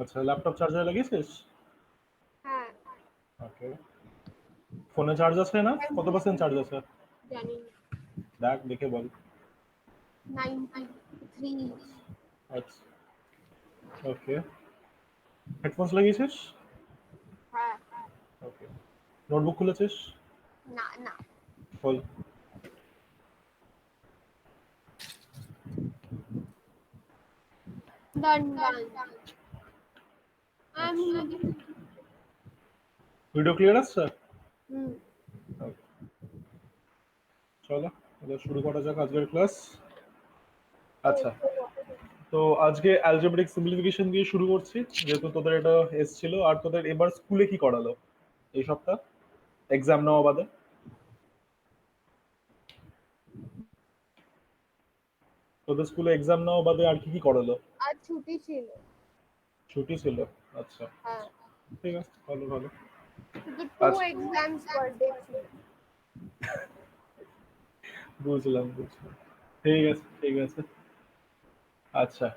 আচ্ছা, ল্যাপটপ চার্জারে লাগিয়েছিস? হ্যাঁ। ওকে। ফোনে চার্জ আছে না? কত পার্সেন্ট চার্জ আছে? জানি না। দেখ, দেখে বল। 93। আচ্ছা, ওকে। হেডফোনস লাগিয়েছিস? হ্যাঁ। ওকে। নোটবুক খুলেছিস? না না। খোল। ডান ডান। আমি আচ্ছা, যদি ভিডিও ক্লিয়ার আসছে? হুম। Okay, চলো এবার শুরু করা যাক আজকের ক্লাস। আচ্ছা, তো আজকে অ্যালজেব্রিক সিম্পলিফিকেশন দিয়ে শুরু করছি, যেহেতু তোদের এটা এসছিল। আর তোদের এবার স্কুলে কি করালো এই সপ্তাহ, এক্সাম নেওয়া বাদে? তোদের স্কুলে এক্সাম নেওয়া বাদে আর কি কি করালো? আজ ছুটি ছিল। ছুটি ছিল? আচ্ছা, হ্যাঁ। ঠিক আছে, ভালো ভালো। শুধু টু আচ্ছা, এক্সামস পার ডে ছিল। বুঝলাম বুঝলাম, ঠিক আছে ঠিক আছে। আচ্ছা,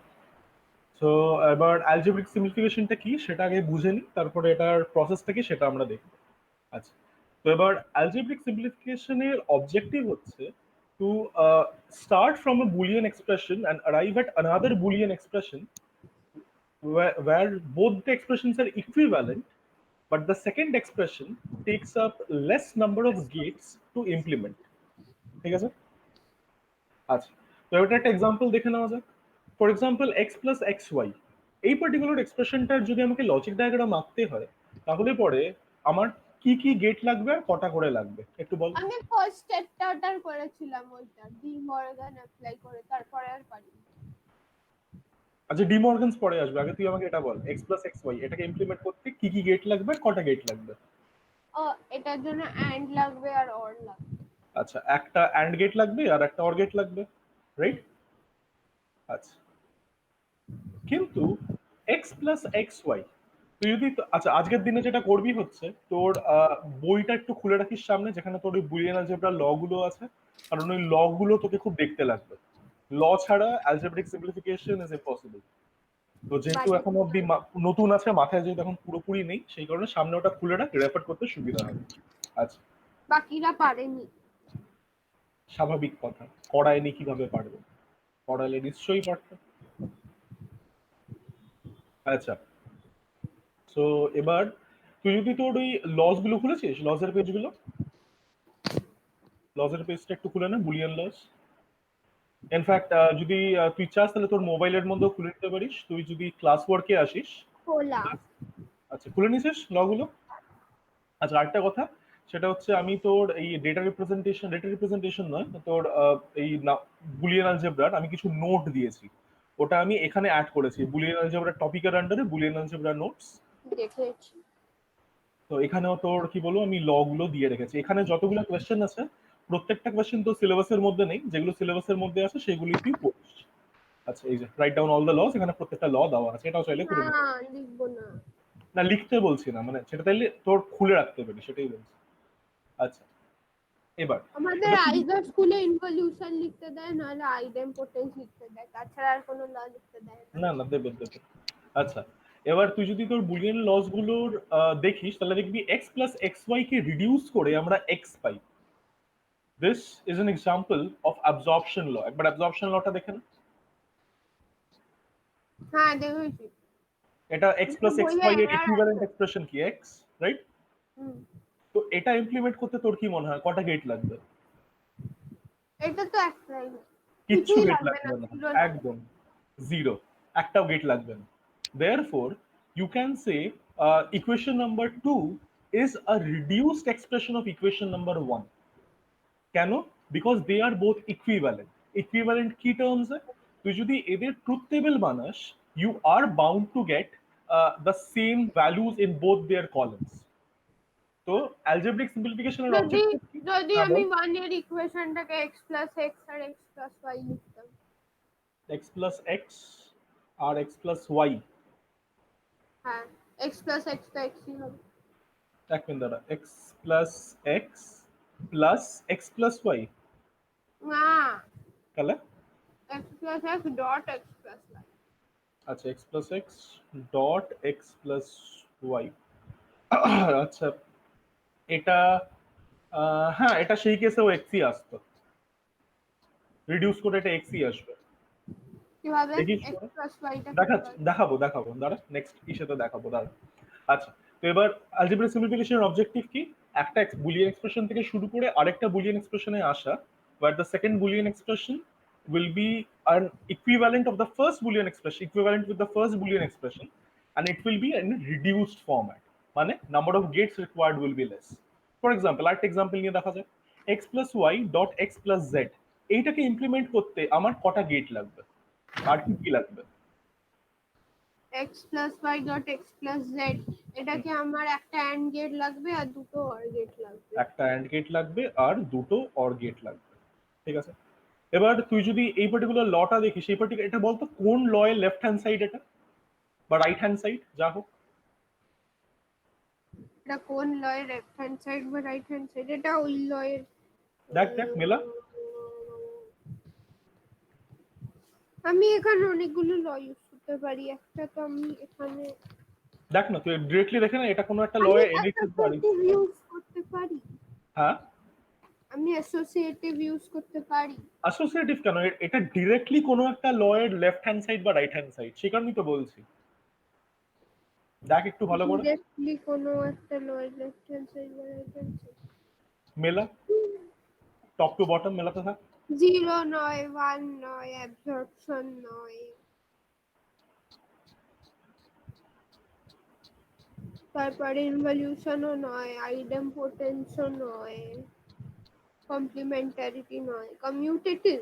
তো এবার অ্যালজেব্রিক সিম্পলিফিকেশনটা কি সেটা আগে বুঝে নিই, তারপরে এটার প্রসেসটা কি সেটা আমরা দেখব। আচ্ছা, তো এবার অ্যালজেব্রিক সিম্পলিফিকেশনের অবজেক্টিভ হচ্ছে to start from a Boolean expression and arrive at another Boolean expression where both the expressions are equivalent, but the second expression takes up less number of gates to implement. ঠিক আছে? আচ্ছা, তো এটা একটা example দেখে নেওয়া যাক। For example X plus x Y, এই পার্টিকুলার এক্সপ্রেশনটার যদি আমাকে লজিক ডায়াগ্রাম আঁকতে হয়, তাহলে পরে আমার কি কি গেট লাগবে আর কটা করে লাগবে একটু বল। আমি ফার্স্ট স্টেপটা ওটার করেছিলাম, ওইটা ডি মর্গান অ্যাপ্লাই করে, তারপরে আর পারি। আচ্ছা, ডিমর্গেন্স পরে আসবে, আগে তুই আমাকে এটা বল, এক্স প্লাস এক্স ওয়াই এটাকে ইমপ্লিমেন্ট করতে কি কি গেট লাগবে আর কটা গেট লাগবে? ও, এটার জন্য অ্যান্ড লাগবে আর অর লাগবে। আচ্ছা, একটা অ্যান্ড গেট লাগবে আর একটা অর গেট লাগবে, রাইট? আচ্ছা, কিন্তু এক্স প্লাস এক্স ওয়াই তুই যদি আচ্ছা আজকের দিনে যেটা করবি হচ্ছে তোর বইটা একটু খুলে রাখিস সামনে, যেখানে তোর ওই বুলিয়ান অ্যালজেব্রা ল গুলো আছে, কারণ ওই ল গুলো তোকে খুব দেখতে লাগবে। ল ছাড়া অ্যালজেব্রিক সিম্পলিফিকেশন ইজ ইম্পসিবল। তো যেহেতু বাট এখন অব্দি নতুন আছে, মাথায় যেহেতু এখন পুরোপুরি নেই, সেই কারণে সামনে ওটা খুলে রাখ, রেফার করতে সুবিধা হবে। আচ্ছা, বাকিরা পারেনি। স্বাভাবিক কথা, করায়নি কিভাবে পারবে? পড়ালে নিশ্চয়ই পারতো। আচ্ছা, তো এবার তুই যদি তোর ওই লস গুলো খুলেছিস, লসের পেজ গুলো, লসের পেজটা একটু খুলে না, বুলিয়ান লস। ইনফ্যাক্ট যদি তুই চাস তাহলে তোর মোবাইলের মধ্যেও খুলে নিতে পারিস, তুই যদি ক্লাস ওয়ার্কে আসিস। খোলা। আচ্ছা, খুলে নিছিস লগুলো? আচ্ছা, আরেকটা কথা, সেটা হচ্ছে আমি তোর এই ডেটা রিপ্রেজেন্টেশন নয়, তোর এই বুলিয়ান অ্যালজেব্রার আমি কিছু নোট দিয়েছি, ওটা আমি এখানে অ্যাড করেছি বুলিয়ান অ্যালজেব্রার টপিকের আন্ডারে, বুলিয়ান অ্যালজেব্রা নোটস। দেখেছি। তো এখানেও তোর কি বলবো আমি ল গুলো দিয়ে রেখেছি। এখানে যতগুলো কোয়েশ্চেন আছে, প্রত্যেকটা কোয়েশ্চেন তো সিলেবাসের মধ্যে নেই, যেগুলো সিলেবাসের মধ্যে আছে সেগুলি তুই পড়িস। আচ্ছা, এই যে write down all the laws, এখানে প্রত্যেকটা ল দেওয়া আছে, এটাও চাইলে না, করে নিতে। লিখবো না। না, লিখতে বলছি না, মানে সেটা তাইলে তোর খুলে রাখতে পারি, সেটাই বলছি। আচ্ছা, এবার আমাদের এবার তুই আইজার স্কুলে ইনভলিউশন লিখতে দেয়, নাহলে আইডেম্পোটেন্স লিখতে দেয়, তাছাড়া আর কোনো ল লিখতে দেয় না। না না, দেবে দেবে। আচ্ছা, এবার তুই যদি তোর বুলিয়ান লস গুলোর দেখিস, তাহলে দেখবি এক্স প্লাস এক্স ওয়াই কে রিডিউস করে আমরা এক্স পাই। This is an example of absorption law. একবার অ্যাবজর্পশন লটা দেখেন। হ্যাঁ, দেখেছি। এটা এক্স কিন্তু প্লাস এক্স বইয়ে ওয়াই এর এরর ইকুইভ্যালেন্ট আছে। এক্সপ্রেশন কি এক্স, রাইট? হুম। তো এটা ইমপ্লিমেন্ট করতে তোর কি মনে হয় কটা গেট লাগবে? এটা তো একটাই, কিচ্ছু কিছুই গেট লাগবে না, লাগবে না, জিরো লাগবে। একদম জিরো, একটাও গেট লাগবে না। Therefore you can say equation number two is a reduced expression of equation number one. কেন? Because they are both equivalent. Equivalent কি টার্মস? তুই যদি এদের ট্রুথ টেবিল বানাস, you are bound to get the same values in both their columns. তো algebraic সিম্পলিফিকেশনের যদি objective কি? যদি হ্যাঁ আমি বল। ওয়ান এর ইকুয়েশনটাকে এক্স প্লাস এক্স আর এক্স প্লাস ওয়াই লিখতাম। এক্স প্লাস এক্স আর এক্স প্লাস ওয়াই। হ্যাঁ, এক্স প্লাস এক্স তো এক্সই হবে। এক মিনিট দাঁড়া, X plus X plus X plus Y, না, তাহলে? X plus x dot X plus Y. আচ্ছা x plus x dot X plus Y. আচ্ছা এটা হ্যাঁ এটা সেই কেসেও এক্সই আসতো, রিডিউস করে এটা এক্সই আসবে। কিভাবে দেখিস x প্লাস ওয়াইটা কিভাবে দেখাচ্ছি, দেখাবো দাঁড়া, নেক্সট ইসেতে দেখাবো দাঁড়া। আচ্ছা তো এবার অ্যালজেব্রা সিম্পলিফিকেশনের অবজেক্টিভ কি? একটা বুলিয়ান এক্সপ্রেশন থেকে শুরু করে আরেকটা বুলিয়ান এক্সপ্রেশনে আসা, where the second boolean expression will be an equivalent of the first boolean expression, equivalent with the first boolean expression, and it will be in a reduced format, মানে number of gates required will be less. For example, আরেকটা example নিয়ে দেখা যায়, x plus y dot x plus z, এইটাকে implement করতে আমার কটা gate লাগবে আর কি কি লাগবে? x plus Y dot X plus Z, এটা কি আমার একটা অ্যান্ড গেট লাগবে আর দুটো অর গেট লাগবে? একটা অ্যান্ড গেট লাগবে আর দুটো অর গেট লাগবে, ঠিক আছে। এবার তুই যদি এই পার্টিকুলার লটা দেখিস, এই পার্টিকুলার এটা বলতো কোন ল এর লেফট হ্যান্ড সাইড এটা বা রাইট হ্যান্ড সাইড যা হোক? এটা কোন লয়ের লেফট হ্যান্ড সাইড বা রাইট হ্যান্ড সাইড? এটা ওই লয়ের। দেখ দেখ মেলা, আমি এখানে অনেকগুলো ল ইউজ করতে পারি, একটা তো আমি এখানে দেখ না তুই ডিরেক্টলি দেখে না এটা কোনো একটা ল আমি এ এনএক্স পারিস। অ্যাসোসিয়েটিভ ইউজ করতে পারি। হ্যাঁ আমি অ্যাসোসিয়েটিভ ইউজ করতে পারি। অ্যাসোসিয়েটিভ কেন, এটা ডিরেক্টলি কোনো একটা ল এর লেফট হ্যান্ড সাইড বা রাইট হ্যান্ড সাইড, সে কারণেই তো বলছি, দেখ একটু ভালো করে ডিরেক্টলি কোনো একটা লয়ের লেফট হ্যান্ড সাইড বা রাইট হ্যান্ড সাইড। মেলা, টপ টু বটম মেলাতে থাক। জিরো নয়, ওয়ান নয়, অ্যাবজর্পশন নয়, তারপরে ইনভলিউশনও নয়, আইডেম্পোটেন্সও নয়, কমপ্লিমেন্টারিটি নয়, কমিউটেটিভ।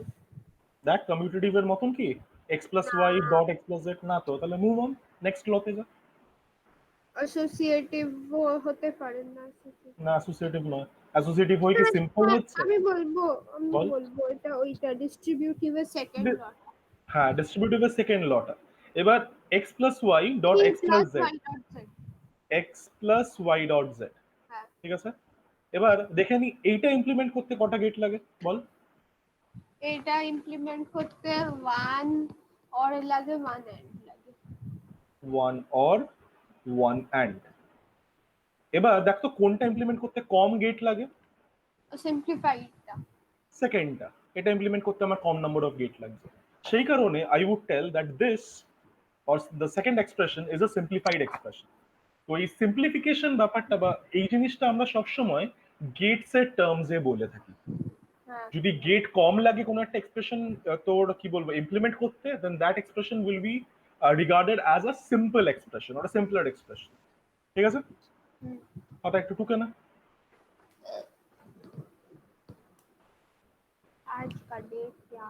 দেখ কমিউটেটিভ এর মতন কি x plus Y dot X plus Z না তো, তাহলে মুভ অন নেক্সট লতে যা। অ্যাসোসিয়েটিভ হতে পারে না। না অ্যাসোসিয়েটিভ নয়, অ্যাসোসিয়েটিভ হয় কি সিম্পল হচ্ছে, আমি বল। বলবো এটা ওইটা ডিস্ট্রিবিউটিভের সেকেন্ড লট। হ্যাঁ ডিস্ট্রিবিউটিভের সেকেন্ড লটা। এবার X plus Y dot P X plus plus Z, Y dot Z. X plus Y dot Z, হ্যাঁ, ঠিক আছে। এবার দেখে নি এইটা ইমপ্লিমেন্ট করতে কটা গেট লাগে বল? এটা ইমপ্লিমেন্ট করতে ওয়ান অর লাগে, ওয়ান এন্ড লাগে। One or one and. এবার দেখ তো কোনটা ইমপ্লিমেন্ট করতে কম গেট লাগে? সিম্পলিফাইডটা। সেকেন্ডটা, এটা ইমপ্লিমেন্ট করতে আমার কম নাম্বার অফ গেট লাগবে। সেই কারণে I would tell that this or the second expression is a simplified expression. তো এই সিম্পলিফিকেশন ব্যাপারটা বা এই জিনিসটা আমরা সবসময় গেটস এর টার্মস এ বলে থাকি। হ্যাঁ, যদি গেট কম লাগে কোনো একটা এক্সপ্রেশন তোর কি বলবো ইমপ্লিমেন্ট করতে, then that expression will be regarded as a simple expression or simpler expression, ঠিক আছে। কথা একটু টুকে না। आज का डेट क्या?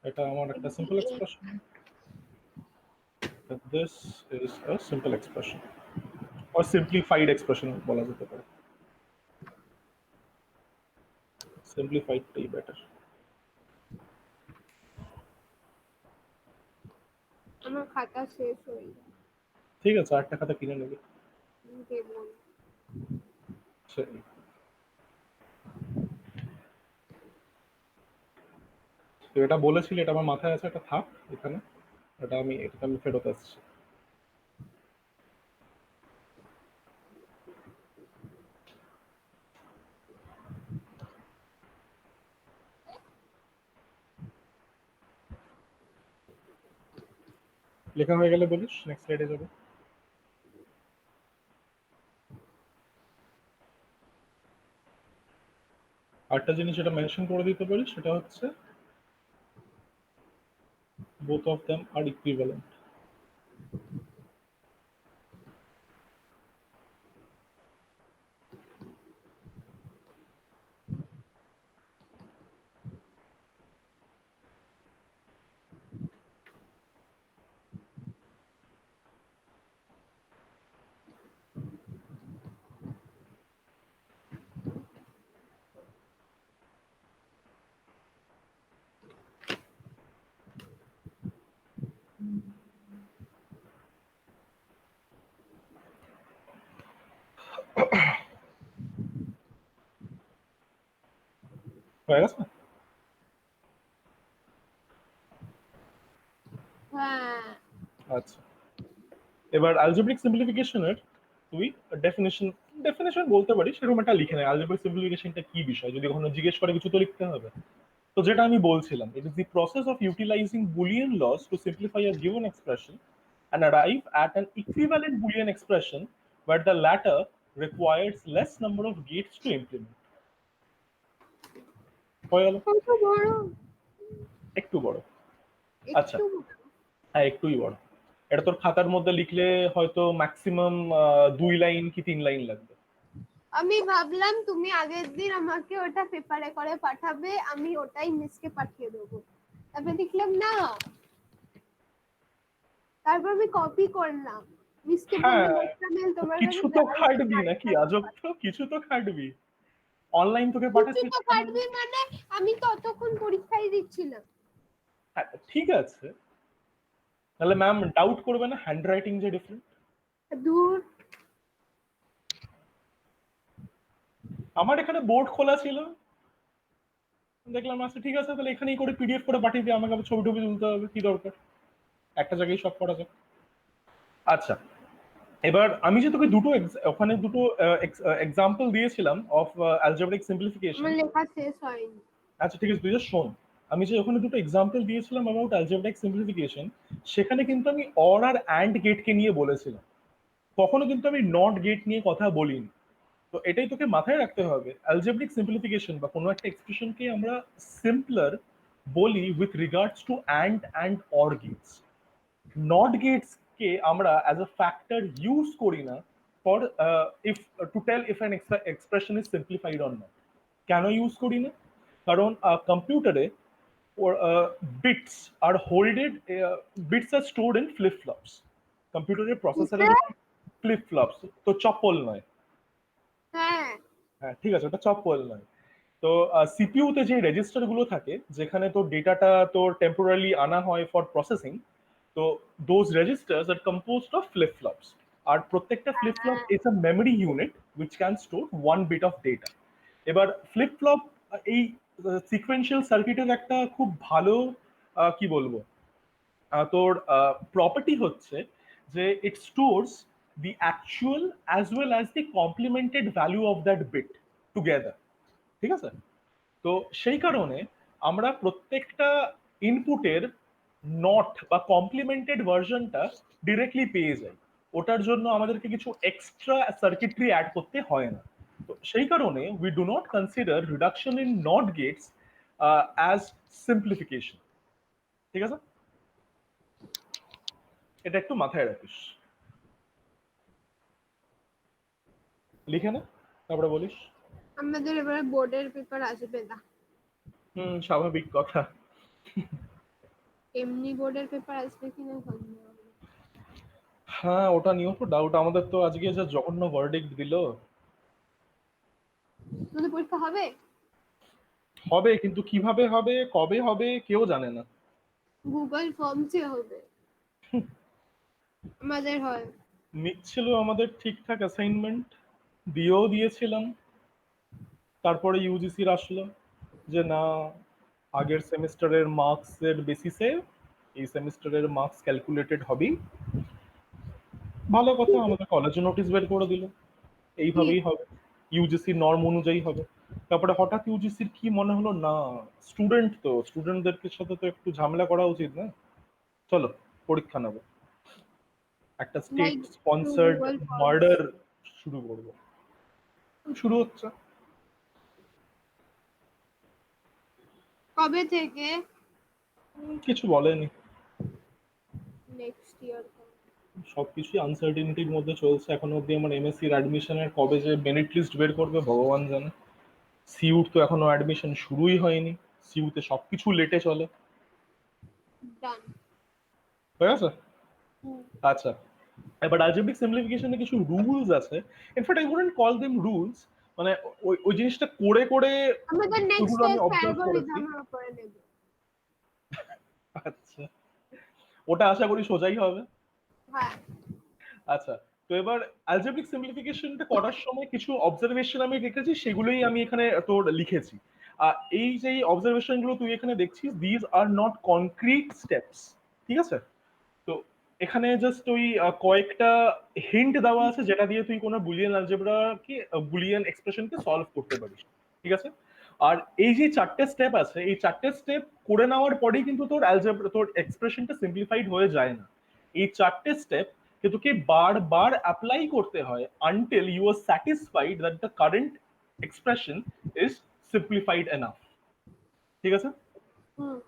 এটা আমার একটা simple expression, this is a simple expression or simplified expression বলা যেতে পারে, সিম্পলিফাইডটাই বেটার। আমার খাতা শেষ হয়ে গেছে। ঠিক আছে আরেকটা খাতা কিনে নেবে। দেবো না। সরি, তো এটা বলেছিলি, এটা আমার মাথায় আছে, এটা থাক এখানে, এটা আমি ফেরত আসছি। লেখা হয়ে গেলে বলিস, নেক্সট স্লাইডে যাবে। আরেকটা জিনিস যেটা মেনশন করে দিতে পারি সেটা হচ্ছে both of them are equivalent. হয়ে গেছে? হ্যাঁ, আচ্ছা, এবার অ্যালজেব্রিক সিম্পলিফিকেশনের তুই ডেফিনেশন বলতে পারিস, সেরকম একটা লিখে নেয় অ্যালজেব্রিক সিম্পলিফিকেশনটা কি বিষয়, যদি কখনো জিজ্ঞেস করে কিছু তো লিখতে হবে। তো যেটা আমি বলছিলাম, it is the process of utilizing Boolean laws to simplify a given expression and arrive at an equivalent Boolean expression where the latter requires less number of gates to implement. হয়ে গেল? কত বড়, একটু বড়। আচ্ছা, একটু বড়। হ্যাঁ একটুই বড়। এটা তোর খাতার মধ্যে লিখলে হয়তো ম্যাক্সিমাম 2 লাইন কি 3 লাইন লাগবে। আমি ভাবলাম তুমি আগের দিন আমাকে ওটা পেপারে করে পাঠাবে, আমি ওটাই মিসকে পাঠিয়ে দেবো। তারপর দেখলাম না, তারপর আমি কপি করলাম। মিসকে বললাম হ্যাঁ, একটা মেল তোমার কাছে কিছু তো যাই, খাটবি নাকি, আজব তো, কিছু তো খাটবি। অনলাইন তোকে কিছু পাঠাচ্ছি তো সেখানে। কাটবি মানে আমি ততক্ষণ পরীক্ষায় দিচ্ছিলাম। হ্যাঁ, ঠিক আছে, তাহলে ম্যাম ডাউট করবে না হ্যান্ড রাইটিং যে ডিফারেন্ট? দূর। আমার এখানে বোর্ড খোলা ছিল, দেখলাম আচ্ছা ঠিক আছে, তাহলে এখানেই করে পিডিএফ করে পাঠিয়ে দিয়ে আমাকে আবার ছবি টবি তুলতে হবে, কি দরকার, একটা জায়গায় সব করা যাক। আচ্ছা, এবার আমি যে তোকে ওখানে দুটো এক্সাম্পল দিয়েছিলাম অফ অ্যালজেব্রিক সিম্পলিফিকেশন। আমার লেখা শেষ হয়নি। আচ্ছা ঠিক আছে, তুই জাস্ট শোন। আমি যে ওখানে দুটো এক্সাম্পল দিয়েছিলাম অ্যাবাউট অ্যালজেব্রিক সিম্পলিফিকেশন, সেখানে কিন্তু আমি অর আর অ্যান্ড গেটকে নিয়ে বলেছিলাম, কখনো কিন্তু আমি নট গেট নিয়ে কথা বলিনি। তো এটাই তোকে মাথায় রাখতে হবে, অ্যালজেব্রিক সিম্পলিফিকেশন বা কোনো একটা এক্সপ্রেশনকে আমরা সিম্পলার বলি with regards to and or gates. Not gates কে আমরা অ্যাজ আ ফ্যাক্টর ইউজ করি না for if to tell if an expression is simplified or not. কেন ইউজ করি না? কারণ কম্পিউটারে bits are holded, bits are stored in flip flops. কম্পিউটারের প্রসেসরে ফ্লিপ ফ্লপস, তো চপ্পল নয়। হ্যাঁ, হ্যাঁ ঠিক আছে, ওটা চপ্পল নয়। তো সিপিইউতে যে রেজিস্টার গুলো থাকে, যেখানে তোর ডেটাটা তোর টেম্পোরারি আনা হয় ফর প্রসেসিং, তো those registers are composed of flip flops. আর প্রত্যেকটা flip flop is a memory unit which can store 1 bit of data. এবার ফ্লিপ ফ্লপ এই সিকোয়েন্সিয়াল সার্কিটের একটা খুব ভালো কি বলবো, তোর প্রপার্টি হচ্ছে যে it stores the actual as well as the complemented value of that bit together. ঠিক আছে? তো সেই কারণে আমরা প্রত্যেকটা ইনপুটের নট বা কমপ্লিমেন্টেড ভার্সনটা ডিরেক্টলি পেয়ে যাই, ওটার জন্য আমাদেরকে কিছু এক্সট্রা সার্কিটরি অ্যাড করতে হয় না। তো সেই কারণে we do not consider reduction in not gates as simplification. ঠিক আছে, এটা একটু মাথায় রাখিস, লিখে নে তারপরে বলিস। আমাদের এবারে বোর্ডের পেপার আসবে না। স্বাভাবিক কথা। এমনি বোর্ডের পেপার আসবে কিনা সন্দেহ। হ্যাঁ, ওটা নিয়েও তো ডাউট। আমাদের তো আজকে যা জঘন্য ভার্ডিক্ট দিল। তোমাদের পরীক্ষা হবে? হবে, কিন্তু কিভাবে হবে, কবে হবে, কেউ জানে না। গুগল ফর্মসে হবে। আমাদের হয়। নিচ্ছিল আমাদের ঠিকঠাক অ্যাসাইনমেন্ট, দিয়েও দিয়েছিলাম, তারপরে ইউজিসির আসলো যে না, আগের সেমিস্টারের মার্কসের বেসিসে এই সেমিস্টারের মার্কস ক্যালকুলেটেড হবেই। ভালো কথা, আমাদের কলেজে নোটিশ বের করে দিল ঠিক। এইভাবেই হবে, ইউজিসি নর্ম অনুযায়ী হবে। তারপরে হঠাৎ ইউজিসির কি মনে হলো, না স্টুডেন্ট তো, স্টুডেন্টদের সাথে তো একটু ঝামেলা করা উচিত না, চলো পরীক্ষা নেবো, একটা state like sponsored Google forms. Murder শুরু করবো। শুরু হচ্ছে। কবে থেকে? কিছু বলেনি, নেক্সট ইয়ার। সবকিছুই আনসার্টিনিটির মধ্যে চলছে এখনো অব্দি। আমার এমএসসির অ্যাডমিশনের কবে যে মেরিট লিস্ট বের করবে ভগবান জানে। সিউট তো এখনো অ্যাডমিশন শুরুই হয়নি, সিউতে সবকিছু লেটে চলে। ডান। হয়ে গেছে? আচ্ছা, এবার অ্যালজেব্রিক সিম্পলিফিকেশনে কিছু রুলস আছে। In fact I wouldn't call them rules, মানে ওই ওই জিনিসটা করে করে আমাদের নেক্সট ওগুলো আমি টেস্ট অবজার্ভ করেছি। অ্যালগরিদমের উপরে নেব। আচ্ছা, ওটা আশা করি সোজাই হবে। হ্যাঁ। আচ্ছা, তো এবার অ্যালজেব্রিক সিম্পলিফিকেশনটা করার সময় কিছু অবজারভেশন আমি রেখেছি, সেগুলোই আমি এখানে তোর লিখেছি। এই যে অবজারভেশন গুলো তুই এখানে দেখছিস, these are not concrete steps. ঠিক আছে? তো এখানে জাস্ট ওই কয়েকটা হিন্ট দেওয়া আছে যেটা দিয়ে তুই কোনো বুলিয়ান অ্যালজেব্রাকে বুলিয়ান এক্সপ্রেশনকে সলভ করতে পারিস, ঠিক আছে? আর এই যে চারটে স্টেপ আছে, এই চারটে স্টেপ করে নেওয়ার পরেই কিন্তু তোর অ্যালজেব্রা, তোর এক্সপ্রেশনটা সিম্পলিফাইড হয়ে যায় না। এই চারটে স্টেপ কে তোকে বারবার অ্যাপ্লাই করতে হয় until you are satisfied that the current expression is simplified enough, ঠিক আছে? হুম।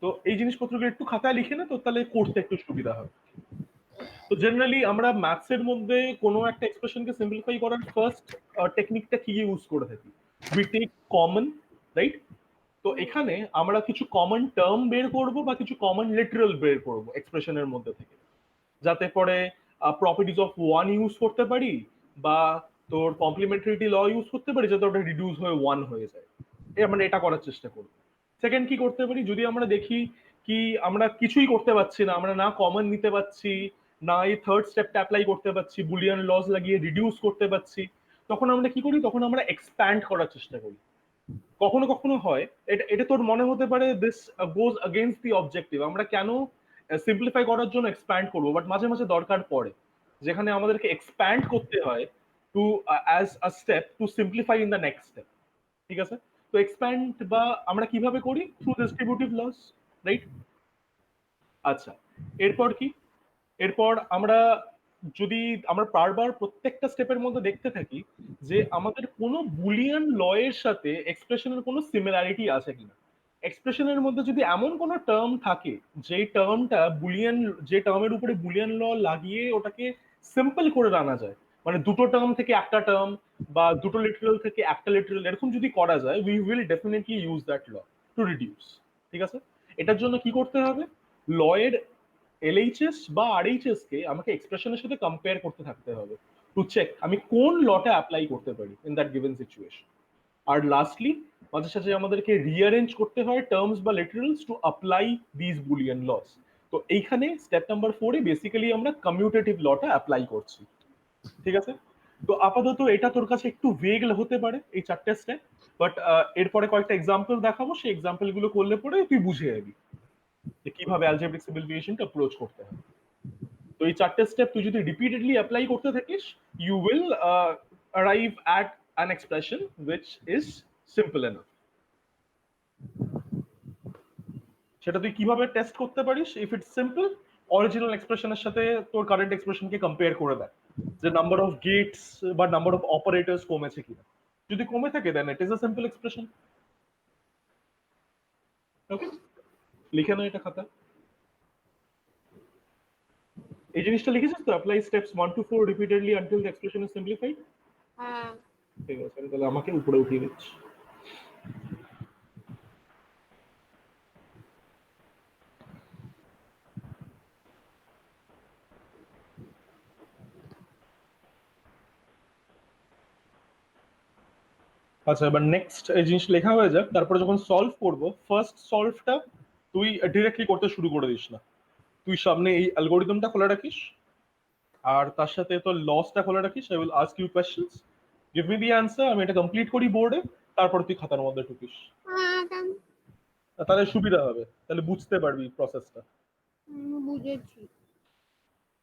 তো এই জিনিসপত্রগুলো একটু খাতায় লিখে নে, তো তাহলে করতে একটু সুবিধা হবে। তো জেনারেলি আমরা ম্যাথস এর মধ্যে কোনো একটা এক্সপ্রেশনকে সিম্পলিফাই করার ফার্স্ট টেকনিকটা কি ইউজ করে থাকি? We take common, right? তো এখানে আমরা কিছু কমন টার্ম বের করব বা কিছু কমন লিটারাল বের করব এক্সপ্রেশনের মধ্যে থেকে, যাতে পরে প্রপার্টিজ অফ ওয়ান ইউজ করতে পারি বা তোর কমপ্লিমেন্টারিটি ল ইউজ করতে পারি, যাতে ওটা রিডিউস হয়ে ওয়ান হয়ে যায়। মানে এটা করার চেষ্টা করব। সেকেন্ড কি করতে পারি, যদি আমরা দেখি কি আমরা কিছুই করতে পারছি না, আমরা না কমন নিতে পারছি, না এই থার্ড স্টেপটা অ্যাপ্লাই করতে পারছি, বুলিয়ান লস লাগিয়ে রিডিউস করতে পারছি, তখন আমরা কি করি, তখন আমরা এক্সপ্যান্ড করার চেষ্টা করি। কখনো কখনো হয়, এটা এটা তোর মনে হতে পারে this goes against the objective, আমরা কেন সিম্পলিফাই করার জন্য এক্সপ্যান্ড করব, বাট মাঝে মাঝে দরকার পড়ে যেখানে আমাদেরকে এক্সপ্যান্ড করতে হয় to as a step to simplify in the next step, ঠিক আছে? তো এক্সপ্যান্ড বা আমরা কিভাবে করি, থ্রু ডিস্ট্রিবিউটিভ লস, রাইট? আচ্ছা, এরপর কি, এরপর আমরা যদি আমরা বারবার প্রত্যেকটা স্টেপের মধ্যে দেখতে থাকি যে আমাদের কোনো বুলিয়ান ল এর সাথে এক্সপ্রেশনের কোনো সিমিলারিটি আছে কিনা। এক্সপ্রেশনের মধ্যে যদি এমন কোনো টার্ম থাকে যে টার্মটা বুলিয়ান, যে টার্মের উপরে বুলিয়ান ল লাগিয়ে ওটাকে সিম্পল করে আনা যায়, মানে দুটো টার্ম থেকে একটা টার্ম বা দুটো লিটারাল থেকে একটা লিটারাল, এরকম যদি করা যায়, we will definitely use that law to reduce, ঠিক আছে? এটার জন্য কি করতে হবে, ল এর এলএইচএস বা আরএইচএস কে আমাকে এক্সপ্রেশনের সাথে কম্পেয়ার করতে থাকতে হবে টু চেক আমি কোন লটা অ্যাপ্লাই করতে পারি ইন দ্যাট গিভেন সিচুয়েশন। আর লাস্টলি মাঝে সাঝে আমাদেরকে রিঅ্যারেঞ্জ করতে হয় টার্মস বা literals to apply this Boolean laws. তো এইখানে স্টেপ নাম্বার 4 এ বেসিক্যালি আমরা কমিউটেটিভ লটা অ্যাপ্লাই করছি, ঠিক আছে? তো আপাতত এটা তোর কাছে একটু ভেগ হতে পারে এই চারটে স্টেপ, বাট এরপরে কয়েকটা এক্সাম্পল দেখাবো, সেই এক্সাম্পল গুলো করলে পরে তুই বুঝে যাবি যে কিভাবে অ্যালজেব্রিক সিম্পলিফিকেশনটা অ্যাপ্রোচ করতে হয়। তো এই চারটে স্টেপ তুই যদি রিপিটেডলি অ্যাপ্লাই করতে থাকিস, you will arrive at an expression which is simple enough. সেটা তুই কিভাবে টেস্ট করতে পারিস, ইফ ইটস সিম্পল, অরিজিনাল এক্সপ্রেশনের সাথে তোর কারেন্ট এক্সপ্রেশনকে কম্পেয়ার করে দেখ যে নাম্বার অফ গেটস বা নাম্বার অফ অপারেটরস কমেছে কিনা। যদি কমে থাকে then it is a simple expression. Okay, লিখে নে এটা খাতা। এই জিনিসটা লিখেছিস তো, apply steps 1 to 4 repeatedly until the expression is simplified. হ্যাঁ। ঠিক আছে, আমি তাহলে আমাকে উপরে উঠিয়ে দিচ্ছি। আচ্ছা, এবার নেক্সট এই জিনিস লেখা হয়ে যাক, তারপরে যখন সলভ করব, ফার্স্ট সলভটা তুই ডিরেক্টলি করতে শুরু করে দিস না, তুই সামনে এই অ্যালগোরিদমটা খোলা রাখিস আর তার সাথে তোর লসটা খোলা রাখিস। I will ask you questions, give me the answer, আমি এটা কমপ্লিট করি বোর্ডে, তারপর তুই খাতার মধ্যে ঢুকিস। হ্যাঁ, কেন? তাহলে সুবিধা হবে, তাহলে বুঝতে পারবি প্রসেসটা। বুঝেছি।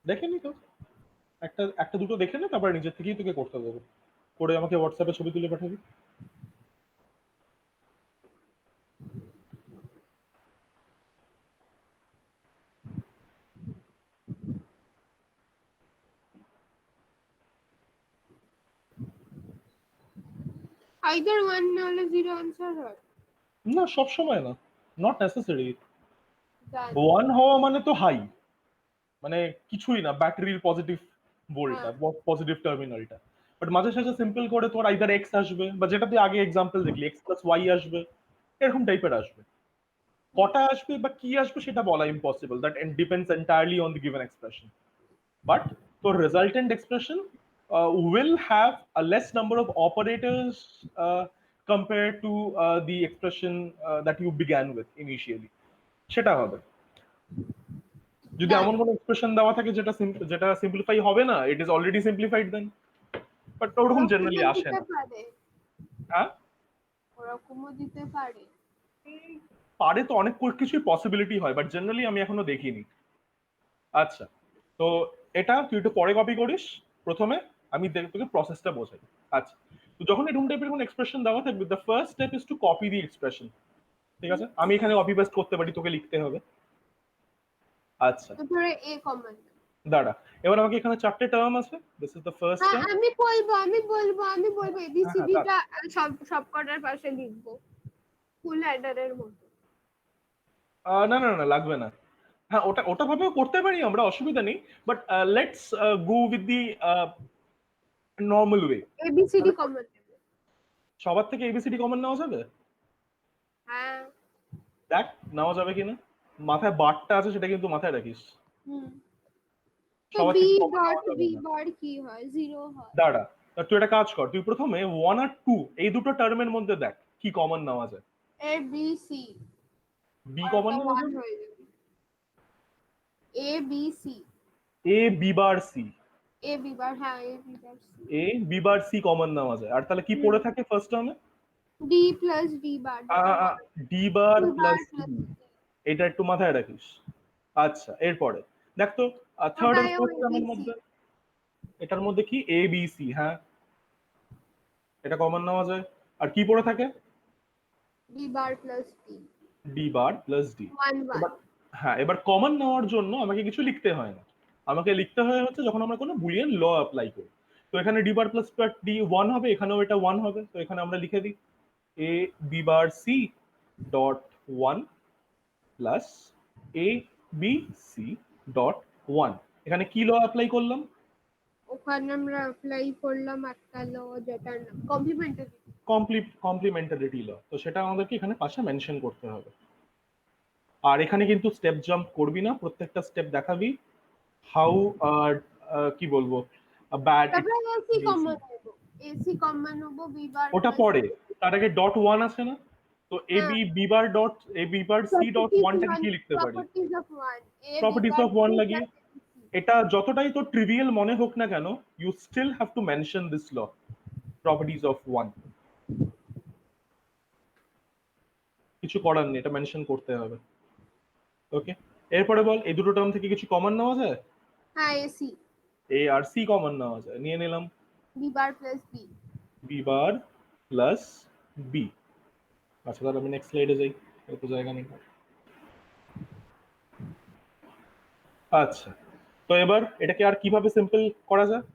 দেখে নি তো, একটা একটা দুটো দেখে নে, তারপরে নিজের থেকেই তোকে করতে দেবো, করে আমাকে হোয়াটসঅ্যাপে ছবি তুলে পাঠাবি। আইদার ওয়ান নাহলে জিরো আনসার হয়। না, সব সময় না, নট নেসেসারি। জানি। ওয়ান হওয়া মানে তো হাই, মানে কিছুই না, ব্যাটারির পজিটিভ হ্যাঁ। ভোল্টটা, পজিটিভ টার্মিনালটা। বাট মাঝে সাঝে সিম্পল করে তোর আইদার এক্স আসবে, বা যেটা তুই আগে এক্সাম্পল দেখলি এক্স প্লাস ওয়াই আসবে, এরকম টাইপের আসবে। কটা আসবে বা কি আসবে সেটা বলা impossible, that depends entirely on the given expression. But the resultant expression will have a less number of operators compared to the expression that you began with initially. সেটা হবে। যদি এমন কোনো এক্সপ্রেশন দেওয়া থাকে যেটা সিম্পলিফাই হবে না, it is already simplified then, but ওরকম জেনারেলি ওরকমও আসে দিতে না। পারে। হ্যাঁ, ওরকমও দিতে পারে। পারে তো, অনেক কিছুই পসিবিলিটি হয়, বাট জেনারেলি আমি এখনো দেখিনি। আচ্ছা, তো এটা তুই একটু পরে কপি করিস। প্রথমে আমি তোকে প্রসেসটা বোঝাই। আচ্ছা, তো যখন এরকম টাইপের কোনো এক্সপ্রেশন দেওয়া থাকবে, the first step is to copy the expression. ঠিক আছে, আমি এখানে কপি পেস্ট করতে পারি, তোকে লিখতে হবে। আচ্ছা, তো ধরে এ কমন। দাঁড়া, এবার আমাকে এখানে চারটে টার্ম আছে। দিস ইজ দ্য ফার্স্ট হ্যাঁ, টার্ম। আমি বলবো হ্যাঁ হ্যাঁ, এবিসিডিটা সব কটার পাশে লিখবো ফুল অ্যাডারের মতো। না না না, লাগবে না। হ্যাঁ, ওটা ওটা ভাবেও করতে পারি আমরা, অসুবিধা নেই। But let's go with the normal way. ABCD common নেবে। সবার থেকে এবিসিডি কমন নেওয়া যাবে? হ্যাঁ। দেখ নেওয়া যাবে কিনা। মাথায় বারটা আছে, সেটা কিন্তু মাথায় রাখিস। হুম। তো সবার বি থেকে কমন ডট নেওয়া যাবে বি না। বার কি হয়? 0 হয়। দাঁড়া, তা তুই একটা কাজ কর, তুই প্রথমে 1 আর 2 এই দুটো টার্মের মধ্যে দেখ কি কমন নেওয়া যায়। এ বি সি বি আর কমন ওটা নেওয়া 1 যাবে। হয়ে যাবে। এ B C. A B bar C. A B বার, হ্যাঁ A B bar C. A B bar C common নেওয়া যায়। আর তাহলে কি পড়ে থাকে ফার্স্ট টার্মে? ডি প্লাস ডি বার, যেটা 1 ডি বার ডি বার প্লাস প্লাস ডি। এটা একটু মাথায় রাখিস। আচ্ছা, এরপরে দেখ তো থার্ড আর ওটাও ফোর্থ টার্মের এবিসি। মধ্যে, এটার মধ্যে কি এ বি সি, হ্যাঁ এটা কমন নেওয়া যায়। আর কি পড়ে থাকে? ডি বার প্লাস ডি। ডি বার প্লাস ডি। 1 1। এবার হ্যাঁ, এবার কমন নেওয়ার জন্য আমাকে কিছু লিখতে হয় না। আমাকে লিখতে হয় হচ্ছে যখন আমরা কোনো বুলিয়ান ল অ্যাপ্লাই করি। তো এখানে ডি বার প্লাস ডি 1 হবে, এখানেও এটা 1 হবে। তো এখানে আমরা লিখে দিই A B bar C dot 1 plus A B C dot 1। এখানে কি ল অ্যাপ্লাই করলাম? ওখানে আমরা অ্যাপ্লাই করলাম একটা ল, যেটার নাম কমপ্লিমেন্টারি। কমপ্লিমেন্টারিটি ল। তো সেটা আমাদেরকে এখানে পাশে মেনশন করতে হবে। আর এখানে কিন্তু স্টেপ জাম্প করবি না, প্রত্যেকটা স্টেপ দেখাবি হাউ কি বলবো ব্যাড ইট তারপরে এসি মে কমন বি। নেব। এসি কমন নেব, বি বার ওটা প্লাস। পরে, তার আগে ডট ওয়ান আছে না? তো এ হ্যাঁ, B B bar dot A B bar C dot properties ওয়ানটাকে 1, কি লিখতে পারি? Properties of 1, A B properties bar of one C লাগি। Plus ABC. এটা যতটাই তো ট্রিভিয়াল মনে হোক না কেন, you still have to mention this law, properties of one. কিছু করার নেই, এটা মেনশন করতে হবে। ওকে, এরপরে বল এই দুটো টার্ম থেকে কিছু কমন নেওয়া যায়? হ্যাঁ, এসি। এ আর সি কমন নেওয়া যায়, নিয়ে নিলাম। B bar plus B. B bar plus B. আচ্ছা, তাহলে আমি নেক্সট স্লাইডে যাই, এত জায়গা নেই। আচ্ছা, তো এবার এটাকে আর কিভাবে সিম্পল করা যায়?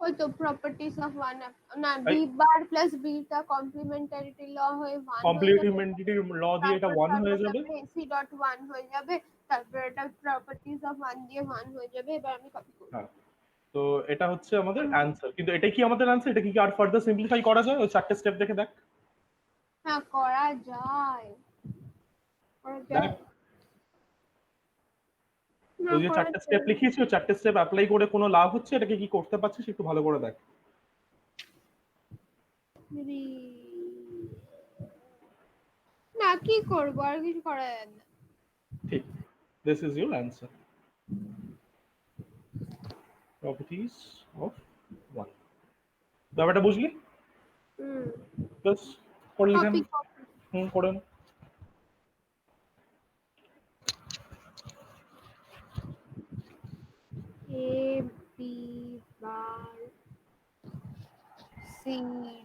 ওই তো প্রপার্টিজ অফ 1, না এই বি বার প্লাস বিটা কমপ্লিমেন্টারিটি ল হয়ে 1 হয়ে যাবে। কমপ্লিমেন্টারিটি ল দিয়ে এটা ওয়ান হয়ে যাবে। তারপরে এসি ডট 1 হয়ে যাবে। তারপর এটা প্রপার্টিজ অফ 1 দিয়ে 1 হয়ে যাবে। এবার আমি কপি করব। হ্যাঁ, তো এটা হচ্ছে আমাদের অ্যান্সার। কিন্তু এটা কি আমাদের অ্যান্সার? এটা কি আর ফার্দার সিম্পলিফাই করা যায়? ওই চারটে স্টেপ দেখে দেখ। হ্যাঁ, করা যায়। করা দেখ, যায়। না, ওই যে করা চারটে স্টেপ যায়। লিখিয়েছি, ওই চারটে স্টেপ অ্যাপ্লাই করে কোনো লাভ হচ্ছে? এটাকে কি করতে পারছিস একটু ভালো করে দেখ। না, কি করবো, আর কিছু করা যায় না। ঠিক, this is your answer, properties of one. ব্যাপারটা বুঝলি? হুম। বাস, করে লিখেন। Copy copy. করেন। A B bar C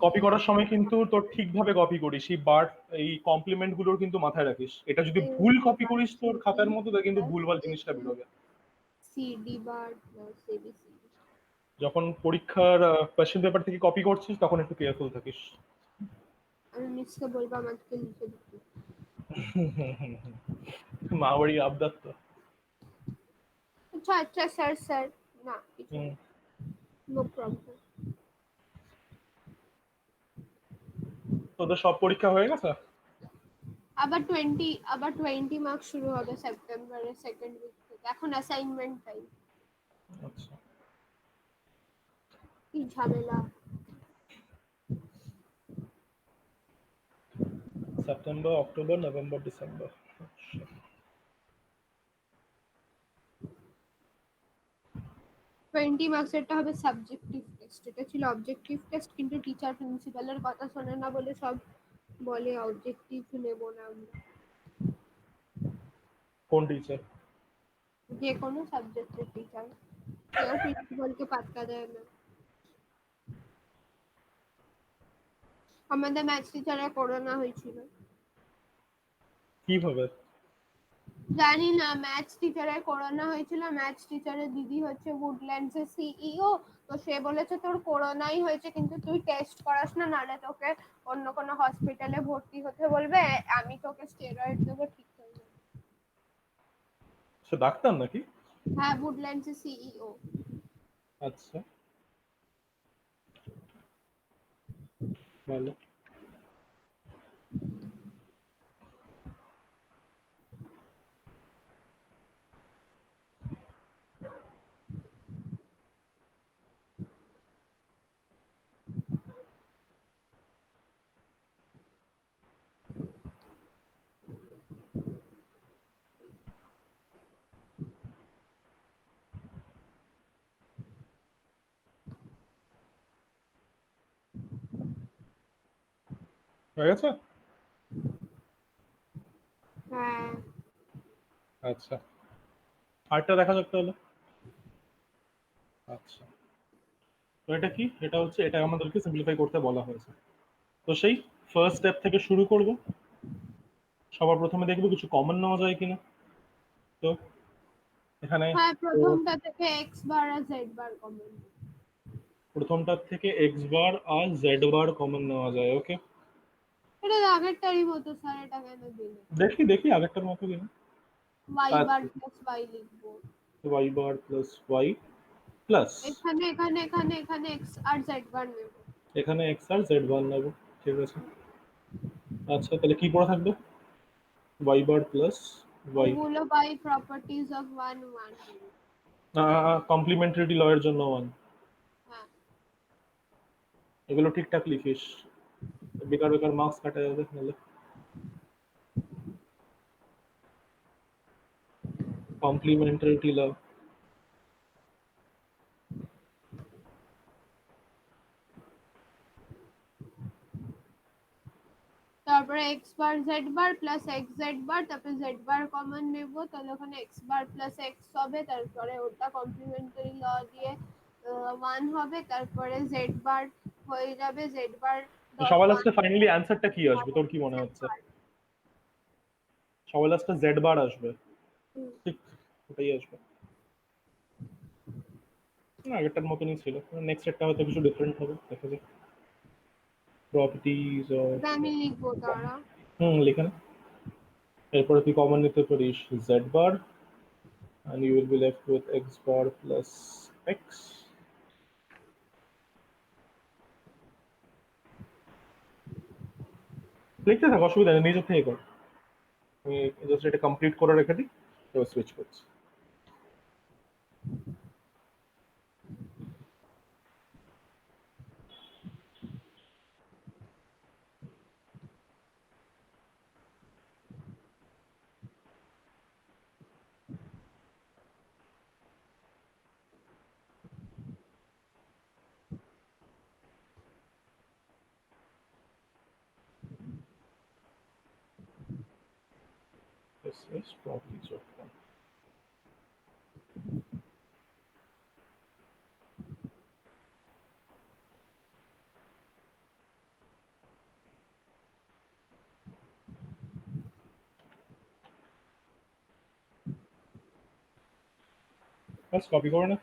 copy dot করার সময় কিন্তু তোর ঠিকভাবে কপি করিস, এই বার এই কমপ্লিমেন্ট গুলোর কিন্তু মাথায় রাখিস। এটা যদি এ ভুল কপি বার করিস সি তোর খাতার মতো, তা কিন্তু প্লাস ভুলভাল জিনিসটা এ বেরোবে। সি ডি বার প্লাস এবিসি। যখন পরীক্ষার কোয়েশ্চেন পেপার থেকে কপি করছিস তখন একটু কেয়ারফুল থাকিস। আমি মিসকে বলবো আমাকে লিখে দিতে। মা বাড়ি আবদার তো। আচ্ছা আচ্ছা, স্যার স্যার। না, কিছু হুম, না। No problem. তোদের সব পরীক্ষা হয়ে গেছে? আবার 20 মার্কস শুরু হবে সেপ্টেম্বরের সেকেন্ড উইক থেকে। এখন অ্যাসাইনমেন্ট টাইম। আচ্ছা, কি ঝামেলা। September, October, November, December. আচ্ছা, 20 মার্কসেরটা হবে সাবজেক্টিভ টেস্ট। এটা ছিল অবজেক্টিভ টেস্ট, কিন্তু টিচার প্রিন্সিপালের কথা শোনে না বলে সব বলে অবজেক্টিভ নেব না আমরা। কোন টিচার? যে কোনো সাবজেক্টের টিচার, কেউ প্রিন্সিপালকে পাত্তা দেয় না। আমাদের ম্যাথ টিচারের করোনা হয়েছিল। কিভাবে? জানি না, ম্যাথস টিচারের করোনা হয়েছিল। ম্যাথস টিচারের দিদি হচ্ছে উডল্যান্ডস এর সিইও। তো সে বলেছে তোর করোনাই হয়েছে, কিন্তু তুই টেস্ট করাস না, নাহলে তোকে অন্য কোনো হসপিটালে ভর্তি হতে বলবে, আমি তোকে স্টেরয়েড দেবো, ঠিক হয়ে যাবে। সে ডাক্তার নাকি? হ্যাঁ, উডল্যান্ডস এর সিইও। আচ্ছা, ভালো। হয়ে গেছে? হ্যাঁ, আচ্ছা, আরেকটা দেখা যাক তাহলে। আচ্ছা, তো এটা কি? এটা হচ্ছে, এটা আমাদেরকে সিম্পলিফাই করতে বলা হয়েছে। তো সেই ফার্স্ট স্টেপ থেকে শুরু করব। সবার প্রথমে দেখব কিছু কমন নেওয়া যায় কিনা। তো এখানে হ্যাঁ, তো প্রথমটা থেকে এক্স বার আর জেড বার কমন। প্রথমটার থেকে এক্স বার আর জেড বার কমন নেওয়া যায়। ওকে, এটা আগেরটারই মতো স্যার, এটা কেন দিলে? দেখি দেখি আগেরটার মতো কিনা। ওয়াই বার আচ্ছা, প্লাস ওয়াই লিখবো। Y bar plus Y plus, এখানে এখানে এখানে এখানে এক্স আর জেড বার নেব। এখানে এক্স আর জেড বার নেব। ঠিক আছে। আচ্ছা, তাহলে কি পড়া থাকবে? ওয়াই বার প্লাস ওয়াই, ওগুলো by properties of one one. Complementarity law এর জন্য ওয়ান। হ্যাঁ, এগুলো ঠিকঠাক লিখিস, বেকার বেকার মার্কস কাটা যাবে নাহলে। কমপ্লিমেন্টারিটি ল, তারপরে x bar Z bar plus x Z bar, তারপরে জেড বার কমন নেব, তাহলে ওখানে এক্স বার প্লাস এক্স হবে, তারপরে ওটা কমপ্লিমেন্টারি ল দিয়ে ওয়ান হবে, তারপরে জেড বার হয়ে যাবে জেড বার তো ডট সবার ওয়ান। লাস্টে ফাইনালি অ্যান্সারটা কি আসবে তোর কি মনে হচ্ছে? সবার লাস্টে জেড বার আসবে। ঠিক, ওটাই আসবে। না, আগেরটার মতনই ছিল। নেক্সট একটা হয়তো কিছু ডিফারেন্ট হবে, দেখা যাক। প্রপার্টিজ অফ, আমি লিখবো তারা। লিখে নে। এরপরে তুই কমন নিতে পারিস Z bar, and you will be left with x bar plus x. লিখতে থাক, অসুবিধা নেই, নিজের থেকে কর। আমি জাস্ট এটা কমপ্লিট করে রেখে দিই, এবার সুইচ করছি। This is properties of one. Let's copy করে নে।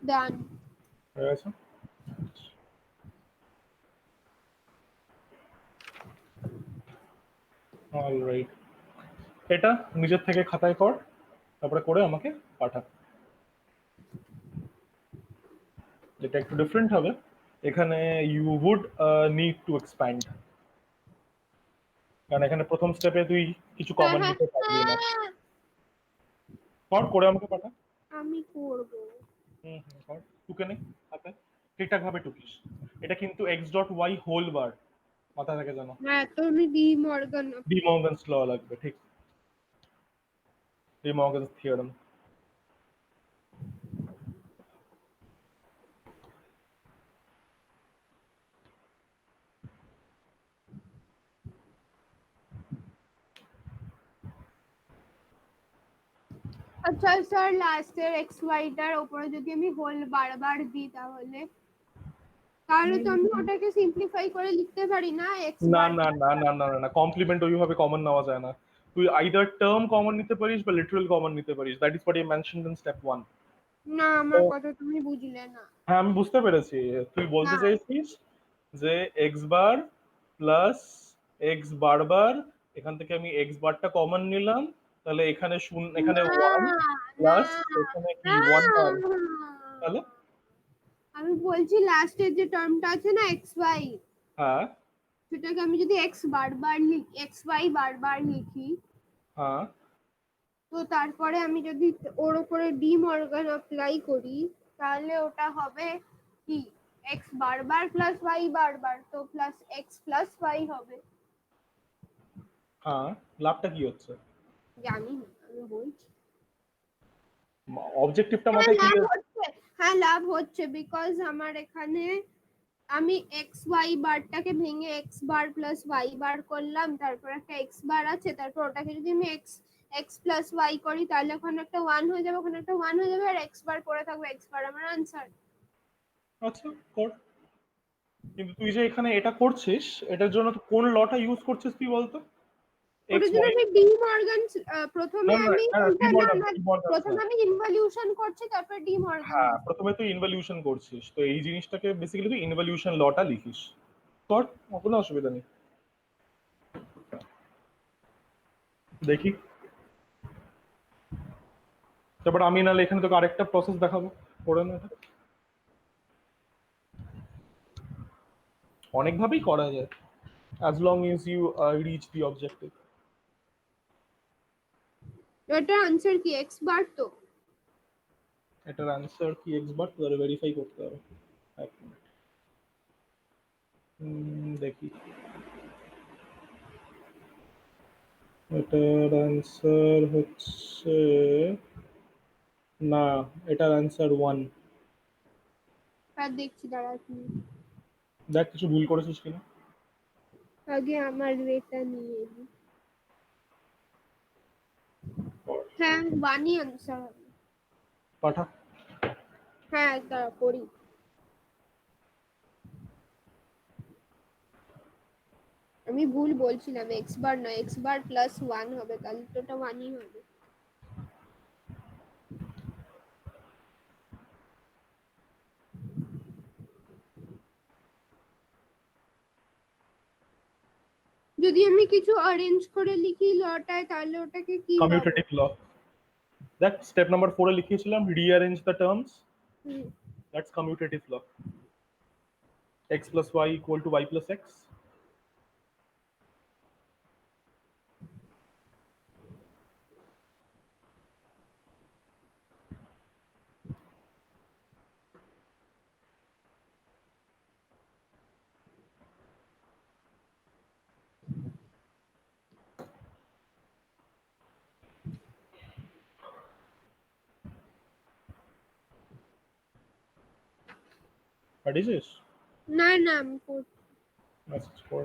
ডান। হয়ে গেছে। অলরাইট, এটা নিজের থেকে খাতায় কর। তারপরে করে আমাকে পাঠা। যেটা একটু ডিফারেন্ট হবে, এখানে you would need to expand, কারণ এখানে প্রথম স্টেপে তুই কিছু হ্যাঁ কমন হ্যাঁ নিতে পারবি না। কর, করে আমাকে পাঠা। আমি করব। কর, টুকে নে হাতে, ঠিকঠাক ভাবে টুকিস। এটা কিন্তু X dot Y whole bar, মাথা থেকে জানো। হ্যাঁ তো আমি De Morgan. De Morgan's law লাগবে, ঠিক, ডি মর্গানস থিওরেম। আচ্ছা স্যার, লাস্টের এক্স ওয়াইটার উপরে যদি আমি হোল বারবার দিই তাহলে তাহলে তো আমি ওটাকে সিম্পলিফাই করে লিখতে পারি না এক্স না বার। না না না না না না, কমপ্লিমেন্ট ওইভাবে কমন নেওয়া যায় না। তুই আইদার টার্ম কমন নিতে পারিস বা লিটারাল কমন নিতে পারিস, that is what I mentioned in step 1। না, আমার কথা তুমি বুঝলে না। হ্যাঁ আমি বুঝতে পেরেছি, তুই বলতে না, চাইছিস যে এক্স বার প্লাস এক্স বারবার, এখান থেকে আমি এক্স বারটা কমন নিলাম, তাহলে এখানে শূন্য, এখানে না, ওয়ান না, প্লাস এখানে কি না। ওয়ান আর, তাহলে আমি বলছি লাস্টের যে টার্মটা আছে না এক্স ওয়াই, হ্যাঁ সেটাকে আমি যদি এক্স ওয়াই বারবার লিখি, হ্যাঁ তো তারপরে আমি যদি ওর উপরে ডি মর্গান অ্যাপ্লাই করি তাহলে ওটা হবে কি এক্স বারবার প্লাস ওয়াই বারবার, তো প্লাস এক্স প্লাস ওয়াই হবে। হ্যাঁ, লাভটা কি হচ্ছে? জানি না, আমি বলছি। অবজেক্টিভটা হ্যাঁ মাথায় লাভ ক্লিয়ার। হচ্ছে, হ্যাঁ লাভ হচ্ছে, বিকজ আমার এখানে আমি এক্স ওয়াই বারটাকে ভেঙে x bar plus y bar করলাম, তারপর একটা এক্স বার আছে, তারপর ওটাকে যদি আমি এক্স এক্স প্লাস ওয়াই করি তাহলে ওখানে একটা ওয়ান হয়ে যাবে, ওখানে একটা ওয়ান হয়ে যাবে, আর এক্স বার পড়ে থাকবে, এক্স বার আমার আনসার। আচ্ছা কর, কিন্তু তুই যে এখানে এটা করছিস, এটার জন্য তো কোন লটা ইউজ করছিস তুই বলতো? এক্স ওটার জন্য ওয়াই, আমি ডি মর্গান, প্রথমে না না আমি হ্যাঁ কোনটা না ডিমর্গান, না, ডিমর্গান প্রথমে আমি ইনভলিউশন করছি তারপর ডি মর্গান। হ্যাঁ, প্রথমে তুই ইনভলিউশন করছিস, তো এই জিনিসটাকে বেসিক্যালি তুই ইনভলিউশন লটা লিখিস। কর, কোনো অসুবিধা নেই, দেখি। তারপর আমি নাহলে এখানে তোকে আরেকটা প্রসেস দেখাবো, করে না, এটা অনেকভাবেই করা যায়, as long as you reach the objective. এটার আনসার কি এক্স বার? তো এটার অ্যান্সার কি এক্স বার? তোদের ভেরিফাই করতে হবে, এক মিনিট। দেখি, এটার অ্যান্সার হচ্ছে, না, এটার অ্যান্সার ওয়ান। আর দেখছি, দাঁড়া তুমি দেখ কিছু ভুল করেছিস কিনা। আগে আমার এটা নিয়ে নিই। হ্যাঁ ওয়ানই আনসার হবে। পাঠা। হ্যাঁ দাঁড়া করি। আমি ভুল বলছিলাম, এক্স বার নয়, এক্স বার প্লাস ওয়ান হবে, তাহলে তো ওটা ওয়ানই হবে। যদি আমি কিছু অরেঞ্জ করে লিখি লটায় তাহলে ওটাকে কি হবে? কমিউটেটিভ ল, দেখ স্টেপ নাম্বার 4 এ লিখিয়েছিলাম rearrange the terms, hmm, that's commutative law. x plus y equal to y plus x. পাঠিয়েছিস? না না আমি মেসেজ কর।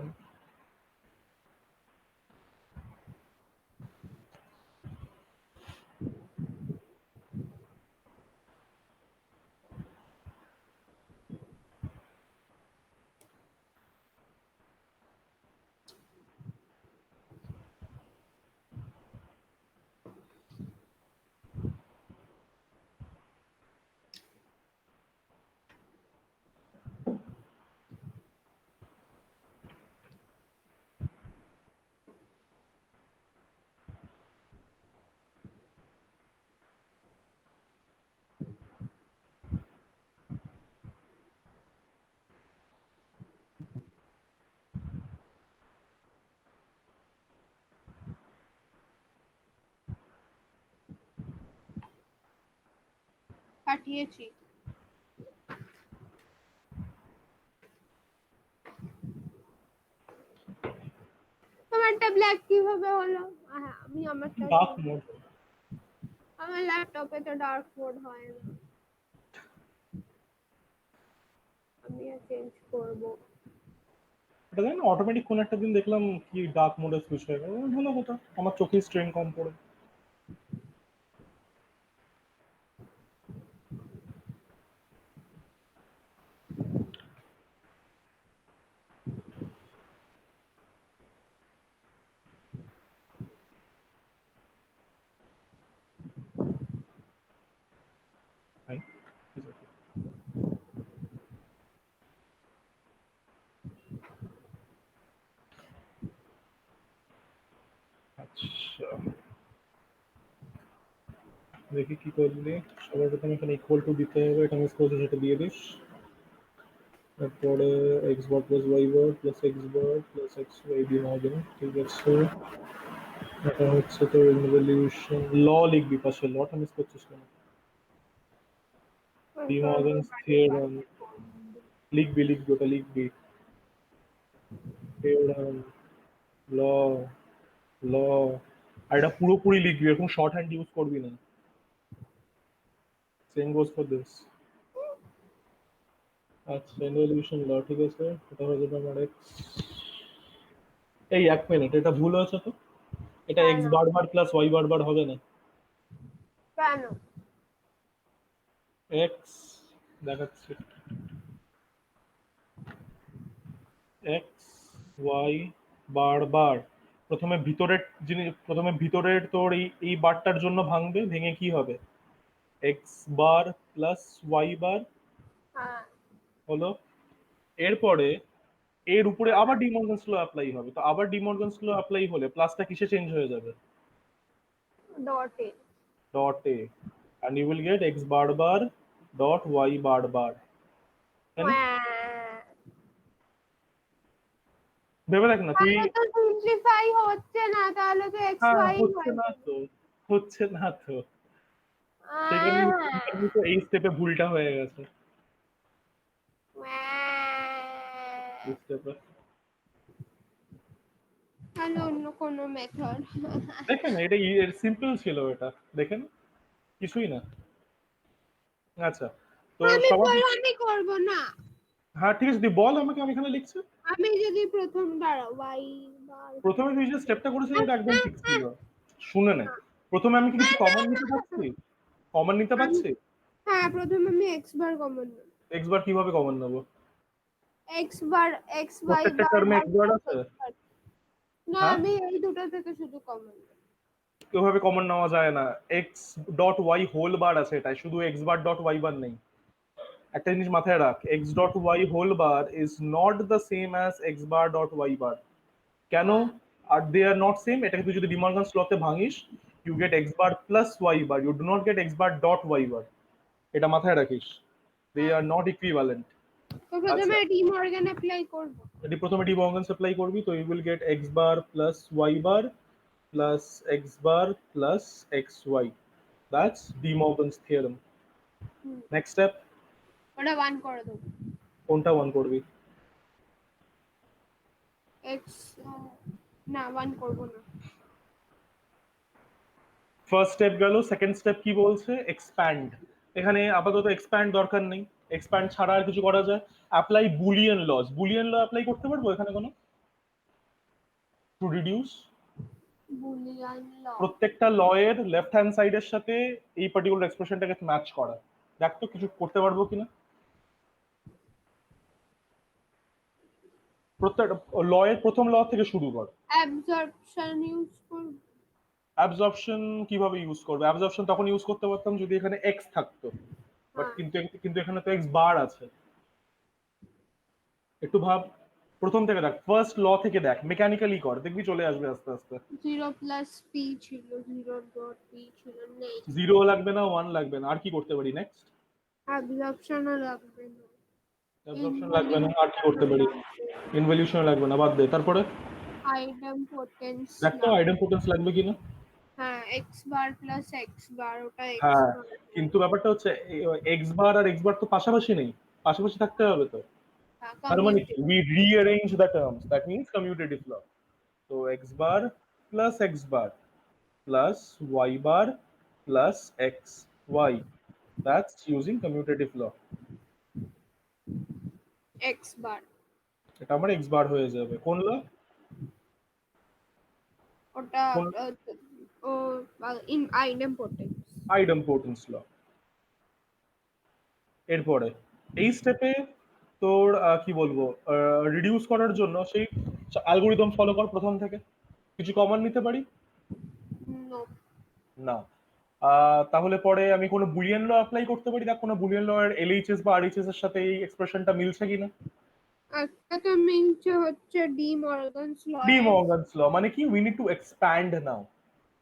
পাঠিয়েছি। তোমারটা ব্ল্যাক কিভাবে হলো? হ্যাঁ, আমি আমারটা ডার্ক মোড। আমার ল্যাপটপে তো ডার্ক মোড হয় না, আমি চেঞ্জ করব। এটা জানি না, অটোমেটিক কোন একটা দিন দেখলাম কি ডার্ক মোডে সুইচ হয়ে গেল, ভালো কথা, আমার চোখে স্ট্রেন কম পড়ে। Fine. It's okay. আচ্ছা, দেখি কি করবি। সবার প্রথমে এখানে ইকুয়াল টু দিতে হবে, এটা মিস করেছে সেটা দিয়ে দিস। তারপরে x bar plus Y bar plus x bar plus x Y দিয়ে হবে, ঠিক আছে। এটা হচ্ছে তো ইনভলিউশন ল লিখবি পাশে, লটা মিস করছিস কেন? ডি মর্গানস থিওরেম লিখবি ওটা লিখবি। থিওরেম, ল, ল, আর এটা পুরোপুরি লিখবি, এরকম শর্ট হ্যান্ড ইউজ করবি না। Same goes for this. আচ্ছা, ইনভলিউশন ল, ঠিক আছে। এটা হয়ে যাবে আমার এক্স। এই এক মিনিট, এটা ভুল হয়েছে তো। এটা এক্স কেন? বারবার প্লাস ওয়াই বারবার হবে না। কেন? এক্স দেখাচ্ছি, এক্স ওয়াই বারবার প্রথমে ভিতরের তোর এই বারটার জন্য ভাঙবে, ভেঙে কি হবে? X bar plus y bar হ্যাঁ, হলো। এরপরে এর উপরে আবার ডিমর্গানস ল অ্যাপ্লাই হবে, তো আবার ডিমর্গানস ল অ্যাপ্লাই হলে প্লাসটা কিসে চেঞ্জ হয়ে যাবে? ডটে। ডটে, and you will get x bar bar dot y bar bar, তাই না? ভেবে দেখ না তুই। তাহলে তো সিম্পলিফাই হচ্ছে না, তাহলে তো এক্স হ্যাঁ, ওয়াই হচ্ছে হয়ে না যাবে। তো, হচ্ছে না তো, সেখানে তো এই স্টেপে ভুলটা হয়ে গেছে। এই স্টেপে তাহলে অন্য কোনো মেথড। দেখেন, এটা সিম্পল ছিল, এটা দেখেন কিছুই না। আচ্ছা, তো আমি সবার, বলো, আমি করব না। হ্যাঁ ঠিক আছে, তুই বল আমাকে, আমি এখানে লিখছি। আমি যদি প্রথম দাঁড়াও ওয়াই বার, প্রথমে তুই যে স্টেপটা করেছিলি এটা একদম ঠিক ছিল। শুনে নে, প্রথমে আমি কি কিছু কমন নিতে পারছি? কমন নিতে পারছি? হ্যাঁ প্রথমে আমি এক্স বার কমন নেব। এক্স বার কিভাবে কমন নেবো? এক্স বার এক্স ওয়াই প্রত্যেকটা বার টার্মে বার এক্স বার প্লাস আছে? X bar. না, হ্যাঁ, আমি এই দুটো থেকে শুধু কমন নেব। ওভাবে কমন নেওয়া যায় না। X dot Y whole bar আছে, এটাই শুধু X bar dot Y bar নেই। একটা জিনিস মাথায় রাখ, X dot Y whole bar is not the same as X bar dot Y bar. কেন? আর দে আর নট সেম, এটাকে তুই যদি ডিমর্গানস লতে ভাঙিস, you get X bar plus Y bar, you do not get X bar dot Y bar. এটা মাথায় রাখিস, দে আর নট ইকুইভ্যালেন্ট। তো প্রথমে আচ্ছা, ডি মর্গান অ্যাপ্লাই করব। এটি প্রথমে ডিমর্গানস অ্যাপ্লাই করবি, তো you will get X bar plus Y bar plus x bar plus x Y. That's De Morgan's theorem. Next step, ওটা 1 করে দেব। কোনটা ওয়ান করবি? এক্স, না 1 করব না। ফার্স্ট স্টেপ গেল, সেকেন্ড স্টেপ কি বলছে? এক্সপ্যান্ড। এখানে আপাতত এক্সপ্যান্ড দরকার নেই, এক্সপ্যান্ড ছাড়া আর কিছু করা যায়। Apply Boolean laws, Boolean law apply করতে পারবো এখানে কোনো? To reduce Boolean law. প্রত্যেকটা ল এর লেফট হ্যান্ড সাইডের সাথে এই পার্টিকুলার এক্সপ্রেশনটাকে ম্যাচ করা। দেখ তো কিছু করতে পারবো কিনা। প্রত্যেকটা ল এর প্রথম ল থেকে শুরু কর। অ্যাবজর্পশন ইউজ করব। অ্যাবজর্পশন কিভাবে ইউজ করবে? অ্যাবজর্পশন তখন ইউজ করতে পারতাম যদি এখানে এক্স থাকতো, বাট হ্যাঁ, কিন্তু এখানে তো এক্স বার আছে। একটু ভাব, প্রথম থেকে দেখ, ফার্স্ট ল থেকে দেখ, মেকানিক্যালি কর, দেখবি চলে আসবে আস্তে আস্তে। 0 প্লাস পি ছিল, 0 ডট পি ছিল, নেই। জিরো লাগবে না, ওয়ান লাগবে না, আর কি করতে পারি নেক্সট? অ্যাবজর্পশনও লাগবে না, অ্যাবজর্পশন লাগবে না, আর কি করতে পারি? ইনভলিউশন লাগবে না, বাদ দে। তারপরে আইডেম পোটেন্স দেখ তো আইডেমপোটেন্স লাগবে কিনা। হ্যাঁ x বার প্লাস x বার, ওটা x হ্যাঁ, বার। কিন্তু ব্যাপারটা হচ্ছে এক্স বার আর এক্স বার তো পাশাপাশি নেই, পাশাপাশি থাকতে হবে তো। হ্যাঁ, তার মানে কি, commutative। We rearrange the terms, that means commutative law. তো x bar plus x bar plus Y bar plus x Y, that's using commutative law. x bar, এটা আমার এক্স বার হয়ে যাবে। কোন ল? ওটা কোন? ও ইন আইডেম্পোটেন্স। আইডেম্পোর্টেন্স ল। এরপরে এই স্টেপে তোর কি বলবো, রিডিউস করার জন্য সেই অ্যালগোরিদম ফলো কর প্রথম থেকে। কিছু কমন নিতে পারি নো। না? তাহলে পরে আমি কোনো বুলিয়ান ল অ্যাপ্লাই করতে পারি, দেখ কোনো বুলিয়ান ল এর এলএইচএস বা আরএইচএস এর সাথে এই এক্সপ্রেশনটা মিলছে কিনা। একটা তো মিলছে হচ্ছে ডি মর্গানস ল ডি এর। মর্গানস ল মানে কি, we need to expand now.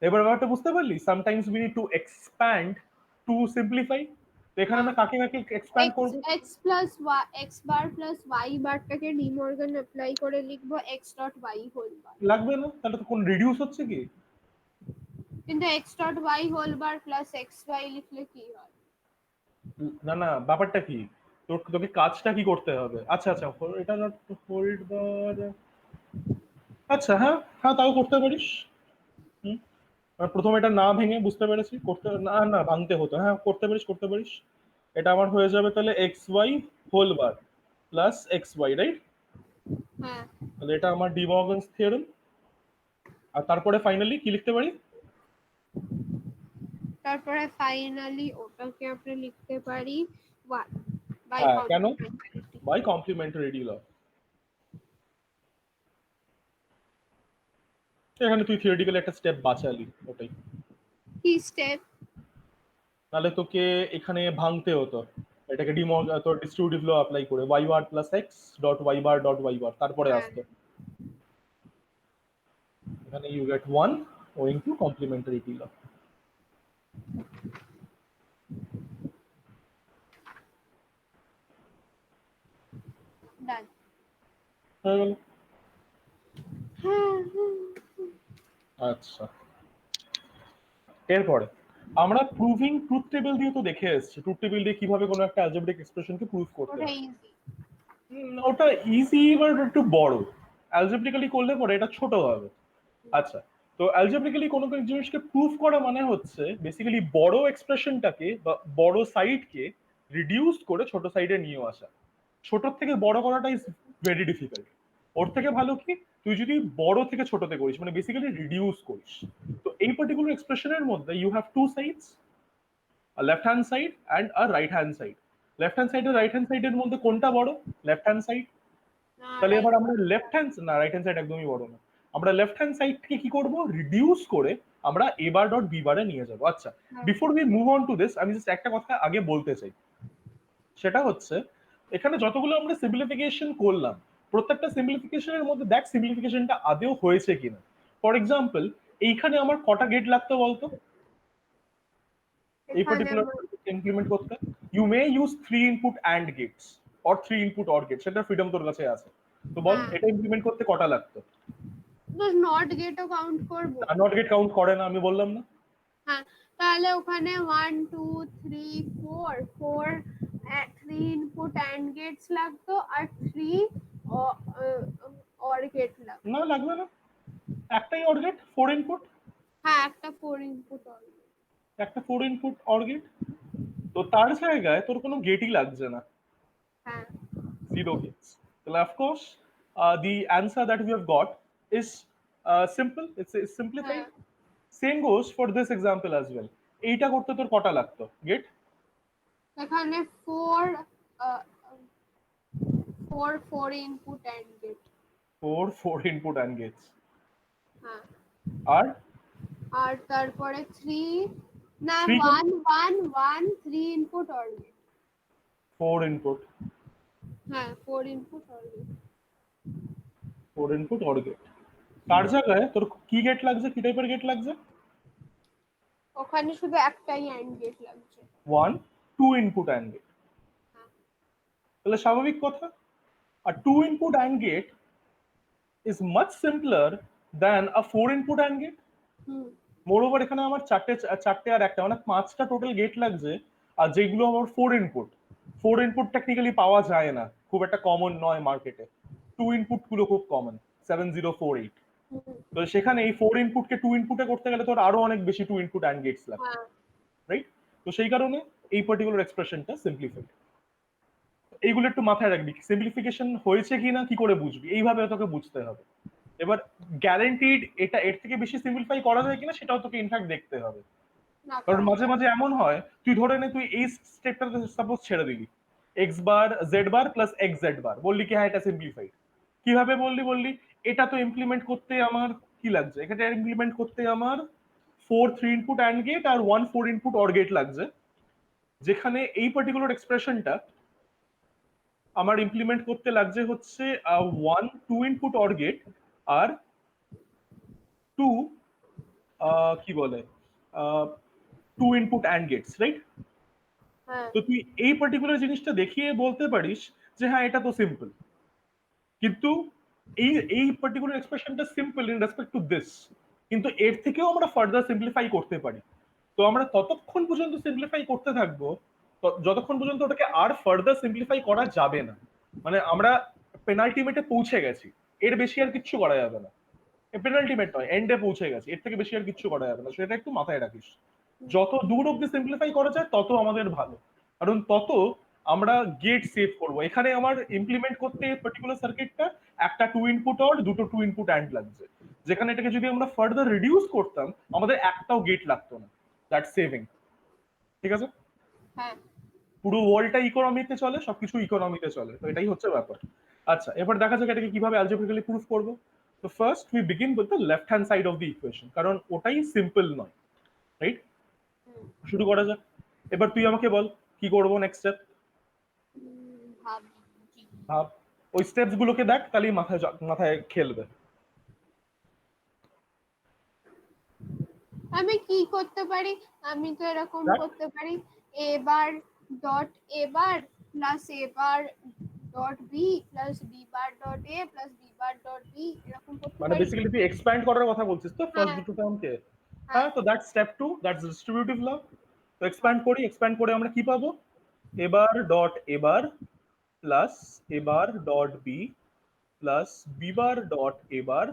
এবার ব্যাপারটা বুঝতে পারলি, sometimes we need to expand to simplify. তো এখানে হ্যাঁ, আমরা কাকে কাকে এক্সপ্যান্ড x করবো? x plus x bar plus y বারটাকে ডি মর্গান অ্যাপ্লাই করে লিখবো x dot y whole bar. লাগবে না, তাহলে তো কোন রিডিউস হচ্ছে কি? কিন্তু x dot y whole bar plus x y লিখলে কি হয়? না না, ব্যাপারটা কি, তোকে কাজটা কি করতে হবে? আচ্ছা আচ্ছা, এটা নট হোল্ড বার। আচ্ছা হ্যাঁ হ্যাঁ, তাও করতে পারিস। হুম, প্রথমে এটা না ভেঙে, বুঝতে পেরেছি, করতে না না ভাঙতে হতো, হ্যাঁ করতে পারিস করতে পারিস। এটা আমার হয়ে যাবে তাহলে X Y whole bar plus x Y, right? হ্যাঁ, তাহলে এটা আমার ডি মর্গানস থিওরেম। আর তারপরে ফাইনালি কি লিখতে পারি? তারপরে ফাইনালি ওটাকে আমরা লিখতে পারি y বাই হ্যাঁ, কেন? কমপ্লিমেন্টারিটি। বাই কমপ্লিমেন্টারি ল। এখানে তুই থিওরিটিক্যালি একটা স্টেপ বাঁচালি, ওটাই। কি স্টেপ? নাহলে তোকে এখানে ভাঙতে হতো এটাকে, তোর ডিস্ট্রিবিউটিভ ল অ্যাপ্লাই করে y bar plus x dot Y bar dot Y bar, তারপরে হ্যাঁ, আসতো। এখানে you get one owing to complementarity law. Done. হয়ে গেল। হ্যাঁ, আচ্ছা, এরপরে আমরা প্রুভিং ট্রুথ টেবিল দিয়ে তো দেখে এসেছি, ট্রুথ টেবিল দিয়ে কিভাবে কোনো একটা অ্যালজেব্রিক এক্সপ্রেশনকে প্রুভ করতে ওটা হয়। ইজি। ওটা ইজি, বাট একটু বড়। অ্যালজেব্রিক্যালি করলে পরে এটা ছোট হবে। আচ্ছা, তো অ্যালজেব্রিক্যালি কোনো কোনো জিনিসকে প্রুফ করা মানে হচ্ছে বেসিক্যালি বড় এক্সপ্রেশনটাকে বা বড় সাইডকে রিডিউস করে ছোট সাইডে নিয়ে আসা। ছোটর থেকে বড় করাটা ইজ ভেরি ডিফিকাল্ট। ওর থেকে ভালো কি, তুই যদি বড় থেকে ছোটতে করিস, মানে বেসিক্যালি রিডিউস করিস। তো এই পার্টিকুলার এক্সপ্রেশনের মধ্যে you have two sides, left hand side and a right hand side. Left hand side আর রাইট হ্যান্ড সাইডের মধ্যে কোনটা বড়? Left hand side. না, তাহলে রাইট। এবার আমরা লেফট হ্যান্ড, না রাইট হ্যান্ড সাইড একদমই বড় না। আমরা লেফট হ্যান্ড সাইডকে কি করব, রিডিউস করে আমরা এ বার ডট বি বারে নিয়ে যাব। আচ্ছা, before we move on to this, আমি জাস্ট একটা কথা আগে বলতে চাই। সেটা হচ্ছে, এখানে যতগুলো আমরা সিম্পলিফিকেশন করলাম, প্রত্যেকটা সিম্পলিফিকেশনের মধ্যে দেখ সিম্পলিফিকেশনটা আদেও হয়েছে কিনা। ফর এক্সাম্পল, এইখানে আমার কটা গেট লাগতো বলতো এই এখানে পার্টিকুলার ইমপ্লিমেন্ট করতে? You may use three input and gates or three input or gate, সেটা ফ্রিডম তোর কাছে আছে। তো বল হ্যাঁ, এটা ইমপ্লিমেন্ট করতে কটা লাগতো? তো নট গেটও কাউন্ট করব। নট গেট কাউন্ট করে না, আমি বললাম না? হ্যাঁ, তাহলে ওখানে 1 2 3 4 4 3 ইনপুট অ্যান্ড গেটস লাগতো আর 3 অর গেট লাগতো। না, লাগবে না। একটাই অর গেট, ফোর ইনপুট। হ্যাঁ, একটা 4 ইনপুট অর গেট। একটা ফোর ইনপুট অর গেট। তো তার জায়গায় তোর কোনো গেটই লাগছে না, হ্যাঁ, জিরো গেটস। তাহলে of course the answer that we have got is simple, it's simplified. হ্যাঁ, Same goes for this example as well. এইটা করতে তোর কটা লাগতো গেট? এখানে 4 4 input and gate. Four input and gates. হ্যাঁ, আর আর তারপরে 3 না three 1 1 1 3 input or gate. Four input, হ্যাঁ, 4 input or gate. Four input or gate. তার জায়গায় তোর কি গেট লাগছে, কি টাইপের গেট লাগছে? ওখানে শুধু একটাই অ্যান্ড গেট লাগছে। One two input and gate. হ্যাঁ, তাহলে স্বাভাবিক কথা, a two input AND gate is much simpler than a four input AND gate. Hmm, moreover এখানে আমার চারটে আর একটা মানে 5টা টোটাল গেট লাগছে, আর যেগুলো আমার 4 ইনপুট টেকনিক্যালি পাওয়া যায় না, খুব একটা কমন নয় মার্কেটে। 2 ইনপুট গুলো খুব কমন, 7048। তো সেখানে এই 4 ইনপুটকে 2 ইনপুটে করতে গেলে তোর আরো অনেক বেশি 2 ইনপুট অ্যান্ড গেটস লাগবে, হ্যাঁ রাইট? তো সেই কারণে এই পার্টিকুলার এক্সপ্রেশনটা সিম্পলিফাইড। এইগুলো একটু মাথায় রাখবি, সিম্পলিফিকেশন হয়েছে কিনা কি করে বুঝবি, এইভাবে তোকে বুঝতে হবে। এবার গ্যারান্টিড এটা এর থেকে বেশি সিম্পলিফাই করা যায় কিনা সেটাও তোকে ইনফ্যাক্ট দেখতে হবে। না কারণ করা মাঝে মাঝে এমন হয়, তুই ধরে নে তুই এই স্টেপটাতে সাপোজ ছেড়ে দিলি, x bar Z bar plus x Z bar, বললি কি হ্যাঁ এটা সিম্পলিফাইড। কিভাবে বললি এটা তো ইমপ্লিমেন্ট করতে আমার কি লাগছে, এটা ইমপ্লিমেন্ট করতে আমার 4 3 ইনপুট অ্যান্ড গেট আর 1 4 ইনপুট অর গেট লাগছে, যেখানে এই পার্টিকুলার এক্সপ্রেশনটা আমার ইমপ্লিমেন্ট করতে লাগছে হচ্ছে 1 2 ইনপুট অর গেট আর 2 কি বলে 2 ইনপুট অ্যান্ড গেটস, রাইট? হ্যাঁ তো তুই এই পার্টিকুলার জিনিসটা দেখিয়ে বলতে পারিস যে হ্যাঁ এটা তো সিম্পল, কিন্তু এই এই পার্টিকুলার এক্সপ্রেশনটা simple in respect to this, কিন্তু এর থেকেও আমরা ফার্দার সিম্পলিফাই করতে পারি। তো আমরা ততক্ষণ পর্যন্ত সিম্পলিফাই করতে থাকবো যতক্ষণ পর্যন্ত ওটাকে আর ফার্দার সিম্পলিফাই করা যাবে না, মানে আমরা পেনাল্টিমেটে পৌঁছে গেছি, এর বেশি আর কিচ্ছু করা যাবে না। পেনাল্টিমেট নয়, এন্ডে পৌঁছে গেছি, এর থেকে বেশি আর কিচ্ছু করা যাবে না, সেটা একটু মাথায় রাখিস। যত দূর অব্দি সিম্পলিফাই করা যায় তত আমাদের ভালো, কারণ তত আমরা গেট সেভ করব। এখানে আমার ইমপ্লিমেন্ট করতে পার্টিকুলার সার্কিটটা একটা 2 ইনপুট অর দুটো 2 ইনপুট অ্যান্ড লাগছে, যেখানে এটাকে যদি আমরা ফার্দার রিডিউস করতাম আমাদের একটাও গেট লাগতো না, দ্যাট সেভিং। ঠিক আছে, হ্যাঁ পুরো ওয়ার্ল্ডটা ইকোনমিতে চলে, সবকিছু ইকোনমিতে চলে, তো এটাই হচ্ছে ব্যাপার। আচ্ছা, এবার দেখা যাক এটাকে কিভাবে অ্যালজেব্রিক্যালি প্রুফ করব। তো first we begin with the left hand side of the equation, কারণ ওটাই সিম্পল নয়, রাইট? শুরু করা যাক। এবার তুই আমাকে বল কি করব নেক্সট স্টেপ। ভাবছি ভাব, ওই স্টেপস গুলোকে দেখ, তাহলেই মাথায় মাথায় খেলবে। আমি কি করতে পারি, আমি তো এরকম দেখ, করতে পারি এবার ডট এবার প্লাস এবার dot B plus B bar dot এ plus B bar dot B, এরকম করতে মানে পারি। বেসিক্যালি তুই এক্সপ্যান্ড করার কথা বলছিস তো ফার্স্ট হ্যাঁ দুটো টার্মকে। হ্যাঁ হ্যাঁ, তো দ্যাটস স্টেপ 2, দ্যাটস ডিস্ট্রিবিউটিভ ল। তো এক্সপ্যান্ড করে আমরা কি পাবো, এবার ডট এবার প্লাস এবার dot B plus B bar dot এবার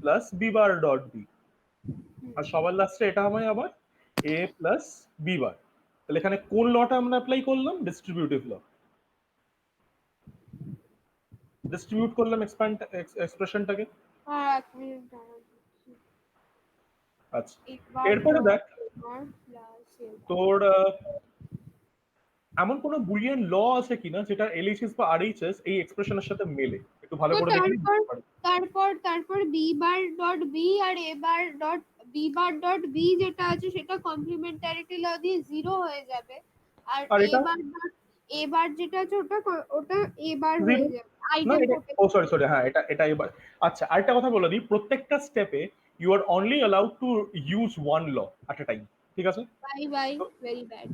plus B bar dot b, আর সবার লাস্টে এটা হবে আবার এ প্লাস বি বার। তাহলে এখানে কোন লটা আমরা অ্যাপ্লাই করলাম, ডিস্ট্রিবিউটিভ ল। ডিস্ট্রিবিউট করলাম এক্সপ্যান্ড এক্সপ্রেশনটাকে। আর 1 মিনিট দাঁড়াও দিচ্ছি। আচ্ছা, এবার এরপরে ডট দেখ এবার প্লাস এবার তোর এমন কোনো বুলিয়ান ল আছে কিনা যেটা এলএইচএস বা আরএইচএস এই এক্সপ্রেশনের সাথে মেলে, একটু ভালো তো করে দেখলে তারপর বুঝতে পারবি। তারপর তারপর বি বার ডট বি আর a bar dot b bar dot b যেটা আছে সেটা কমপ্লিমেন্টারিটি ল দিয়ে 0 হয়ে যাবে, আর আর এ এটা বার ডট এ বার যেটা আছে ওটা ওটা এ বার জিরো। হয়ে যাবে না আইটেম এটা, পোটেনশিয়াল। ও সরি সরি, হ্যাঁ এটা এবার। আচ্ছা, আরেকটা কথা বলে দিই, প্রত্যেকটা স্টেপে you are only allowed to use one law at a time, ঠিক আছে? Bye bye very bad.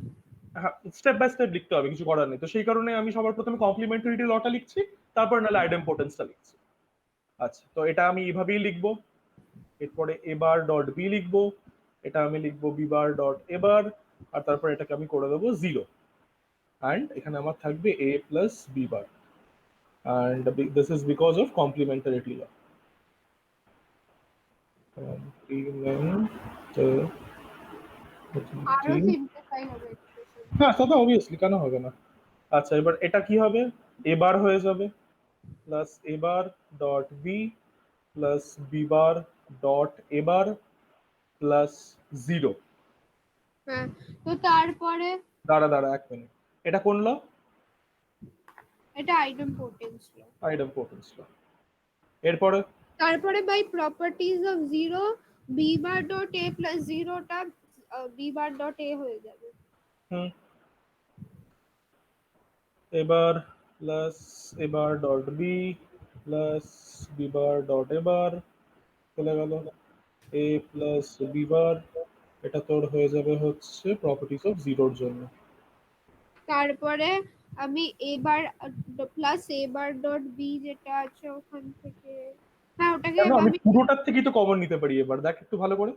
হ্যাঁ, স্টেপ বাই স্টেপ লিখতে হবে, কিছু করার নেই। তো সেই কারণে আমি সবার প্রথমে কমপ্লিমেন্টারিটি লটা লিখছি, তারপর নাহলে আইডেম্পোর্টেন্সটা লিখছি। আচ্ছা, তো এটা আমি এইভাবেই লিখবো। এরপরে এবার ডট বি লিখবো, এটা আমি লিখবো বি বার ডট এবার, আর তারপর এটাকে আমি করে দেবো 0, অ্যান্ড এখানে আমার থাকবে a plus B bar, and this is because of complementarity law. আরো সিম্পলিফাই হবে এক্সপ্রেশন। হ্যাঁ, তা তো অবভিয়াসলি, কেন হবে না। আচ্ছা, এবার এটা কি হবে, এবার হয়ে যাবে প্লাস এবার dot B plus B bar dot এবার প্লাস 0। হ্যাঁ, তো তারপরে দাঁড়া দাঁড়া 1 মিনিট, এটা কোন ল? এটা আইটেম পোটেনশিয়াল। আইডেম্পোর্টেন্স ল। এরপরে তারপরে by properties of 0 b bar dot A plus 0টা বি বার ডট এ হয়ে যাবে। হুম, এবার প্লাস এবার dot B plus B bar dot a bar, চলে গেল এ প্লাস বি বার, এটা তোর হয়ে যাবে হচ্ছে প্রপার্টিজ অফ জিরোর জন্য। তারপরে আমি এবার প্লাস এবার ডট বি যেটা আছে ওখান থেকে, হ্যাঁ ওটাকে কেন, আমি আমি পুরোটার থেকেই তো কমন নিতে পারি, এবার দেখ একটু ভালো করে।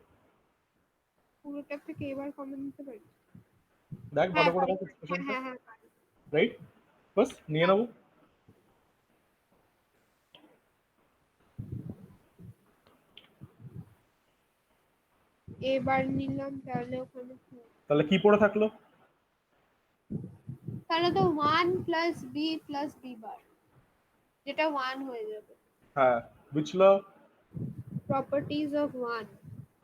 পুরোটা থেকে এবার কমন নিতে পারি? দেখ হ্যাঁ ভালো করে পারি। দেখ এক্সপ্রেশনটা, হ্যাঁ হ্যাঁ পারি। রাইট? বাস নিয়ে নেবো। এবার নিলাম, তাহলে ওখানে কি? তাহলে কি পড়ে থাকলো? তাহলে তো 1 plus B plus B bar, যেটা 1 হয়ে যাবে। হ্যাঁ, which law? Properties of 1।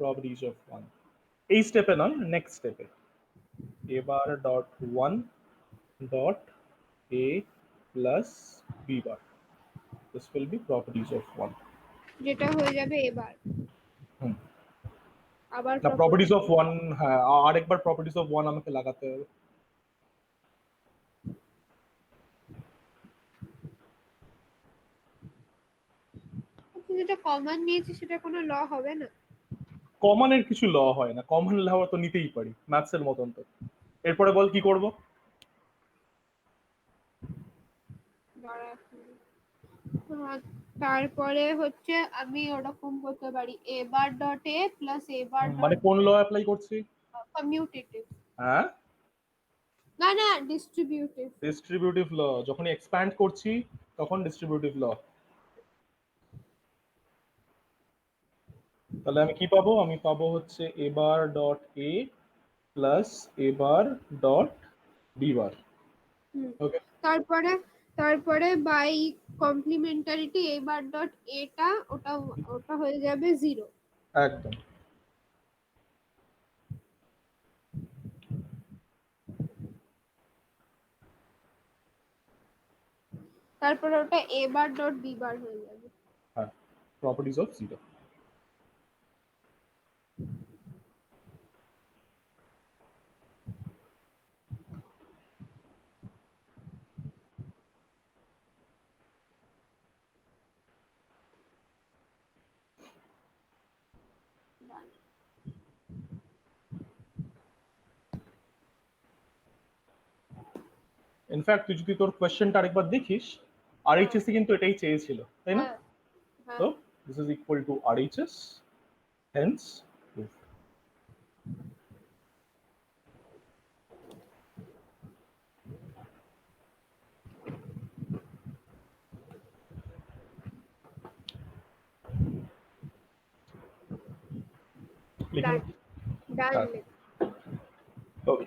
Properties of 1. এই স্টেপে নয়, নেক্সট স্টেপে। a bar dot 1 dot a plus b bar. This will be properties of 1. যেটা হয়ে যাবে এবার। হুম। আবার না, properties of 1, হ্যাঁ আরেকবার properties of 1 আমাকে লাগাতে হবে। যেটা কমন নিয়েছি সেটা কোনো ল হবে না? কমনের কিছু ল হয় না, কমন ল তো নিতেই পারি, ম্যাথস এর মতন তো। এরপরে বল কি করব? তারপরে হচ্ছে আমি ওরকম করতে পারি এ বার ডট এ প্লাস এ বার মানে ডট কোন ল অ্যাপ্লাই করছি? কমিউটেটিভ। হ্যাঁ, না না, ডিস্ট্রিবিউটিভ। ডিস্ট্রিবিউটিভ ল। যখন এক্সপ্যান্ড করছি তখন ডিস্ট্রিবিউটিভ ল। তাহলে আমি কি পাবো? আমি পাবো হচ্ছে a bar dot A plus A bar dot b bar. Okay, তারপরে তারপরে বাই কমপ্লিমেন্টারিটি এ বার ডট এটা ওটা ওটা হয়ে যাবে 0। একদম। তারপরে ওটা এ বার ডট বি বার হয়ে যাবে। হ্যাঁ, প্রপার্টিজ অফ 0। ইনফ্যাক্ট তুই যদি তোর কোয়েশ্চেনটা আরেকবার দেখিস, আরএইচএসসি কিন্তু এটাই চেয়েছিল, তাই না? হ্যাঁ হ্যাঁ। তো this is equal to RHS, hence proof. লিখে নে। ডান। হ্যাঁ, ওকে।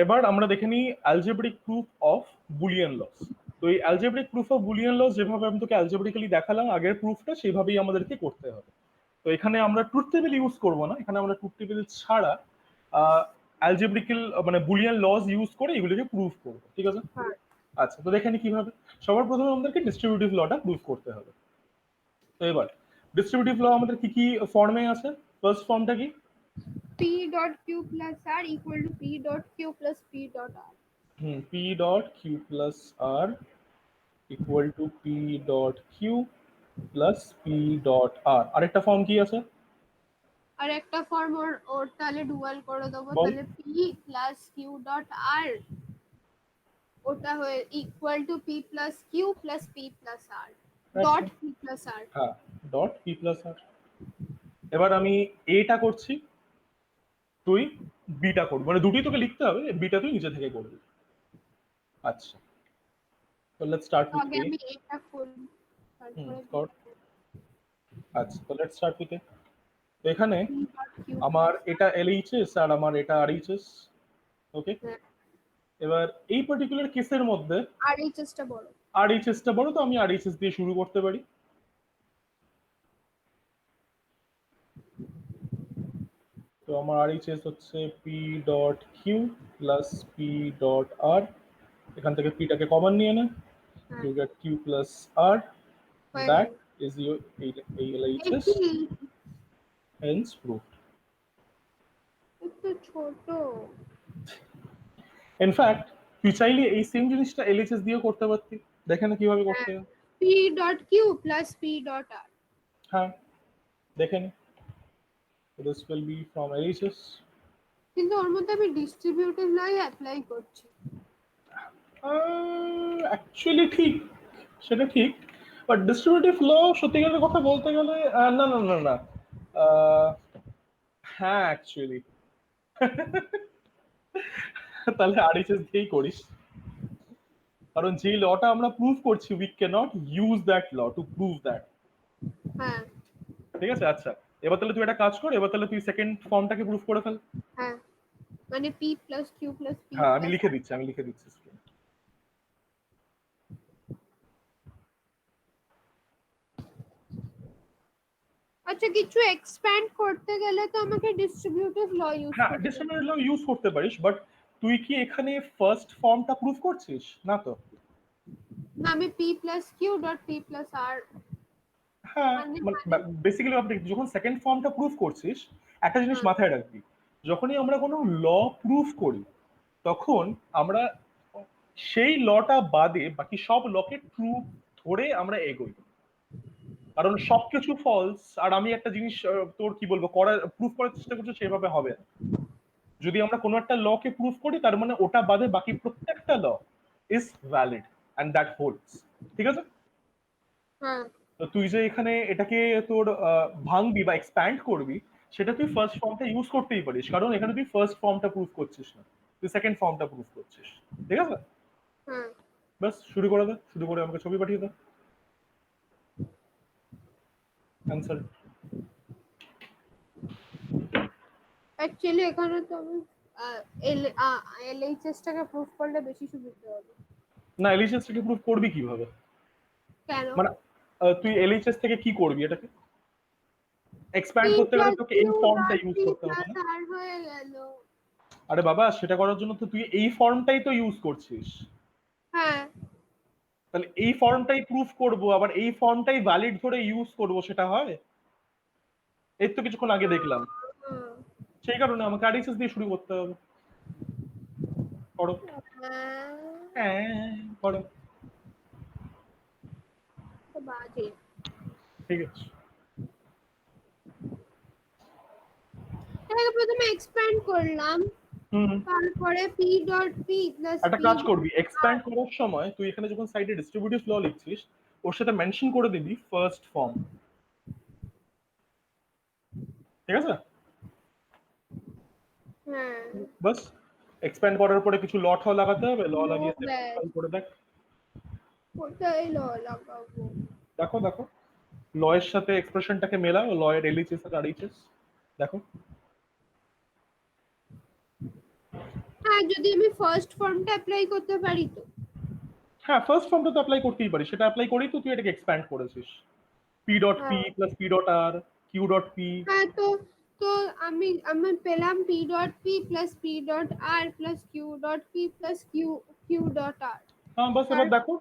এবার আমরা দেখে নিই algebraic proof of Boolean laws. তো এই algebraic proof of Boolean laws যেভাবে আমি তোকে অ্যালজেব্রিক্যালি দেখালাম আগের প্রুফটা, সেইভাবেই আমাদেরকে করতে হবে। তো এখানে আমরা ট্রুথ টেবিল ইউজ করব না, এখানে আমরা ট্রুথ টেবিল ছাড়া অ্যালজেব্রিক্যাল মানে বুলিয়ান লস ইউজ করে এগুলোকে প্রুফ করব, ঠিক আছে? হ্যাঁ। আচ্ছা, তো দেখে নি কিভাবে। সবার প্রথমে আমাদেরকে ডিস্ট্রিবিউটিভ লটা প্রুফ করতে হবে। তো এবার ডিস্ট্রিবিউটিভ ল আমাদের কি কি ফর্মে আছে? ফার্স্ট ফর্মটা কি? P dot q plus r equal to p dot q plus p dot r. P dot q plus r equal to p dot q plus p dot r. আরেকটা ফর্ম কি আছে? আর একটা ফর্ম ওর ওর তাহলে dual করে দেবো, বল। তাহলে P plus Q dot R ওটা হয়ে equal to P plus Q plus P plus R dot একদম। P plus R. হ্যাঁ, ডট পি প্লাস আর। এবার আমি এটা করছি, তুই বিটা করবি, মানে দুটোই তোকে লিখতে হবে, বিটা তুই নিজে থেকে করবি। আচ্ছা, তো লেটস স্টার্ট উইথ আগে এ। আমি এটা করব, তারপরে কর। আচ্ছা, তো লেটস স্টার্ট উইথ এ। তো এখানে পি ডট কিউ আমার প্লাস এটা এলএইচএস আর আমার এটা আরএইচএস। ওকে, এবার এই পার্টিকুলার কেসের মধ্যে আর এই চেষ্টা বড়। আরএইচএসটা বড়, তো আমি আরএইচএস দিয়ে শুরু করতে পারি। তো আমার আরএইচএস হচ্ছে p dot q plus p dot r. এখান থেকে পিটাকে কমন নিয়ে নে, হ্যাঁ you get q plus r. হয়ে দ্যাট গেল। ইজ ইউর এলএইচএস, একই, হেন্স প্রুফড। একটু ছোট। ইনফ্যাক্ট তুই চাইলে এই সেম জিনিসটা এলএইচএস দিয়েও করতে পারতি, দেখে না কিভাবে করতে হ্যাঁ, হয়। P dot q plus p dot r. হ্যাঁ, দেখে নি। This will be from LHS. কিন্তু ওর মধ্যে আমি ডিস্ট্রিবিউটিভ লাই অ্যাপ্লাই করছি। অ্যাকচুয়ালি ঠিক, সেটা ঠিক, বাট ডিস্ট্রিবিউটিভ ল সত্যিকারের কথা বলতে গেলে না না না না, আহ, হ্যাঁ অ্যাকচুয়ালি তাহলে আরএইচএস দিয়েই করিস, কারণ যে লটা আমরা প্রুভ করছি we can not use that law to prove that. হ্যাঁ ঠিক আছে, আচ্ছা এবার তাহলে তুই একটা কাজ কর, এবার তাহলে তুই সেকেন্ড ফর্মটাকে প্রুভ করে ফেল। হ্যাঁ, মানে p plus q plus p হ্যাঁ আমি প্লাস লিখে দিচ্ছি, আমি লিখে দিচ্ছি। আচ্ছা, কিছু এক্সপ্যান্ড করতে গেলে তো আমাকে ডিস্ট্রিবিউটিভ ল ইউজ হ্যাঁ করতে হবে। ডিস্ট্রিবিউটেড ল ইউজ করতে পারিস, বাট তুই কি এখানে ফার্স্ট ফর্মটা প্রুভ করছিস না তো? না, আমি p plus q dot p plus r হ্যাঁ মানে বেসিক্যালি আপনি যখন সেকেন্ড ফর্মটা প্রুভ করছিস, একটা জিনিস হ্যাঁ, মাথায় রাখবি, যখনই আমরা কোনো ল প্রুভ করি তখন আমরা সেই লটা বাদে বাকি সব লকে ট্রু ধরে আমরা এগোই, কারণ সবকিছু ফলস আর আমি একটা জিনিস তোর কি বলবো করার প্রুফ করার চেষ্টা করছি সেভাবে হবে না। যদি আমরা কোনো একটা লকে প্রুফ করি তার মানে ওটা বাদে বাকি প্রত্যেকটা law is valid and that holds. ঠিক আছে, হ্যাঁ, তো তুই যে এখানে এটাকে তোর ভাঙবি বা এক্সপ্যান্ড করবি, সেটা তুই ফার্স্ট ফর্মটা ইউজ করতেই পারিস, কারণ এখানে তুই ফার্স্ট ফর্মটা প্রুফ করছিস না, তুই সেকেন্ড ফর্মটা প্রুফ করছিস। ঠিক আছে, হ্যাঁ। বাস শুরু করে দে, শুরু করে আমাকে ছবি পাঠিয়ে দে অ্যান্সার। অ্যাকচুয়ালি এখানে তো আমি LHS টাকে প্রুফ করলে বেশি সুবিধা হবে। না এলএইচএস থেকে প্রুফ করবি কিভাবে? কেন? মানে তুই এলএইচএস থেকে কি করবি এটাকে p এক্সপ্যান্ড করতে গেলে প্লাস তোকে q এই ফর্মটা ডট ইউজ p করতে হবে প্লাস না? r হয়ে গেল। আরে বাবা সেটা করার জন্য তো তুই এই ফর্মটাই তো ইউজ করছিস, হ্যাঁ, তাহলে এই ফর্মটাই প্রুফ করব আবার এই ফর্মটাই ভ্যালিড ধরে ইউজ করব, সেটা হয়? এই তো কিছুক্ষণ আগে দেখলাম, হ্যাঁ, সেই কারণে আমাকে আরএইচএস দিয়ে শুরু করতে হবে। করো, হ্যাঁ করো, তো বাজে। ঠিক আছে। এটাকে প্রথমে এক্সপ্যান্ড করলাম, হুম, তারপরে p ডট p প্লাস একটা p কাজ ডট করবি, এক্সপ্যান্ড করার সময় তুই এখানে যখন সাইডে ডিস্ট্রিবিউটিভ ল লিখছিস ওর সাথে মেনশন করে দিবি ফার্স্ট ফর্ম। ঠিক আছে, হ্যাঁ, বাস এক্সপ্যান্ড করার পরে কিছু ল ঠ লাগাতে হবে, ল নো লাগিয়ে ব্যাড। সেভ করে দেখ। কোথায় ল লাগাবো? দেখো দেখো ল এর সাথে এক্সপ্রেশনটাকে মেলাও, ল এর এলএইচএস আর আরএইচএস দেখো। হ্যাঁ, যদি আমি ফার্স্ট ফর্মটা অ্যাপ্লাই করতে পারি তো। হ্যাঁ ফার্স্ট ফর্মটা তো অ্যাপ্লাই করতেই পারিস, সেটা অ্যাপ্লাই করেই তো তুই এটাকে এক্সপ্যান্ড করেছিস। পি ডট পি হ্যাঁ, প্লাস পি ডট আর কিউ ডট পি। হ্যাঁ, তো তো আমি আমি পেলাম p dot p plus p dot r plus q dot p plus q dot r। হ্যাঁ বাস এবার দেখো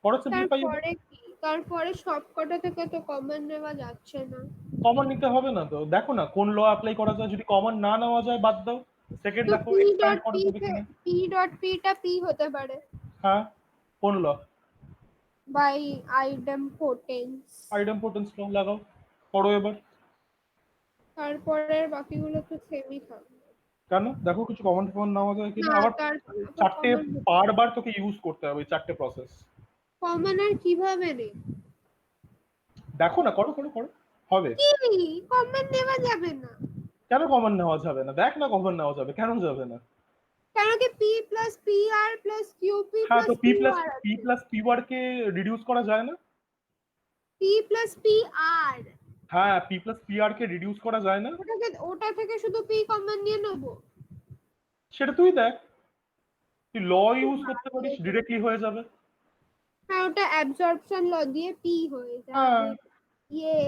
করো সিম্পলিফাই। তারপরে কি? তারপরে সবকটা থেকে তো কমন নেওয়া যাচ্ছে না। কমন নিতে হবে না তো, দেখো না কোন ল অ্যাপ্লাই করা যায়, যদি কমন না নেওয়া যায় বাদ দাও, সেকেন্ড তো দেখো এক্সপ্যান্ড করা যাবে কিনা। p ডট p টা p হতে পারে হ্যাঁ কোন ল? বাই আইডেমপোটেন্স। আইডেমপোটেন্স ল লাগাও, করো এবার। তারপরে বাকিগুলো তো সেমই থাকবে। কেন দেখো কিছু কমন ফমন নেওয়া যায় কিনা, না, আবার তারপরে চারটে কমন বারবার তোকে ইউজ করতে হবে এই চারটে প্রসেস। কমন আর কিভাবে নেই? দেখো না, করো করো করো, হবে। কি কমন নেওয়া যাবে না? কেন কমন নেওয়া যাবে না? দেখ না কমন নেওয়া যাবে, কেন যাবে না? কেন কি p plus p r plus q p হ্যাঁ তো প্লাস q r পি আছে? প্লাস পি ওয়ার কে রিডিউস করা যায় না? p প্লাস p r, হ্যাঁ পি প্লাস পি আর কে রিডিউস করা যায় না? ওটা থেকে শুধু p কমন নিয়ে নেবো? সেটা তুই দেখ, তুই ল ইউজ করতে পারিস ডিরেক্টলি হয়ে যাবে। হ্যাঁ, ওটা অ্যাবজর্পশন ল দিয়ে p হয়ে হ্যাঁ যাবে। ইয়ে,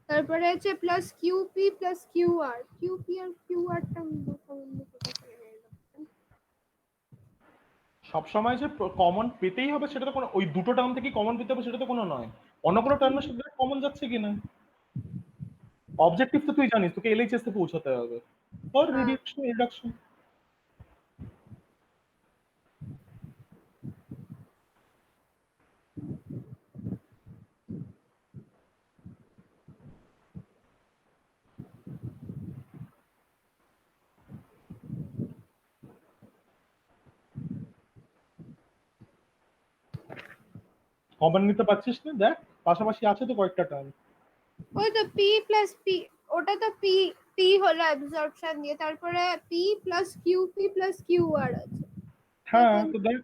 তারপরে আছে plus qp plus qr, qp আর qr টা কমন কোথা থেকে এলো? সবসময় যে কমন পেতেই হবে সেটা তো কোনো, ওই দুটো টার্ম থেকে কমন পেতে হবে সেটা তো কোনো নয়, অন্য কোনো টার্মের সাথে কমন যাচ্ছে কিনা। অবজেক্টিভ তো তুই জানিস, তোকে এলএইচএস তে পৌঁছাতে হবে, আর হ্যাঁ, রিডাকশন রিডাকশন। কমন নিতে পারছিস না, দেখ পাশাপাশি আছে তো কয়েকটা টার্ম। ওই তো p প্লাস p, ওটা তো p পি হলো অ্যাবজর্পশন দিয়ে, তারপরে P plus QP plus QR আছে। হ্যাঁ, তো দেখ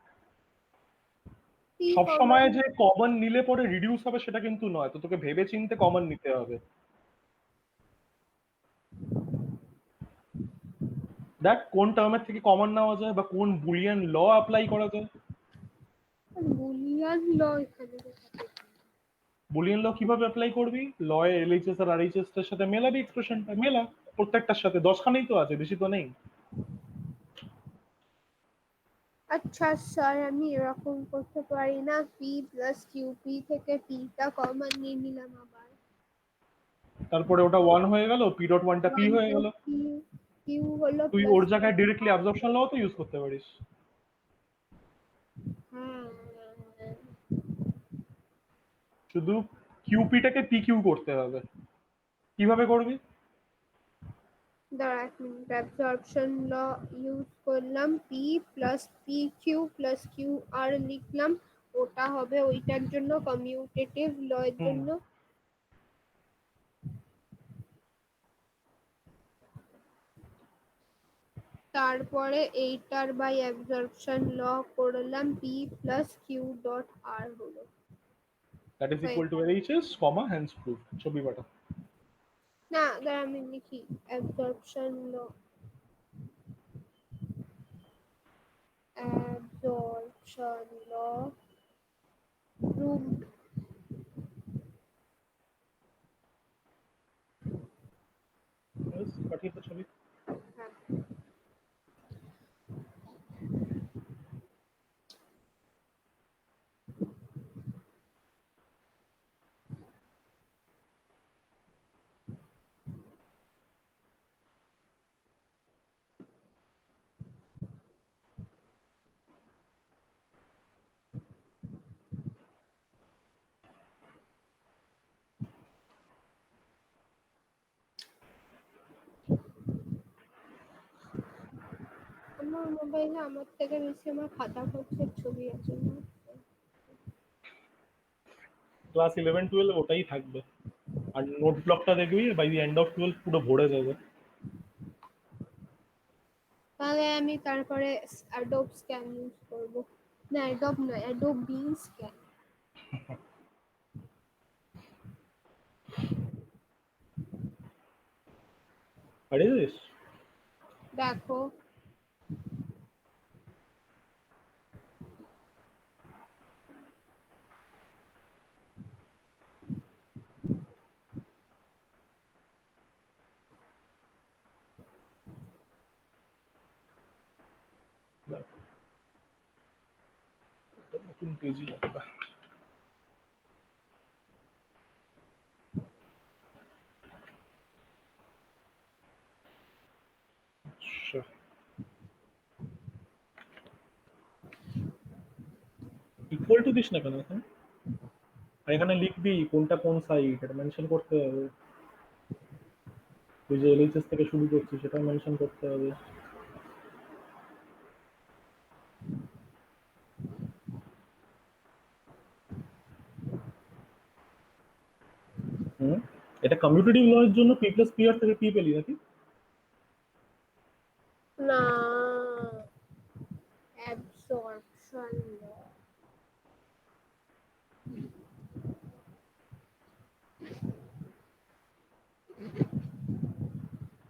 পি সব কমন সময় যে কমন নিলে পরে রিডিউস হবে সেটা কিন্তু নয়, তো তোকে ভেবে চিন্তে কমন নিতে হবে। দেখ কোন টার্মের থেকে কমন নেওয়া যায় বা কোন বুলিয়ান ল অ্যাপ্লাই করা যায়। বুলিয়ান ল এখানে দেখাতে। বুলিয়ান ল কিভাবে অ্যাপ্লাই করবি? ল এ এলএইচএস আর আরএইচএস এর সাথে মেলাবি এক্সপ্রেশনটা, মেলা প্রত্যেকটার সাথে, 10খানেই তো আছে, বেশি তো নেই। আচ্ছা স্যার, আমি এরকম করতে পারি না? পি প্লাস কিউপি থেকে পিটা কমন নিয়ে নিলাম আবার, তারপরে ওটা 1 হয়ে গেল, পি ডট 1টা পি হয়ে গেল। কিউ হলো তুই প্লাস ওর জায়গায় ডিরেক্টলি অ্যাবজর্পশন লও তো ইউজ করতে পারিস। শুধু কিউপিটাকে পি কিউ করতে হবে। কিভাবে করবি? দাঁড়া এক মিনিট, অ্যাবজর্পশন ল ইউজ করলাম, P plus P q plus q r লিখলাম, ওটা হবে ওইটার জন্য কমিউটেটিভ ল এর হুম, জন্য। তারপরে এইটার বাই অ্যাবজর্পশন ল করলাম, P plus Q dot R হলো। That is equal to HS comma hence proof, ছবি পাঠা। না দাঁড়া আমি লিখি, absorption law, absorption law proved. ব্যাস, পাঠিয়ে তো ছবি। হ্যাঁ, আমার মোবাইলে আমার থেকে বেশি আমার খাতা খরচের ছবি আছে না। ক্লাস 11-12 ওটাই থাকবে। আর নোট ব্লকটা দেখবি বাই দি এন্ড অফ 12 পুরো ভরে যাবে। তাহলে আমি তারপরে অ্যাডোব স্ক্যান ইউজ করব। না অ্যাডোব নয়, অ্যাডোব বিন স্ক্যান। পারিস? দেখো নতুন পেজই লাগবে। আচ্ছা, ইকুয়াল টু দিস না কেন এখানে? আর এখানে লিখবি কোনটা কোন সাইট, এটা মেনশন করতে হবে। তুই যে এলএইচএস থেকে শুরু করছিস সেটা মেনশন করতে হবে। হুম, এটা কমিউটেটিভ ল এর জন্য পি প্লাস পি আর থেকে পি পেলি নাকি? না, অ্যাবজর্পশন ল,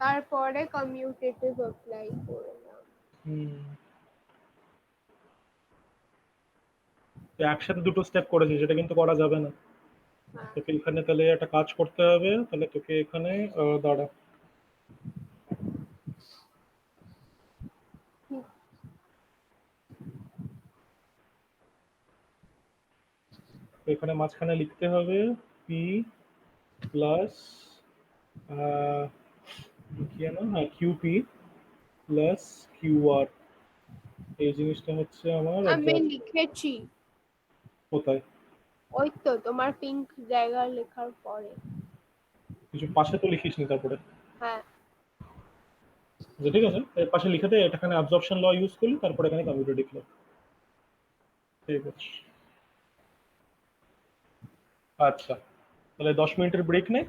তারপরে কমিউটেটিভ অ্যাপ্লাই করলাম। হুম, তুই একসাথে দুটো স্টেপ করেছিস, সেটা কিন্তু করা যাবে না। হ্যাঁ, তোকে এখানে তাহলে একটা কাজ করতে হবে, তাহলে তোকে এখানে দাঁড়া, এখানে মাঝখানে লিখতে হবে পি প্লাস কি জানো, হ্যাঁ কিউপি প্লাস কিউআর। এই জিনিসটা হচ্ছে আমার আমি অ্যাবজর্ব। লিখেছি, কোথায়? ওই তো তোমার পিঙ্ক জায়গা লেখার পরে। কিছু পাশে তো লিখিস নি তারপরে? হ্যাঁ, যে ঠিক আছে, এর পাশে লিখে দে, এখানে অ্যাবজর্পশন ল ইউজ করলি, তারপরে এখানে কমিউটেটিভ ল। ঠিক আছে, আচ্ছা, তাহলে 10 মিনিটের ব্রেক নে,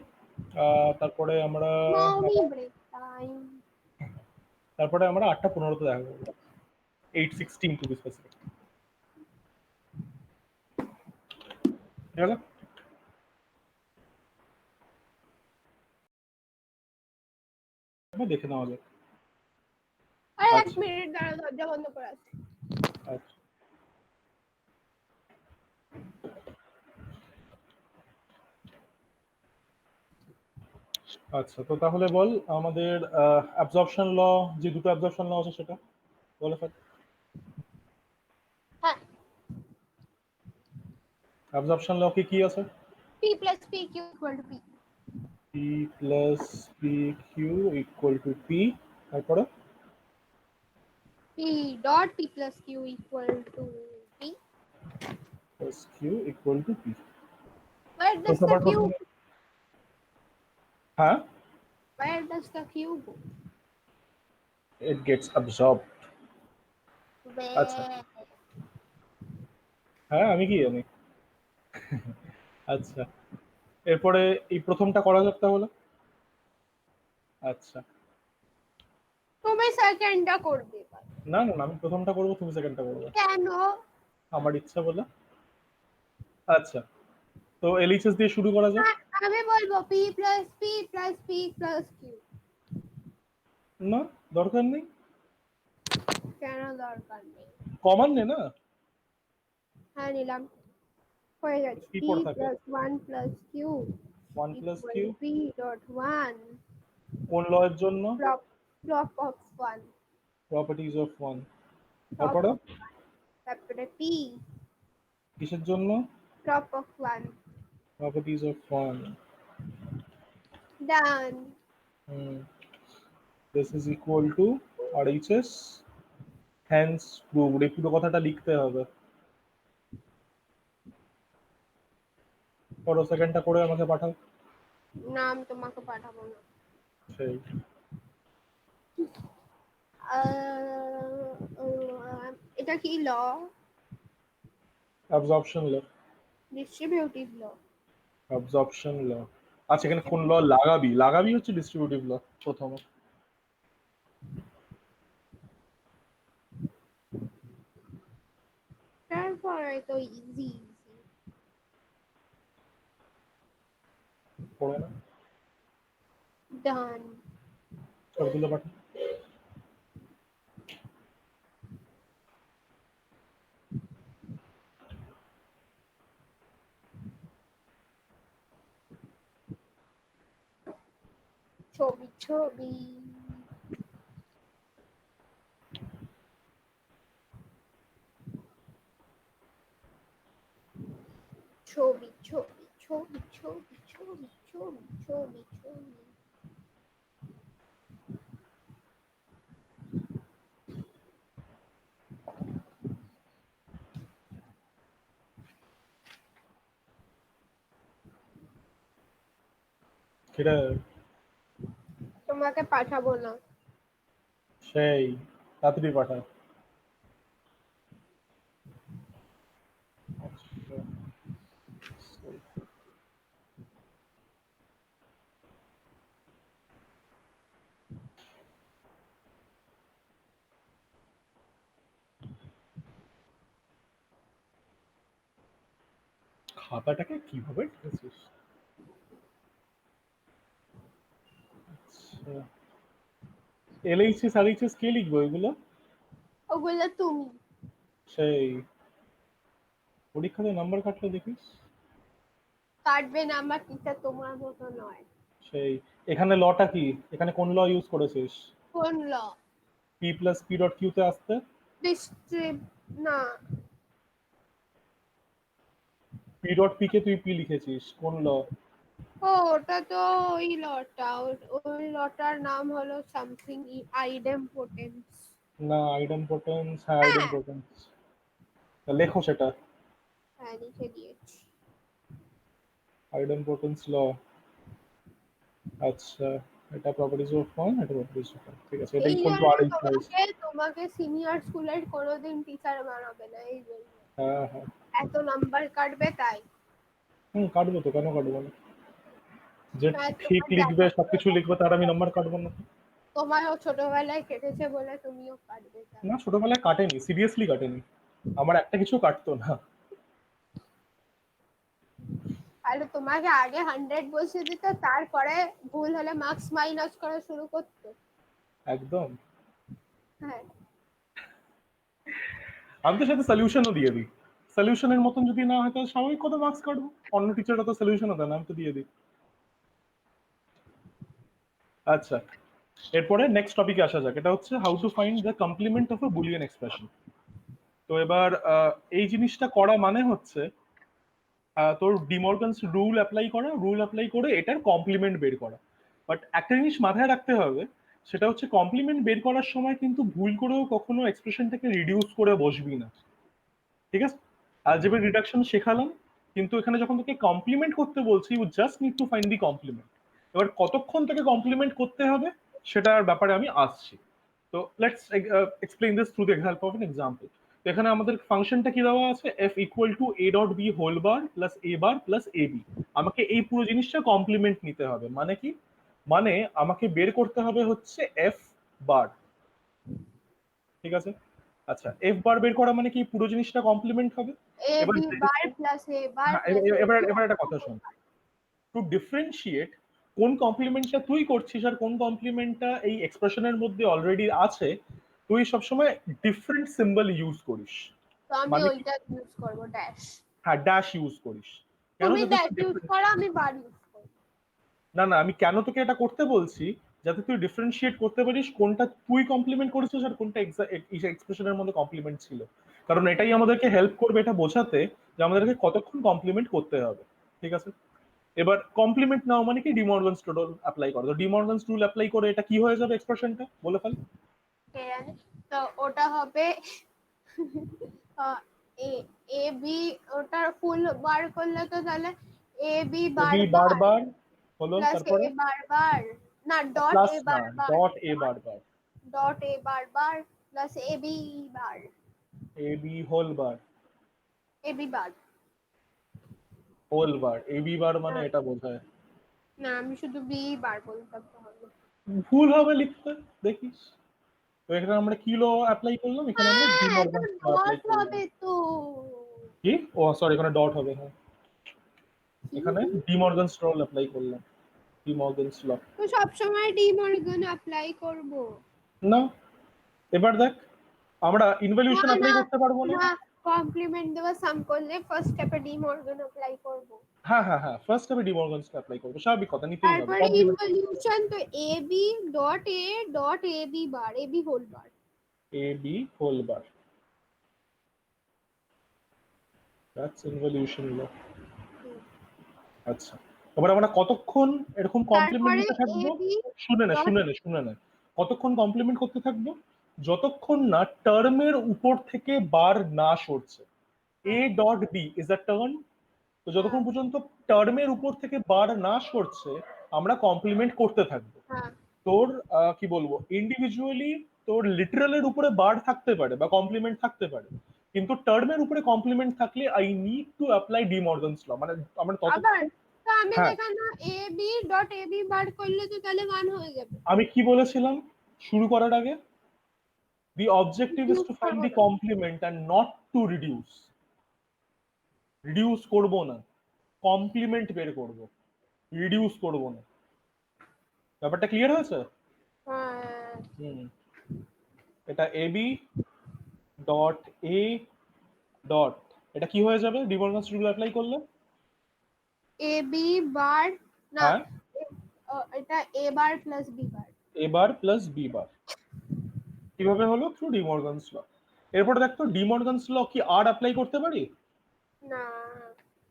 তারপরে আমরা, নাও নি ব্রেক। টাইম তারপরে আমরা 8:15 দেখা করবো, 8:16 টু বি স্পেসিফিক। ঠিক আছে, দেখে নেওয়া যাক। আরে এক আচ্ছা মিনিট দাঁড়া, দরজা বন্ধ করে আসি। আচ্ছা আচ্ছা, তো তাহলে বল আমাদের অ্যাবজর্পশন ল, যে দুটো অ্যাবজর্পশন ল আছে সেটা বলে ফেল। হ্যাঁ, অ্যাবজর্পশন ল কি কি আছে? p plus pq equal to p, p plus P Q equal to P, তারপরে p dot p plus q equal to p. Plus Q equal to P. Where তো does the সবার q প্রথমে, go? হ্যাঁ, Where does the q go? It gets absorbed. আচ্ছা, Where? হ্যাঁ আমি কি জানি। আচ্ছা, এরপরে এই প্রথমটা করা যাক তাহলে। আচ্ছা, তুমি সেকেন্ডটা করবে এবার। না না না, আমি প্রথমটা করবো, তুমি সেকেন্ডটা করবে, কেন? আমার ইচ্ছা বলে। আচ্ছা, তো এলএইচএস দিয়ে শুরু করা যাক। আমি বলবো p plus p plus p plus q. না, দরকার নেই, কেন দরকার নেই? কমন নে না, হ্যাঁ নিলাম, হয়ে যাচ্ছে কি p পড়ে থাকে। plus 1 plus q 1 plus equal Q to p dot 1 কোন ল এর জন্য? prop prop of 1 properties of 1। prop তারপরে of 1 তারপরে p কিসের জন্য? prop of 1 properties of 1। done. This is equal to RHS hence proved. এই পুরো কথাটা লিখতে হবে। পরো সেকেন্ডটা করে আমাকে পাঠাও। না আমি তোমাকে পাঠাবো না। সেই এটা কি ল? অ্যাবজর্পশন ল। ডিস্ট্রিবিউটিভ ল। অ্যাবজর্পশন ল। আচ্ছা, এখানে কোন ল লাগাবি? লাগাবি হচ্ছে ডিস্ট্রিবিউটিভ ল প্রথমে। তারপরে তো ইজি পড়ে না, ডান। সবগুলো পাঠা। ছবি ছবি ছবি ছবি ছবি ছবি ছবি ছবি ছবি ছবি। সেটা তোমাকে পাঠাবো না। সেই তাড়াতাড়ি পাঠা। আচ্ছা, খাতাটাকে কিভাবে লিখেছিস? আচ্ছা, এলএইচএস আরএইচএস কে লিখবো এগুলো? ওগুলো তুমি সেই পরীক্ষাতে নাম্বার কাটলে দেখিস। কাটবে না, আমার টিচার তোমার মতো নয়। সেই এখানে লটা কি, এখানে কোন ল ইউজ করেছিস? কোন ল? পি প্লাস পি ডট কিউতে আসতে ডিস্ট্রিব না, পি ডট পি কে তুই পি লিখেছিস, কোন ল? ও ওটা তো ওই লটা, ওই লটার নাম হলো সামথিং আইডেম্পোটেন্স। না, আইডেম্পোটেন্স, হ্যাঁ হ্যাঁ আইডেম্পোটেন্স। লেখো সেটা, হ্যাঁ লিখে দিয়েছি। আইডেম্পোটেন্স ল। আচ্ছা, এটা প্রপার্টিজ অফ 1, এটা প্রপার্টিজ অফ 1, ঠিক আছে, এটা এই ইকুয়াল টু জন্য আর এইচ ওয়াইজ। তোমাকে তোমাকে সিনিয়র স্কুলের কোনোদিন টিচার বানাবে না, এই জন্য হ্যাঁ হ্যাঁ, এত নাম্বার কাটবে তাই। কাটবো তো, কেন কাটবো না? যে হ্যাঁ ঠিক তোমার লিখবে, দেখাবো সবকিছু লিখবে, তার আমি নাম্বার কাটবো না? তোমারও ছোটবেলায় কেটেছে বলে তুমিও কাটবে না, ছোটবেলায় কাটেনি, সিরিয়াসলি কাটেনি, আমার একটা কিছু কাটতো না। আর তোমাকে আগে 100 বসিয়ে দিত, তারপরে ভুল হলে মার্কস মাইনাস করা শুরু করতো। একদম। হ্যাঁ, আমি তো সাথে সলিউশনও দিয়ে দিই, সলিউশনের মতন যদি না হয় তাহলে স্বাভাবিক কত মার্কস কাটবো, অন্য টিচাররা তো সলিউশনও দেন, আমি তো দিয়ে দিই। আচ্ছা, এরপরে নেক্সট টপিকে আসা যাক, এটা হচ্ছে how to find the complement of a Boolean expression. তো এবার এই জিনিসটা করা মানে হচ্ছে তোর ডিমর্গানস রুল অ্যাপ্লাই করা, রুল অ্যাপ্লাই করে এটার কমপ্লিমেন্ট বের করা। বাট একটা জিনিস মাথায় রাখতে হবে, সেটা হচ্ছে কমপ্লিমেন্ট বের করার সময় কিন্তু ভুল করেও কখনো এক্সপ্রেশনটাকে রিডিউস করে বসবি না, ঠিক আছে? আলজেব্রা রিডাকশন শেখালাম, কিন্তু এখানে যখন তোকে কমপ্লিমেন্ট করতে বলছি, you just need to find the complement. এবার কতক্ষণ তোকে কমপ্লিমেন্ট করতে হবে সেটার ব্যাপারে আমি আসছি। তো let's explain this through the help of an example. তো এখানে আমাদের ফাংশনটা কি দেওয়া আছে, F equal to A dot B whole bar plus A bar plus A B. আমাকে এই পুরো জিনিসটা কমপ্লিমেন্ট নিতে হবে, মানে কি, মানে আমাকে বের করতে হবে হচ্ছে এফ বার, ঠিক আছে? আচ্ছা, এফ বার বের করা মানে কি পুরো জিনিসটা কমপ্লিমেন্ট হবে। এ এবার বি বার প্লাস এ বার হ্যাঁ, প্লাস এ এবার বি। এবার একটা কথা শোন, টু ডিফারেন্সিয়েট কোন কমপ্লিমেন্টটা তুই করছিস আর কোন কমপ্লিমেন্টটা এই এক্সপ্রেশনের মধ্যে অলরেডি আছে, তুই সবসময় ডিফারেন্ট সিম্বল ইউজ করিস। তো আমি মানে কি, ওইটা ইউজ করব, ড্যাশ। হ্যাঁ ড্যাশ ইউজ করিস। কেন, তুমি যাতে ড্যাশ তুই ইউজ করো, আমি বার ইউজ করব। না না, আমি কেন তোকে এটা করতে বলছি, যাতে তুই ডিফারেন্সিয়েট করতে পারিস কোনটা তুই কমপ্লিমেন্ট করেছিস আর কোনটা এক্সপ্রেশনের মধ্যে কমপ্লিমেন্ট ছিল। কারণ এটাই আমাদেরকে হেল্প করবে এটা বোঝাতে যে আমাদেরকে কতক্ষণ কমপ্লিমেন্ট করতে হবে, ঠিক আছে? এবার কমপ্লিমেন্ট নাও মানে কি, ডিমর্গানস রুল অ্যাপ্লাই করো। তো ডিমর্গানস রুল অ্যাপ্লাই করে এটা কি হয়ে যাবে এক্সপ্রেশনটা বলে ফেল। কে জানে। তো ওটা হবে এ এ বি, ওটার ফুল বার করলে তো তাহলে এ বি বার বি বার বারবার হলো, প্লাস এ তারপরে বার বার, না ডট প্লাস এ না, বার বার, dot A bar bar, dot A bar bar plus A B bar, A B whole bar, A B bar. Whole bar, A B bar মানে হ্যাঁ, এটা বোঝায়। না আমি শুধু বি বার বলতাম তাহলে। ভুল হবে লিখতে, দেখিস। তো এখানে আমরা কি ল অ্যাপ্লাই করলাম, এখানে আমরা হ্যাঁ, এটা ডিমর্গানস ল অ্যাপ্লাই ডট করলাম। হবে তো। কি, ও সরি, এখানে ডট হবে, হ্যাঁ, এখানে ডিমর্গানস ল অ্যাপ্লাই করলাম, ডিমর্গানস ল। তো সবসময় ডি মর্গান অ্যাপ্লাই করব? না, এবার দেখ, আমরা না ইনভলিউশন না অ্যাপ্লাই করতে পারবো না। না, কমপ্লিমেন্ট দেওয়া সাম করলে ফার্স্ট স্টেপে ডি মর্গান অ্যাপ্লাই করব। হ্যাঁ হ্যাঁ হ্যাঁ, ফার্স্ট আমি ডিমর্গানস অ্যাপ্লাই করবো, স্বাভাবিক কথা, নিতেই হবে তারপরে কমপ্লিমেন্ট। ইনভলিউশন তো a b dot A B bar, A B whole bar. A B whole bar, that's involution law. আচ্ছা, এবার আমরা কতক্ষণ এরকম কমপ্লিমেন্ট তারপরে নিতে এ থাকবো? বি শুনে না ডট, শুনে না শুনে না, কতক্ষণ কমপ্লিমেন্ট করতে থাকবো? যতক্ষণ না টার্মের উপর থেকে বার না সরছে। A dot b is a term, তো যতক্ষণ পর্যন্ত টার্মের উপর থেকে বার না সরছে আমরা কমপ্লিমেন্ট করতে থাকবো। হ্যাঁ তোর কি বলবো, ইন্ডিভিজুয়ালি তোর লিটারালের উপরে বার থাকতে পারে বা কমপ্লিমেন্ট থাকতে পারে, কিন্তু টার্মের উপরে কমপ্লিমেন্ট থাকলে I need to apply De Morgan's law, মানে আমরা আবার। ততক্ষণ। তো আমি হ্যাঁ, দেখানো a b dot A B bar করলে তো তাহলে 1 হয়ে যাবে। আমি কি বলেছিলাম শুরু করার আগে, the objective is use to find করবো দি না। Complement and not to reduce. Reduce করব না, কমপ্লিমেন্ট বের করব, রিডিউস করব না। ব্যাপারটা ক্লিয়ার হয়েছে? হ্যাঁ, হুম, এটা এ বি ডট এ ডট, এটা কি হয়ে যাবে ডিমর্গানস রুল অ্যাপ্লাই করলে? এ বি বার, না হ্যাঁ, এটা এ বার প্লাস বি বার। এ বার প্লাস বি বার। কিভাবে হলো? থ্রু ডিমর্গানস ল। এরপরে দেখতো ডিমর্গানস ল কি আর অ্যাপ্লাই করতে পারি? না,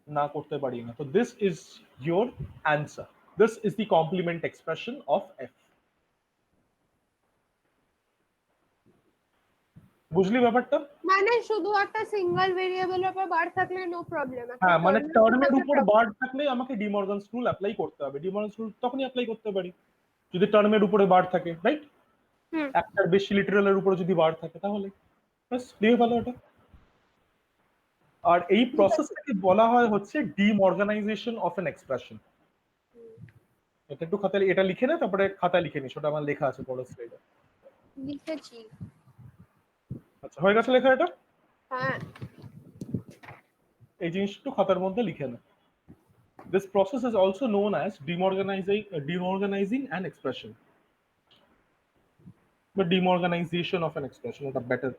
না, করতে পারি না। তো this is your answer, this is the complement expression of F. বুঝলি ব্যাপারটা? মানে শুধু একটা সিঙ্গেল ভেরিয়েবলের উপর বার থাকলে নো প্রবলেম, একটা হ্যাঁ, মানে টার্মের উপর টার্মের থাকলে উপর প্রবলেম। বার থাকলে আমাকে ডিমর্গানস রুল অ্যাপ্লাই করতে হবে। ডিমর্গানস রুল তখনই অ্যাপ্লাই করতে পারি যদি টার্মের উপরে বার থাকে, রাইট? হুম। একটার বেশি লিটারালের উপরে যদি বার থাকে তাহলে ব্যাস দিয়ে ভালো এটা। আর এই ঠিক আছে। প্রসেসটাকে বলা হয় হচ্ছে ডিমর্গানাইজেশন অফ এন এক্সপ্রেশন। এটা একটু খাতায় এটা লিখে নে, তারপরে খাতায় লিখে নিস, ওটা আমার লেখা আছে বড় স্লাইডে। লিখেছি। আচ্ছা, হয়ে গেছে লেখা এটা? হ্যাঁ। এই জিনিসটা একটু খাতার মধ্যে লিখে নে। This process is also known as demorganizing an expression. But demorganization of an expression, ওটা better.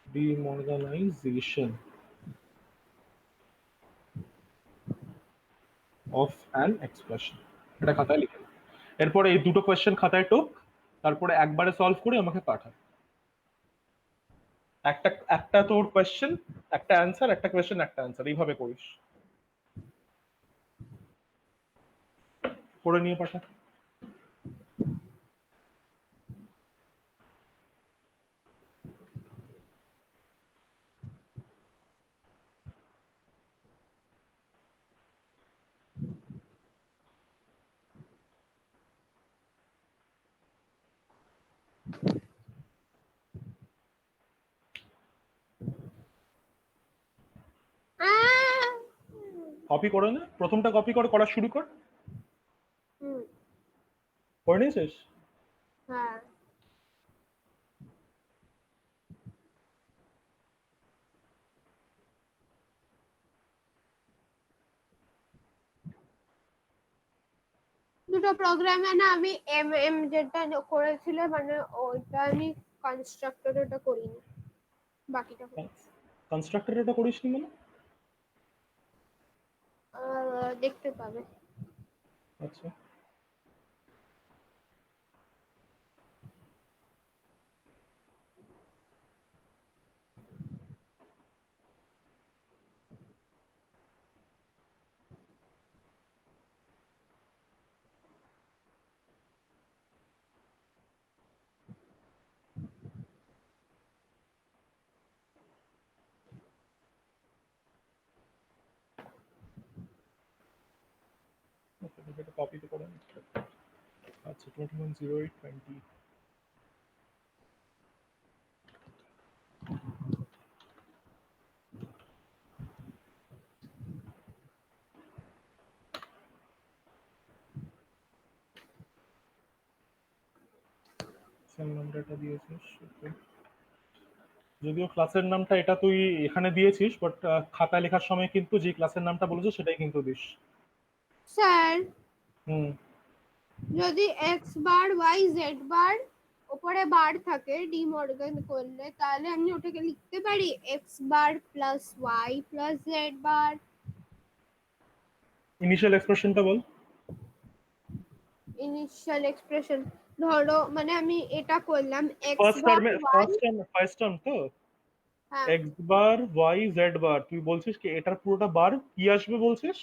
Demorganization of an expression, এটা খাতায় লিখে নে। এরপরে এই দুটো কোয়েশ্চেন খাতায় টোক, তারপরে একবারে সলভ করে আমাকে পাঠা। একটা একটা তোর কোয়েশ্চেন, একটা অ্যান্সার, একটা কোয়েশ্চেন, একটা অ্যান্সার, এইভাবে করিস, করে নিয়ে পাঠা। কপি করে নে, প্রথমটা কপি করে করা শুরু কর। হুম। করে নিয়েছিস? হ্যাঁ। দুটো প্রোগ্রামে না আমি যেটা করেছিল মানে ওইটা আমি কনস্ট্রাক্টর ওটা করিনি, বাকিটা করেছি। কনস্ট্রাক্টর এটা করিসনি মানে? দেখতে পাবে। আচ্ছা, এটা কপি তো করে নে। আচ্ছা, 210820 সেম নাম্বারটা দিয়েছিস। Okay. যদিও ক্লাসের নামটা এটা তুই এখানে দিয়েছিস, বাট খাতায় লেখার সময় কিন্তু যে ক্লাসের নামটা বলেছিস সেটাই কিন্তু দিস। স্যার, হুম। যদি x bar Y Z bar উপরে বার থাকে ডিমর্গান করলে, তাহলে আমি ওটাকে লিখতে পারি x bar plus Y plus Z bar. Initial এক্সপ্রেশনটা বল। ইনিশিয়াল এক্সপ্রেশন ধরো মানে আমি এটা করলাম এক্স ফার্স্ট বার টার্মে ওয়াই। ফার্স্ট টার্ম তো হ্যাঁ, x bar Y Z bar, তুই বলছিস কি এটার পুরোটা বার কি আসবে বলছিস?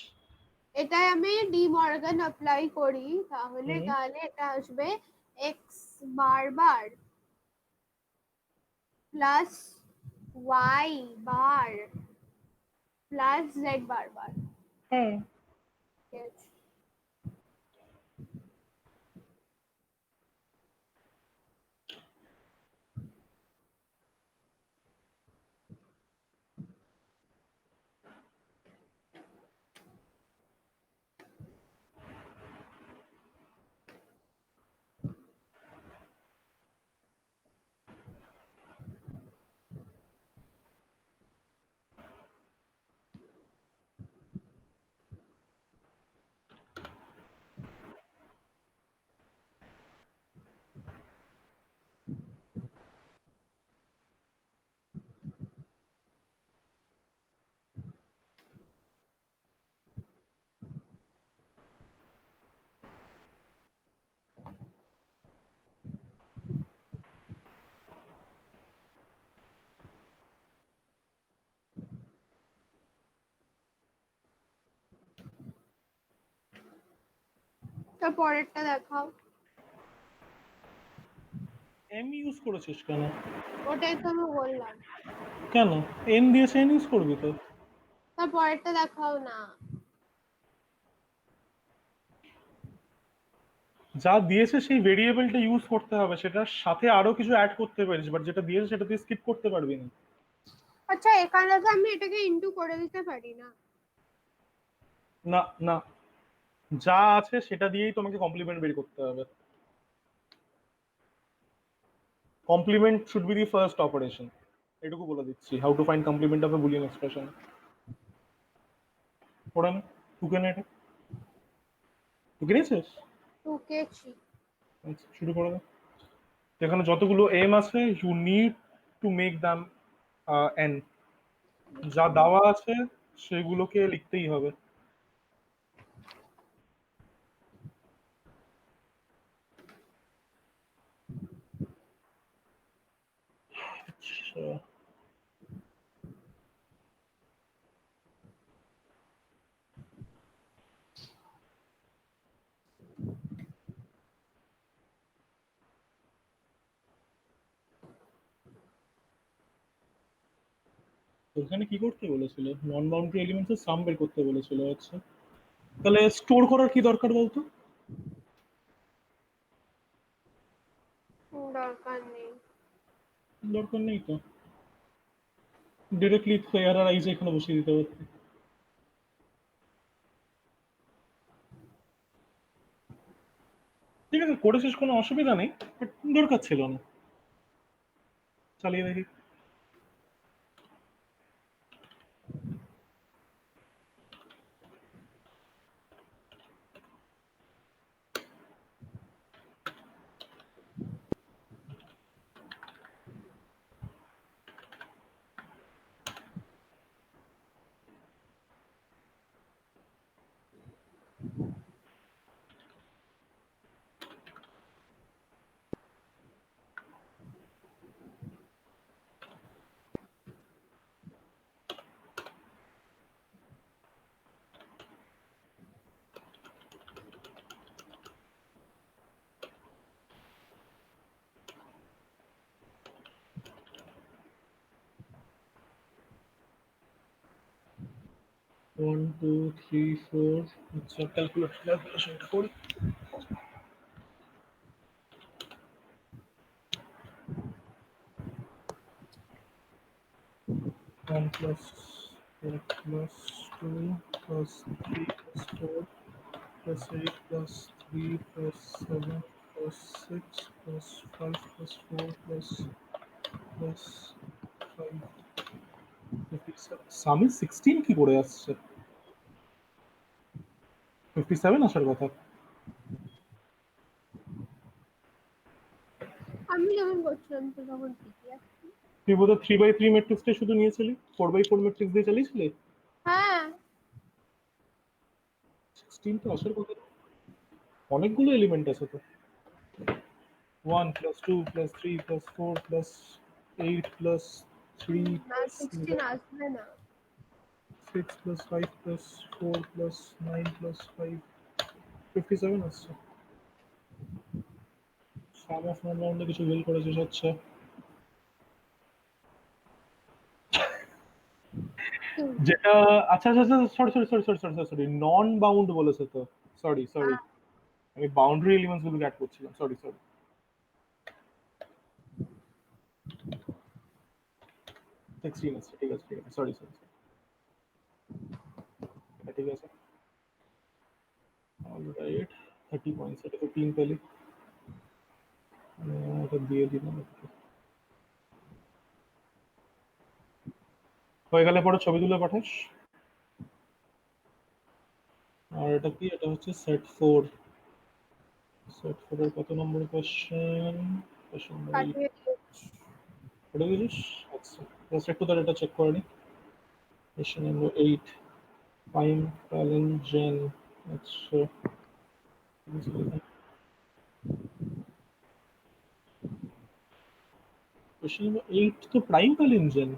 এটাই আমি ডি মর্গান অ্যাপ্লাই করি, তাহলে হুম। তাহলে এটা আসবে x bar bar plus Y bar plus Z bar বার। হ্যাঁ। ঠিক আছে। তার পরেরটা দেখাও। এম ইউজ করেছিস কেন? ওটাই তো আমি বললাম। কেন এন দিয়েছে, এন ইউজ করবি তো। তার পরেরটা দেখাও না। যা দিয়েছে সেই ভেরিয়েবলটা ইউজ করতে হবে, সেটার সাথে আরো কিছু অ্যাড করতে পারিস, বাট যেটা দিয়েছে সেটা তুই স্কিপ করতে পারবি না। আচ্ছা, এখানে তো আমি এটাকে ইনটু করে দিতে পারি না। না না, যা আছে সেটা দিয়েই তোমাকে কমপ্লিমেন্ট বের করতে হবে। Complement should be the first operation, এটুকু বলে দিচ্ছি। How to find complement of a Boolean expression. পড়ে না, টুকে না, এটা টুকে নিয়েছিস? টুকেছি। আচ্ছা, শুরু করে দে। এখানে যতগুলো এম আছে you need to make them N. যা দেওয়া আছে সেগুলোকে লিখতেই হবে। আচ্ছা, ওখানে কি করতে বলেছিল? নন বাউন্ডারি এলিমেন্টস এর সাম বের করতে বলেছিল। আচ্ছা, তাহলে স্টোর করার কি দরকার বলতো? দরকার নেই। দরকার নেই তো, ডিরেক্টলি ফেয়ার আর আইজ এখানে বসিয়ে দিতে পারতি। ঠিক আছে, করেছিস, কোনো অসুবিধা নেই, বাট দরকার ছিল না। চালিয়ে দেখি। One two three four. আচ্ছা, ক্যালকুলেশনটা করি। 1 plus 4 plus 2 plus 3 plus 4 plus 8 plus 3 plus 7 plus 6 plus 5 plus 4 plus 5 সামে 16 কি করে আসছে? 57 আসার কথা। আমি যেমন করছিলাম তো তখন ঠিকই আছে। তুই বোধহয় 3/3 ম্যাট্রিক্সটা শুধু নিয়েছিলি, 4/4 ম্যাট্রিক্স দিয়ে চালিয়েছিলি। হ্যাঁ। 16 তো আসার কথা। অনেকগুলো এলিমেন্ট আছে তো। 1 plus 2 plus 3 plus 4 plus 8 plus 3 না, plus 16 আসবে না। 6 plus 5 plus 4 plus 9 plus 5, 57 আসছে। সাম অফ নন রাউন্ডে কিছু ভুল করেছিস। আচ্ছা, যেটা, আচ্ছা আচ্ছা আচ্ছা, sorry sorry sorry sorry sorry sorry, non bound বলেছে তো। সরি সরি, হ্যাঁ। আমি বাউন্ডারি এলিমেন্টস গুলো অ্যাড করছিলাম। সরি সরি, 16 আছে। ঠিক আছে ঠিক আছে, সরি সরি, ঠিক আছে। অলরাইট, 30 পয়েন্টস, এটা তো 3 পেলি। এটা দিয়ে দিলাম একটু। হয়ে গেলে পরে ছবি তুলে পাঠাস। আর এটা কি? এটা হচ্ছে সেট 4। সেট 4 এর কত নম্বর কোশ্চেন? Question number 8। পাঠিয়ে দিয়েছি। পড়ে গেছিস? আচ্ছা, জাস্ট একটু তার এটা চেক করে নি। Question number 8, prime palindrome. আচ্ছা, কোশ্চেন নম্বর 8 তো প্রাইম প্যালিনজেন।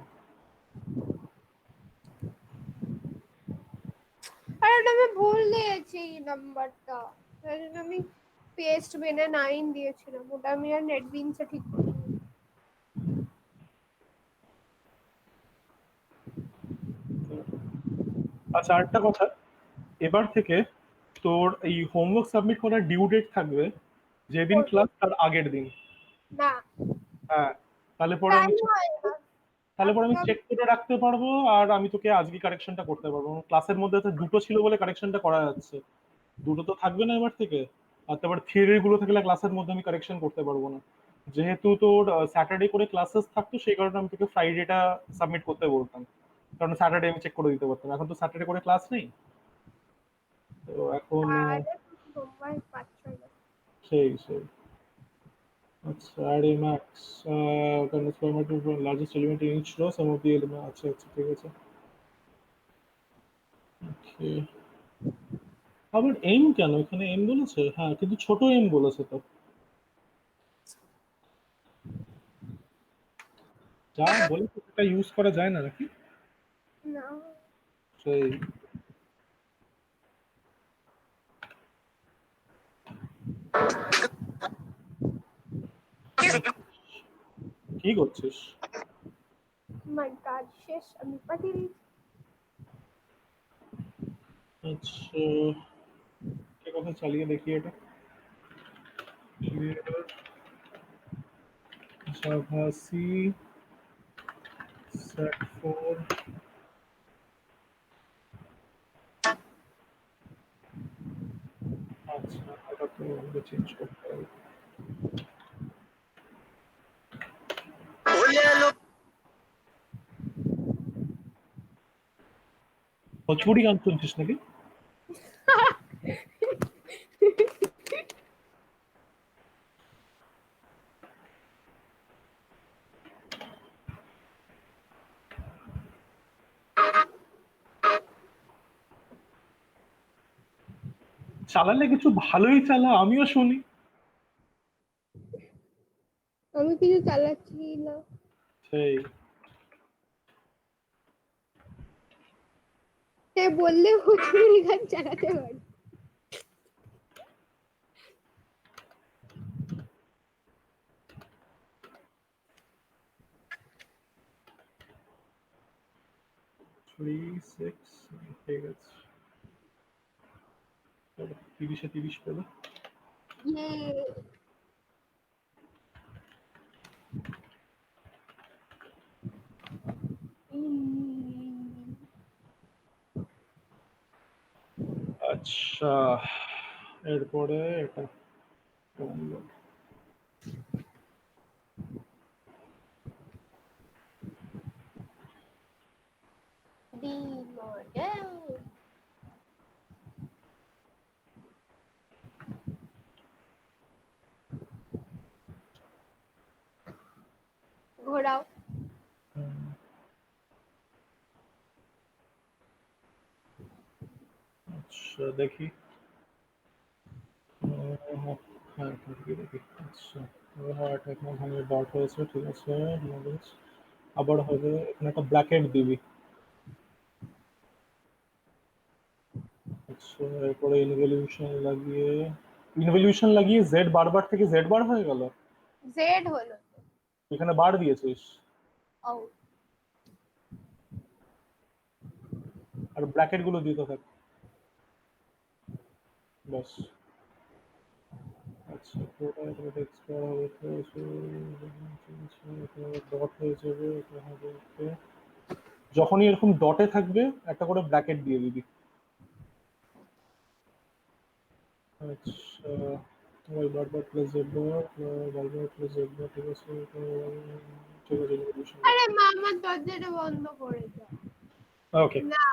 আর ওটা আমি ভুল দিয়েছি নাম্বারটা, তাই জন্য আমি পেস্ট বেনে 9 দিয়েছিলাম, ওটা আমি আর নেটবিনসে ঠিক করিনি। আচ্ছা, আরেকটা কথা, এবার থেকে তোর এই হোমওয়ার্ক সাবমিট করার ডিউ ডেট থাকবে যেদিন করবো ক্লাস তার আগের দিন। না। হ্যাঁ, তাহলে পরে তাই আমি হয় না। তাহলে পরে আমি একদম। চেক করে রাখতে পারবো, আর আমি তোকে আজকে কারেকশনটা করতে পারবো। ক্লাসের মধ্যে তো দুটো ছিল বলে কারেকশনটা করা যাচ্ছে। দুটো তো থাকবে না এবার থেকে। আর তারপর থিওরি গুলো থাকলে ক্লাসের মধ্যে আমি কারেকশন করতে পারবো না। যেহেতু তোর স্যাটারডে করে ক্লাসেস থাকতো, সেই কারণে আমি তোকে ফ্রাইডেটা সাবমিট করতে বলতাম, কারণ স্যাটারডে আমি চেক করে দিতে পারতাম। এখন তো স্যাটারডে করে ক্লাস নেই, তো এখন আরে সোমবার 5-6 সেই সেই আচ্ছা। আরে max largest element in each row, sum of the element. আচ্ছা আচ্ছা, ঠিক আছে। ওকে, আবার এম কেন এখানে এম বলেছে? হ্যাঁ, কিন্তু ছোট এম বলেছে তো। যা বলেছে সেটা ইউজ করা যায় না নাকি? না। সেই কি করছিস? আমার কাজ শেষ, আমি পাঠিয়ে দিয়েছি। আচ্ছা, কে কথা চালিয়ে দেখি এটা। Java C set for. আচ্ছা, এটা তো আমাকে চেঞ্জ করতে হবে। ভোজপুরি গান শুনছিস নাকি? চালালে কিছু ভালোই চালা, আমিও শুনি। আমি কিছু চালাচ্ছি না। সেই সে বললে ভোজপুরি গান চালাতে পারি। থ্রি সিক্স, ঠিক আছে। 30-এ 30 পেলো। ইয়ে। আচ্ছা, এরপরে এটা ডি মডেল। ঘোরাও। আচ্ছা দেখি। হ্যাঁ, দেখি দেখি। আচ্ছা, হ্যাঁ, এটা এখানে ডট হয়েছে, ঠিক আছে। knowledge আবার হবে, এখানে একটা ব্র্যাকেট দিবি। আচ্ছা, এরপরে ইনভলিউশন লাগিয়ে জেড বারবার থেকে জেড বার হয়ে গেল। জেড হলো তো। এখানে বার দিয়েছিস, ও। আর ব্র্যাকেট গুলো দিতে থাক, ব্যাস। আচ্ছা, পুরোটা এখানে টেক্সট করা হবে তো, ডট হয়ে যাবে, এটা হবে okay। যখনই এরকম ডটে থাকবে একটা করে ব্র্যাকেট দিয়ে দিবি। আচ্ছা, ওই বারবার প্লাস জেড বার, বারবার প্লাস জেড বার, ঠিক আছে। ঠিক আছে, ইনভলিউশন। আরে মামার দরজাটা বন্ধ করে দাও। ওকে, না,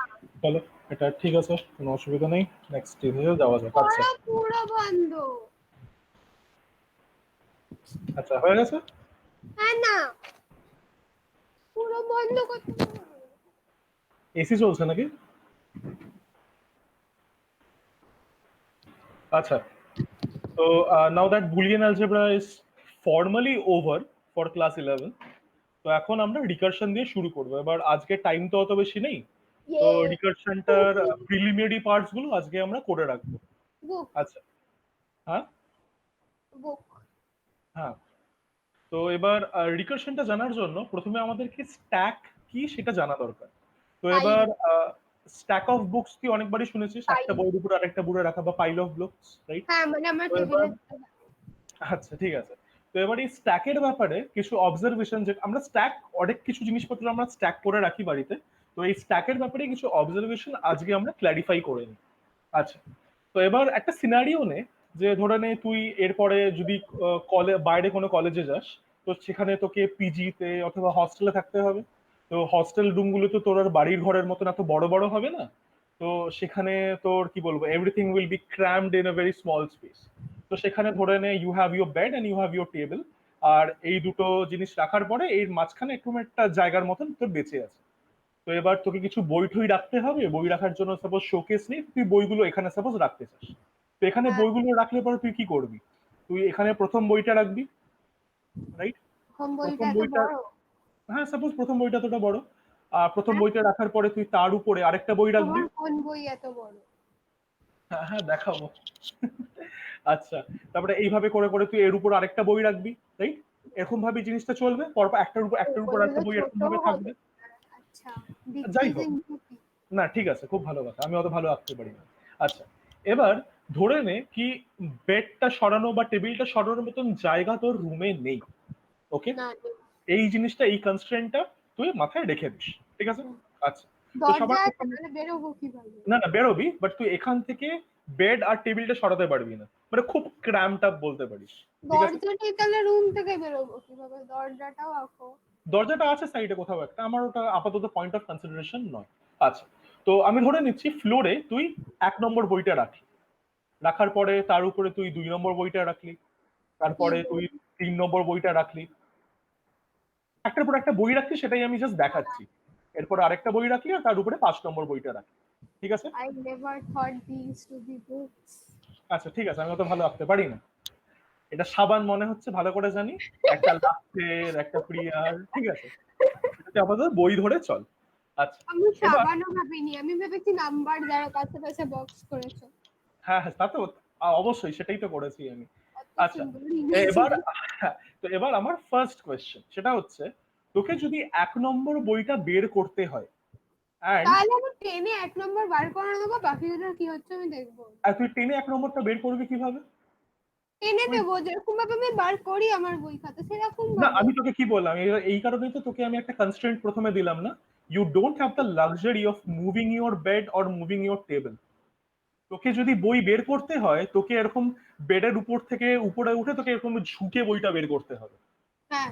চলো, এটা ঠিক আছে, কোনো অসুবিধা নেই। নেক্সট ইমেজে যাওয়া যাক। আচ্ছা করো পুরো বন্ধ। আচ্ছা, হয়ে গেছে। হ্যাঁ না, পুরো বন্ধ করতে হবে। এসি চলছে নাকি? আচ্ছা, তো now that Boolean algebra is formally over for class 11, তো এখন আমরা রিকারশন দিয়ে শুরু করবো। এবার আজকে টাইম তো অত বেশি নেই, তো ইয়ে। রিকারশনটার প্রিলিমিনারি পার্টস গুলো আজকে আমরা করে রাখবো। বুক। আচ্ছা, হ্যাঁ বুক। হ্যাঁ। তো এবার রিকারশনটা জানার জন্য প্রথমে আমাদেরকে স্ট্যাক কি সেটা জানা দরকার। তো পাইল। এবার স্ট্যাক অফ বুকস কি অনেকবারই শুনেছিস, একটা পাইল। বইয়ের উপর আরেকটা বুড়ে রাখা, বা পাইল অফ বুকস, রাইট? হ্যাঁ মানে আমার তো এবার টেবিলে। আচ্ছা, ঠিক আছে। তো এবার এই স্ট্যাকের ব্যাপারে কিছু অবজারভেশন, যে আমরা স্ট্যাক অনেক কিছু জিনিসপত্র আমরা স্ট্যাক করে রাখি বাড়িতে, তো এই স্ট্যাকের ব্যাপারে কিছু অবজারভেশন আজকে আমরা ক্ল্যারিফাই করে নিই। আচ্ছা, তো এবার একটা সিনারিও নে, যে ধরে নে তুই এরপরে যদি বাইরে কোনো কলেজে যাস, তো সেখানে তোকে পিজিতে অথবা হস্টেলে থাকতে হবে। তো হস্টেল রুমগুলো তো তোর আর বাড়ির ঘরের মতন এত বড় বড় হবে না। তো সেখানে তোর কি বলবো, everything will be crammed in a very small space. তো সেখানে ধরে নে you have your bed and you have your table, আর এই দুটো জিনিস রাখার পরে এর মাঝখানে একটু একটা জায়গার মতন তোর বেঁচে আছে। তো এবার তোকে কিছু বই ঠই রাখতে হবে, বই রাখার জন্য সাপোজ শোকেস নেই, তুই বইগুলো এখানে সাপোজ রাখতে চাস। তো এখানে হ্যাঁ, বইগুলো রাখলে পরে তুই কি করবি? তুই এখানে প্রথম বইটা রাখবি, রাইট? কম বইটা প্রথম এত বইটা, বড়। হ্যাঁ সাপোজ প্রথম বইটা তোটা বড়, প্রথম হ্যাঁ, বইটা রাখার পরে তুই তার উপরে আরেকটা বই রাখবি। তোমার কোন বই এত বড়? হ্যাঁ হ্যাঁ দেখাবো। আচ্ছা, তারপরে এইভাবে করে করে তুই এর উপর আরেকটা বই রাখবি, রাইট? এরকম ভাবে জিনিসটা চলবে, পরপর একটার উপর একটা বইগুলো বই এরকম ছোট ভাবে হবে। থাকবে। আচ্ছা, যাই হোক, ডিক্রিজিং টু। না ঠিক আছে, খুব ভালো কথা, আমি অত ভালো আঁকতে পারি না। আচ্ছা, এবার ধরে নে কি বেডটা সরানো বা টেবিলটা সরানোর মতন জায়গা তোর রুমে নেই, ওকে? না, এই জিনিসটা, এই কনস্ট্রেন্টটা তুই মাথায় রেখে দিস, ঠিক আছে? আচ্ছা, তো দরজা সবার আছে প্রথমে, তাহলে বেরোবো কিভাবে? না না বেরোবি, বাট তুই এখান থেকে বেড আর টেবিলটা সরাতে পারবি না, মানে খুব ক্র্যাম্পড আপ বলতে পারিস, ঠিক আছে? দরজাটাই তাহলে রুম থেকে বেরোবো কিভাবে? দরজাটাও আঁকো। দরজাটা আছে সাইডে কোথাও একটা, আমার ওটা আপাতত পয়েন্ট অফ কনসিডারেশন নয়। আচ্ছা, তো আমি ধরে নিচ্ছি ফ্লোরে তুই 1 নম্বর বইটা রাখলি, রাখার পরে তার উপরে তুই 2 নম্বর বইটা রাখলি, কি তারপরে তুই বই? 3 নম্বর বইটা রাখলি, একটার পর একটা বই রাখলি, সেটাই আমি জাস্ট দেখাচ্ছি। এরপর আরেকটা বই রাখলি, আর তার উপরে 5 নম্বর বইটা রাখলি, ঠিক আছে? I never thought these to be books. আচ্ছা ঠিক আছে, আমি অত ভালো আঁকতে পারি না। এটা সাবান মনে হচ্ছে, ভালো করে জানি, একটা লাস্টের একটা প্রিয়ার, ঠিক আছে? এটাতে আপাতত বই ধরে চল। আচ্ছা, আমি এবার, সাবানও ভাবিনি, আমি ভেবেছি নাম্বার যারা কাছে কাছে বক্স করেছো। হ্যাঁ হ্যাঁ তা তো অবশ্যই, সেটাই তো করেছি আমি। এত আচ্ছা, সুন্দর ইংরেজি। এবার, তো এবার আমার ফার্স্ট কোয়েশ্চেন সেটা হচ্ছে, তোকে যদি 1 নম্বর বইটা বের করতে হয়, অ্যান্ড তাহলে আমি টেনে 1 নম্বর বার করে নেবো, বাকি দুটোর কি হচ্ছে আমি দেখবো। তুই টেনে 1 নম্বরটা বের করবি কিভাবে? টেনে তুই, দেবো যেরকম ভাবে আমি বার করি আমার বই খাতা সেরকম না ভাবে। আমি তোকে কি বললাম, এই কারণেই তো তোকে আমি একটা কনস্ট্রেন্ট প্রথমে দিলাম না, you don't have the luxury of moving your bed or moving your table. তোকে যদি বই বের করতে হয়, তোকে এরকম বেডের উপর থেকে উপরে উঠে তোকে এরকম ঝুঁকে বইটা বের করতে হবে। হ্যাঁ,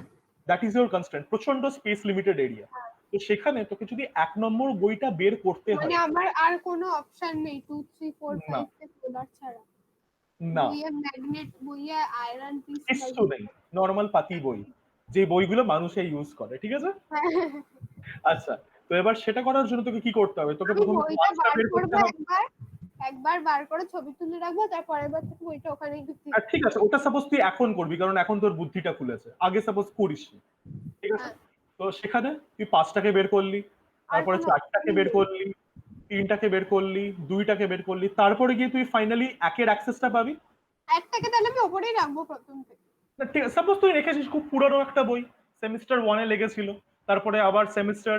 দ্যাট ইজ ইউর কনস্ট্রেন্ট, প্রচন্ড স্পেস লিমিটেড এরিয়া। তো সেখানে তোকে যদি 1 নম্বর বইটা বের করতে মানে হয়, আমার আর কোনো অপশন নেই 2 3 4 না 5 কে তোলার ছাড়া। না বইয়ে ম্যাগনেট, বইয়ে আয়রন পিস কিচ্ছু নেই, নর্মাল পাতি বই, যে বইগুলো মানুষে ইউজ করে, ঠিক আছে? আচ্ছা, তো এবার সেটা করার জন্য তোকে কি করতে হবে, তোকে আমি প্রথমে বইটা মাছটা বার বের করতে করবো হবে। একবার, একবার বার করে ছবি তুলে রাখবো, তারপরের বার থেকে বইটা ওখানেই ঢুকিয়ে আর দেবো। ঠিক আছে, ওটা সাপোজ তুই এখন করবি, কারণ এখন তোর বুদ্ধিটা খুলেছে, আগে সাপোজ করিস নি, ঠিক আছে? হ্যাঁ, তো সেখানে তুই 5টাকে বের করলি, আর তারপরে কোনো 4টাকে অপশন বের নেই। করলি, 3টাকে বের করলি, 2টাকে বের করলি, তারপরে গিয়ে তুই ফাইনালি একের অ্যাক্সেসটা পাবি। একটাকে তাহলে আমি ওপরেই রাখবো প্রথম থেকে। না, ঠিক আছে, সাপোজ তুই রেখেছিস খুব পুরনো একটা বই, সেমিস্টার 1-এ লেগেছিল, তারপরে আবার সেমিস্টার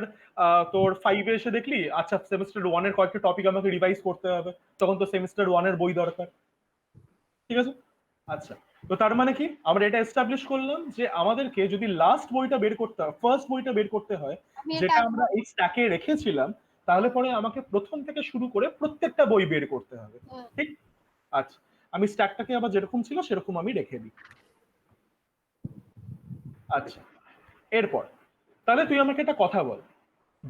তোর 5-এ এসে দেখলি, আচ্ছা সেমিস্টার 1-এর কয়েকটা টপিক আমাকে রিভাইজ করতে হবে, তখন তো সেমিস্টার 1-এর বই দরকার, ঠিক আছে? আচ্ছা, তো তার মানে কি আমরা এটা এস্টাবলিশ করলাম যে আমাদেরকে যদি লাস্ট বইটা বের করতে হয়, ফার্স্ট বইটা বের করতে হয়, আমি এটা যেটা আমরা একবার, এই স্ট্যাকে রেখেছিলাম, তাহলে পরে আমাকে প্রথম থেকে শুরু করে প্রত্যেকটা বই বের করতে হবে, ঠিক? আচ্ছা, আমি স্ট্যাকটাকে আবার যেরকম ছিল সেরকম আমি রেখে দিই। আচ্ছা, এরপর তাহলে তুই আমাকে একটা কথা বল,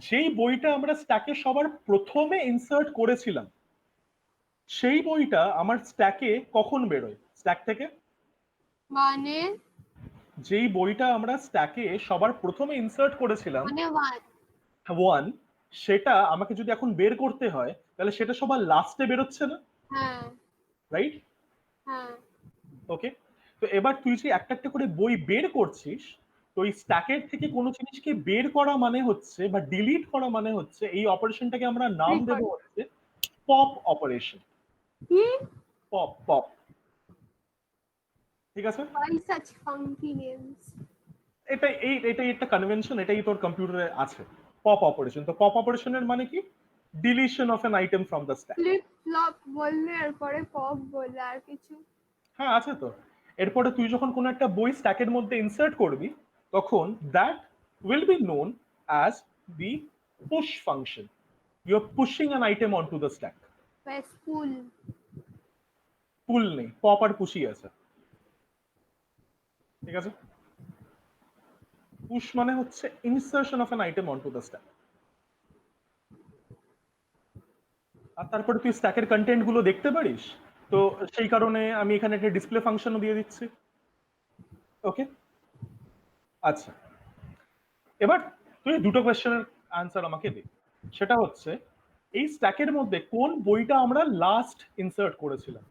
যেই বইটা আমরা স্ট্যাকে সবার প্রথমে ইনসার্ট করেছিলাম, সেই বইটা আমার স্ট্যাকে কখন বেরোয় স্ট্যাক থেকে? মানে যেই বইটা আমরা স্ট্যাকে সবার প্রথমে ইনসার্ট করেছিলাম, মানে 1। 1, সেটা আমাকে যদি এখন বের করতে হয়, তাহলে সেটা সবার লাস্টে বেরোচ্ছে না, হ্যাঁ, রাইট? হ্যাঁ, ওকে, তো এবার তুই যে একটা একটা করে বই বের করছিস, তো এই স্ট্যাকের থেকে কোনো জিনিসকে বের করা মানে হচ্ছে বা ডিলিট করা মানে হচ্ছে, এই অপারেশনটাকে আমরা নাম দেব রেকর্ড। হচ্ছে পপ অপারেশন। কি? পপ পপ, ঠিক আছে? Why such funky names? এটাই একটা কনভেনশন, এটাই তোর কম্পিউটারে আছে, পপ অপারেশন। তো পপ অপারেশনের মানে কি? Deletion of an item from the stack. Flip flop বললে আর পরে পপ বললে আর কিছু? হ্যাঁ আছে তো। এরপরে তুই যখন কোনো একটা বই স্ট্যাকের মধ্যে ইনসার্ট করবি, তখন that will be known as the push function. You are pushing an item on to the stack. School. Pull নেই, পপ আর পুশই আছে। ঠিক আছে, পুশ মানে হচ্ছে insertion of an item onto the stack. আর তারপরে তুই স্ট্যাকের কন্টেন্ট গুলো দেখতে পারিস, তো সেই কারণে আমি এখানে একটা ডিসপ্লে ফাংশনও দিয়ে দিচ্ছি। ওকে, আচ্ছা, এবার তুই দুটো কোয়েশ্চেনের আনসার আমাকে দে। সেটা হচ্ছে, এই স্ট্যাকের মধ্যে কোন বইটা আমরা লাস্ট ইনসার্ট করেছিলাম?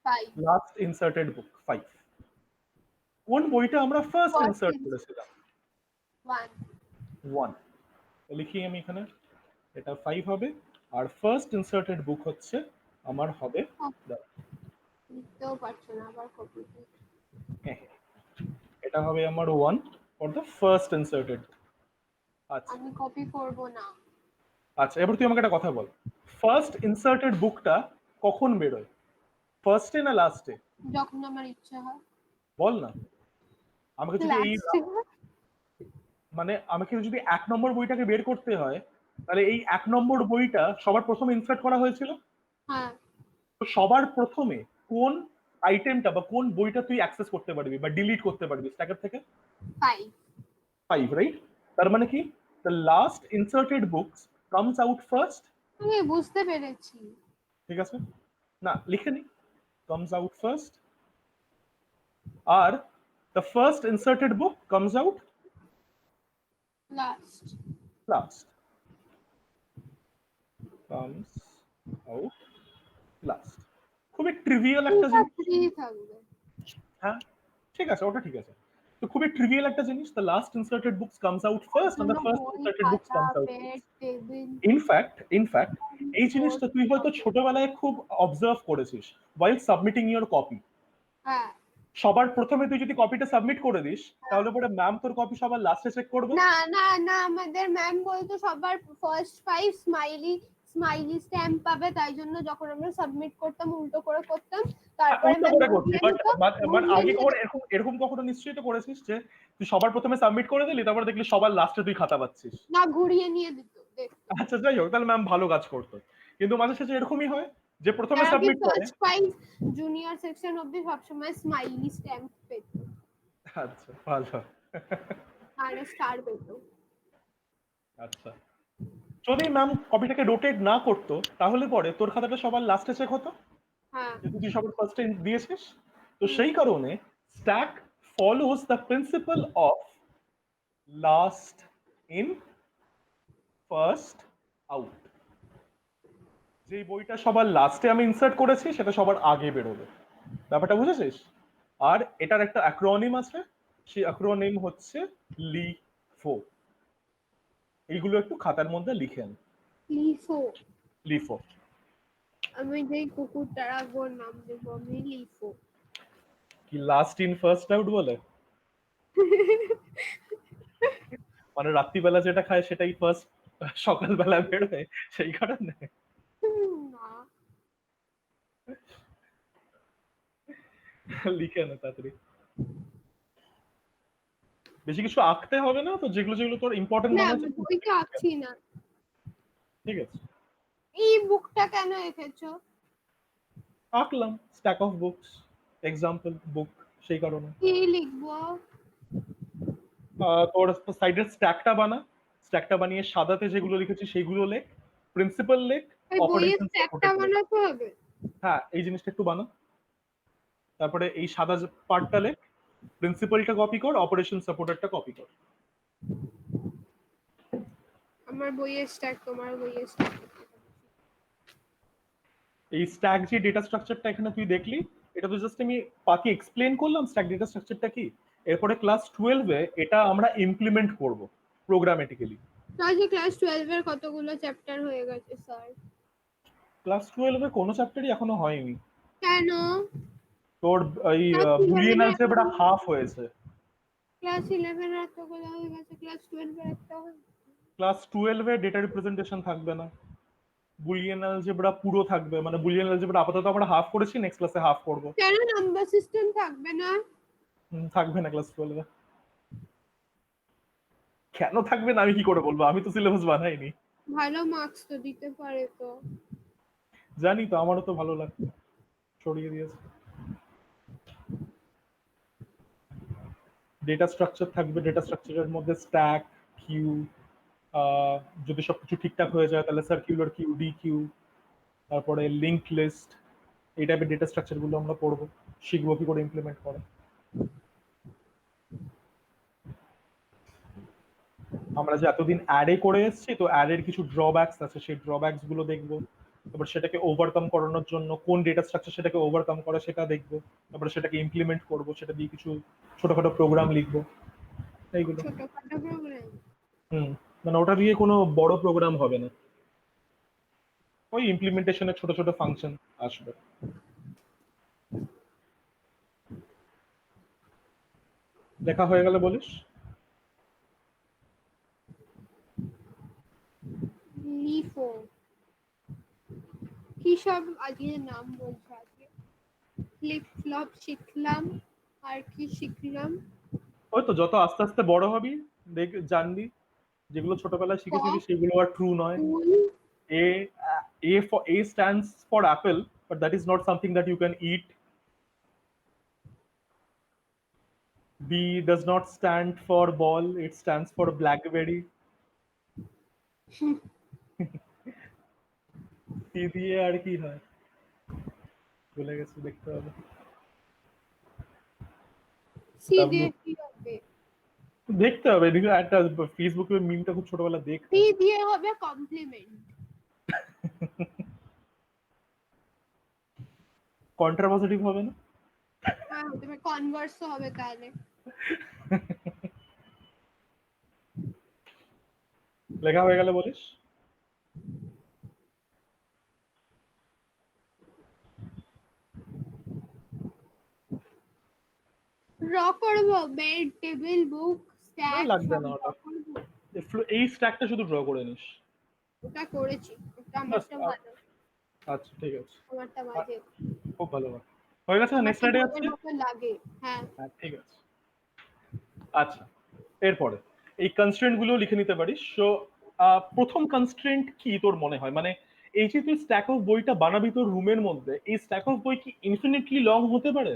5 লাস্ট ইনসার্টেড বুক 5। কোন বইটা আমরা ফার্স্ট first ইনসার্ট is করেছিলাম? 1 1। লিখি আমি এখানে, এটা 5 হবে। আর ফার্স্ট ইনসার্টেড বুক হচ্ছে আমার হবে, লিখতেও পারছো না আবার কপি। হ্যাঁ, এটা হবে আমার 1 ফর দ্য ফার্স্ট ইনসার্টেড। আচ্ছা আমি কপি করব না। আচ্ছা, এবার তুই আমাকে একটা কথা বল, ফার্স্ট ইনসার্টেড বুকটা কখন বেরোয়, ফার্স্টে না লাস্টে? যখন আমার ইচ্ছা হয়। বল না। আমাকে যদি এই লাস্ট মানে আমাকে যদি 1 নম্বর বইটাকে বের করতে হয়, তাহলে এই 1 নম্বর বইটা সবার প্রথমে ইনসার্ট করা হয়েছিল। হ্যাঁ তো সবার প্রথমে কোন আইটেমটা বা কোন বইটা তুই অ্যাক্সেস করতে পারবি বা ডিলিট করতে পারবি স্ট্যাকের থেকে? 5 5, রাইট? তার মানে কি, the last inserted books comes out first. আমি বুঝতে পেরেছি। ঠিক আছে, না লিখে নি, comes out first, are the first inserted book comes out last last. Comes out last. খুবই ট্রিভিয়াল একটা জিনিস। 3 থাকবে। হ্যাঁ ঠিক আছে, ওটা ঠিক আছে। তো খুবই ট্রিভিয়াল একটা জিনিস, the last inserted books comes out first and the first বই ইনসার্টেড বুকস খাতা comes out bed first. Table in fact এই জিনিসটা তুই হয়তো ছোটবেলায় খুব অবজার্ভ করেছিস, ওয়াইল সাবমিটিং ইওর কপি। হ্যাঁ সবার প্রথমে তুই যদি কপিটা সাবমিট করে দিস, তাহলে পরে ম্যাম তোর কপি সবার লাস্টে চেক করবে। না না না আমাদের ম্যাম বলতো সবার ফার্স্ট 5 স্মাইলি স্ট্যাম্প পাবে, তাই জন্য যখন আমরা সাবমিট করতাম উল্টো করে করতাম, তারপরে উল্টো ম্যাম করে করছি, ঘুরিয়ে বাট নিত মানে ঘুরিয়ে আগে নিয়ে কখনো এরকম এরকম কখনো নিশ্চয়ই তো করেছিস যে তুই সবার প্রথমে সাবমিট করে দিলি, তারপরে দেখলি সবার লাস্টে তুই খাতা পাচ্ছিস। না ঘুরিয়ে নিয়ে দিত দেখতো। আচ্ছা যাই হোক, তাহলে ম্যাম ভালো কাজ করতো। কিন্তু মাঝে সাঝে এরকমই হয় যে প্রথমে তার আগে সাবমিট করে। ফার্স্ট 5 জুনিয়র সেকশন অবধি সবসময় স্মাইলি স্ট্যাম্প পেত আচ্ছা ভালো। আর স্টার পেত। আচ্ছা, যদি ম্যাম কপিটাকে রোটেট না করতো, তাহলে পরে তোর খাতাটা সবার লাস্টে চেক হতো, হ্যাঁ যেহেতু তুই সবার ফার্স্টে দিয়েছিস। তো হুম। সেই কারণে stack follows the principal of last in first out. যেই বইটা সবার লাস্টে আমি ইনসার্ট করেছি সেটা সবার আগে বেরোবে। ব্যাপারটা বুঝেছিস? আর এটার একটা অ্যাক্রোনিম আছে, সেই অ্যাক্রোনিম হচ্ছে লিফো। এইগুলো একটু খাতার মধ্যে লিখে আন। লিফো। লিফো। আমি যেই কুকুরটা রাখবো ওর নাম দেবো আমি লিফো। কি লাস্ট ইন ফার্স্ট আউট বলে? মানে রাত্রিবেলা যেটা খায় সেটাই ফার্স্ট সকালবেলা বেরোয়, সেই কারণে। না লিখে নে তাড়াতাড়ি। বেশি কিছু আঁকতে হবে না তো, যেগুলো যেগুলো তোর ইম্পর্টেন্ট না মনে আমি হচ্ছে বইটা আঁকছি না। ঠিক আছে, এই বুকটা কেন এঁকেছো? আঁকলাম স্ট্যাক অফ বুকস, এক্সাম্পল বুক, সেই কারণে। কি লিখবো? তোর সাইডের স্ট্যাকটা বানা, স্ট্যাকটা বানিয়ে সাদাতে যেগুলো লিখেছি সেগুলো লেখ, প্রিন্সিপাল লেখ, ওই বইয়ের অপারেশন স্ট্যাকটা সাপোর্টেড লেখ। বানাতে হবে? হ্যাঁ এই জিনিসটা একটু বানা। তারপরে এই সাদা পার্টটা লেখ, প্রিন্সিপালটা কপি কর, অপারেশন সাপোর্টারটা কপি কর। আমার বইয়ের স্ট্যাক তোমার বইয়ের স্ট্যাক। এই স্ট্যাক যে ডেটা স্ট্রাকচারটা এখানে তুই দেখলি, এটা তো জাস্ট আমি বাকি এক্সপ্লেন করলাম স্ট্যাক ডেটা স্ট্রাকচারটা কি। এরপরে ক্লাস 12-এ এটা আমরা ইমপ্লিমেন্ট করব প্রোগ্রামেটিক্যালি। স্যার যে ক্লাস 12 এর কতগুলো চ্যাপ্টার হয়ে গেছে স্যার? ক্লাস 12-এ কোনো চ্যাপ্টারই এখনো হয়নি। কেন? তোর এই ক্লাস বুলিয়ান 11 এর অ্যালজেব্রা হাফ হয়েছে। ক্লাস 11 এর এতগুলো হয়ে গেছে, ক্লাস 12 এর একটা হয়েছে। ক্লাস 12-এ ডেটা রিপ্রেজেন্টেশন থাকবে না, বুলিয়ান অ্যালজেব্রা পুরো থাকবে। মানে বুলিয়ান অ্যালজেব্রা আপাতত আমরা হাফ করেছি, নেক্সট ক্লাসে হাফ করব। কেন নাম্বার সিস্টেম থাকবে না? থাকবে না ক্লাস 12-এ। কেন থাকবে না আমি কি করে বলবো, আমি তো সিলেবাস বানাইনি। ভালো মার্কস তো দিতে পারে তো। জানি তো, আমারও তো ভালো লাগতো। সরিয়ে দিয়েছে। ডেটা স্ট্রাকচার থাকবে, ডেটা স্ট্রাকচারের মধ্যে স্ট্যাক, কিউ, যদি সবকিছু ঠিকঠাক হয়ে যায় তাহলে সার্কুলার কিউ, ডি কিউ, তারপরে লিঙ্ক লিস্ট, এই টাইপের ডেটা স্ট্রাকচার গুলো আমরা পড়বো, শিখবো কি করে ইমপ্লিমেন্ট করে। আমরা যে এতদিন অ্যাডে করে এসেছি, তো অ্যাডের কিছু ড্রব্যাকস আছে, সেই ড্রব্যাকস গুলো দেখবো। তারপর সেটাকে ওভারকাম করানোর জন্য কোন ডেটা স্ট্রাকচার সেটাকে ওভারকাম করে সেটা দেখবো। তারপরে সেটাকে ইমপ্লিমেন্ট করবো, সেটা দিয়ে কিছু ছোটখাটো প্রোগ্রাম লিখবো, এইগুলো। ছোটখাটো প্রোগ্রাম। মানে ওটা দিয়ে কোনো বড় প্রোগ্রাম হবে না, ওই ইমপ্লিমেন্টেশনের ছোট ছোট ফাংশন আসবে। দেখা হয়ে গেলে বলিস। লিফো কি সব আজকে নাম বলছে, আজকে ফ্লিপ ফ্লপ শিখলাম, আর কি শিখলাম? ওই তো যত আস্তে আস্তে বড় হবি দেখ জানবি যেগুলো ছোটবেলায় শিখেছিলি সেগুলো আর ট্রু নয়। ফুল। A A stands for apple, but that is not something that you can eat. B does not stand for ball, it stands for blackberry. C দিয়ে আর কি হয় ভুলে গেছি, দেখতে হবে। সি W, দিয়ে কি হবে? দেখতে হবে, এদিকে একটা ফেসবুকে মিমটা খুব ছোটবেলা দেখতাম। সি দিয়ে হবে কমপ্লিমেন্ট। কন্ট্রাপজিটিভ হবে না? হ্যাঁ হতে পারে, কনভার্সও হবে তাহলে। লেখা হয়ে গেলে বলিস। ড্র করবো বেড, টেবিল, বুক, না স্ট্যাক লাগবে সব না ড্র ওটা, করবো। এই স্ট্যাকটা শুধু ড্র করে নিস। ওটা করেছি, ওটা বাস, আমারটা ভালো, আচ্ছা ঠিক আছে। আমারটা বাজে। খুব ভালো কথা। হয়ে গেছে, নেক্সট আমারটা স্লাইডে বইয়ের যাচ্ছে। মতো লাগে। হ্যাঁ। হ্যাঁ ঠিক আছে। আচ্ছা, এরপরে এই কনস্ট্রেন্ট গুলো লিখে নিতে পারিস। সো প্রথম কনস্ট্রেন্ট কি তোর মনে হয়, মানে এই যে তুই স্ট্যাক অফ বইটা বানাবি তোর রুমের মধ্যে, এই স্ট্যাক অফ বই কি ইনফিনিটলি লং হতে পারে?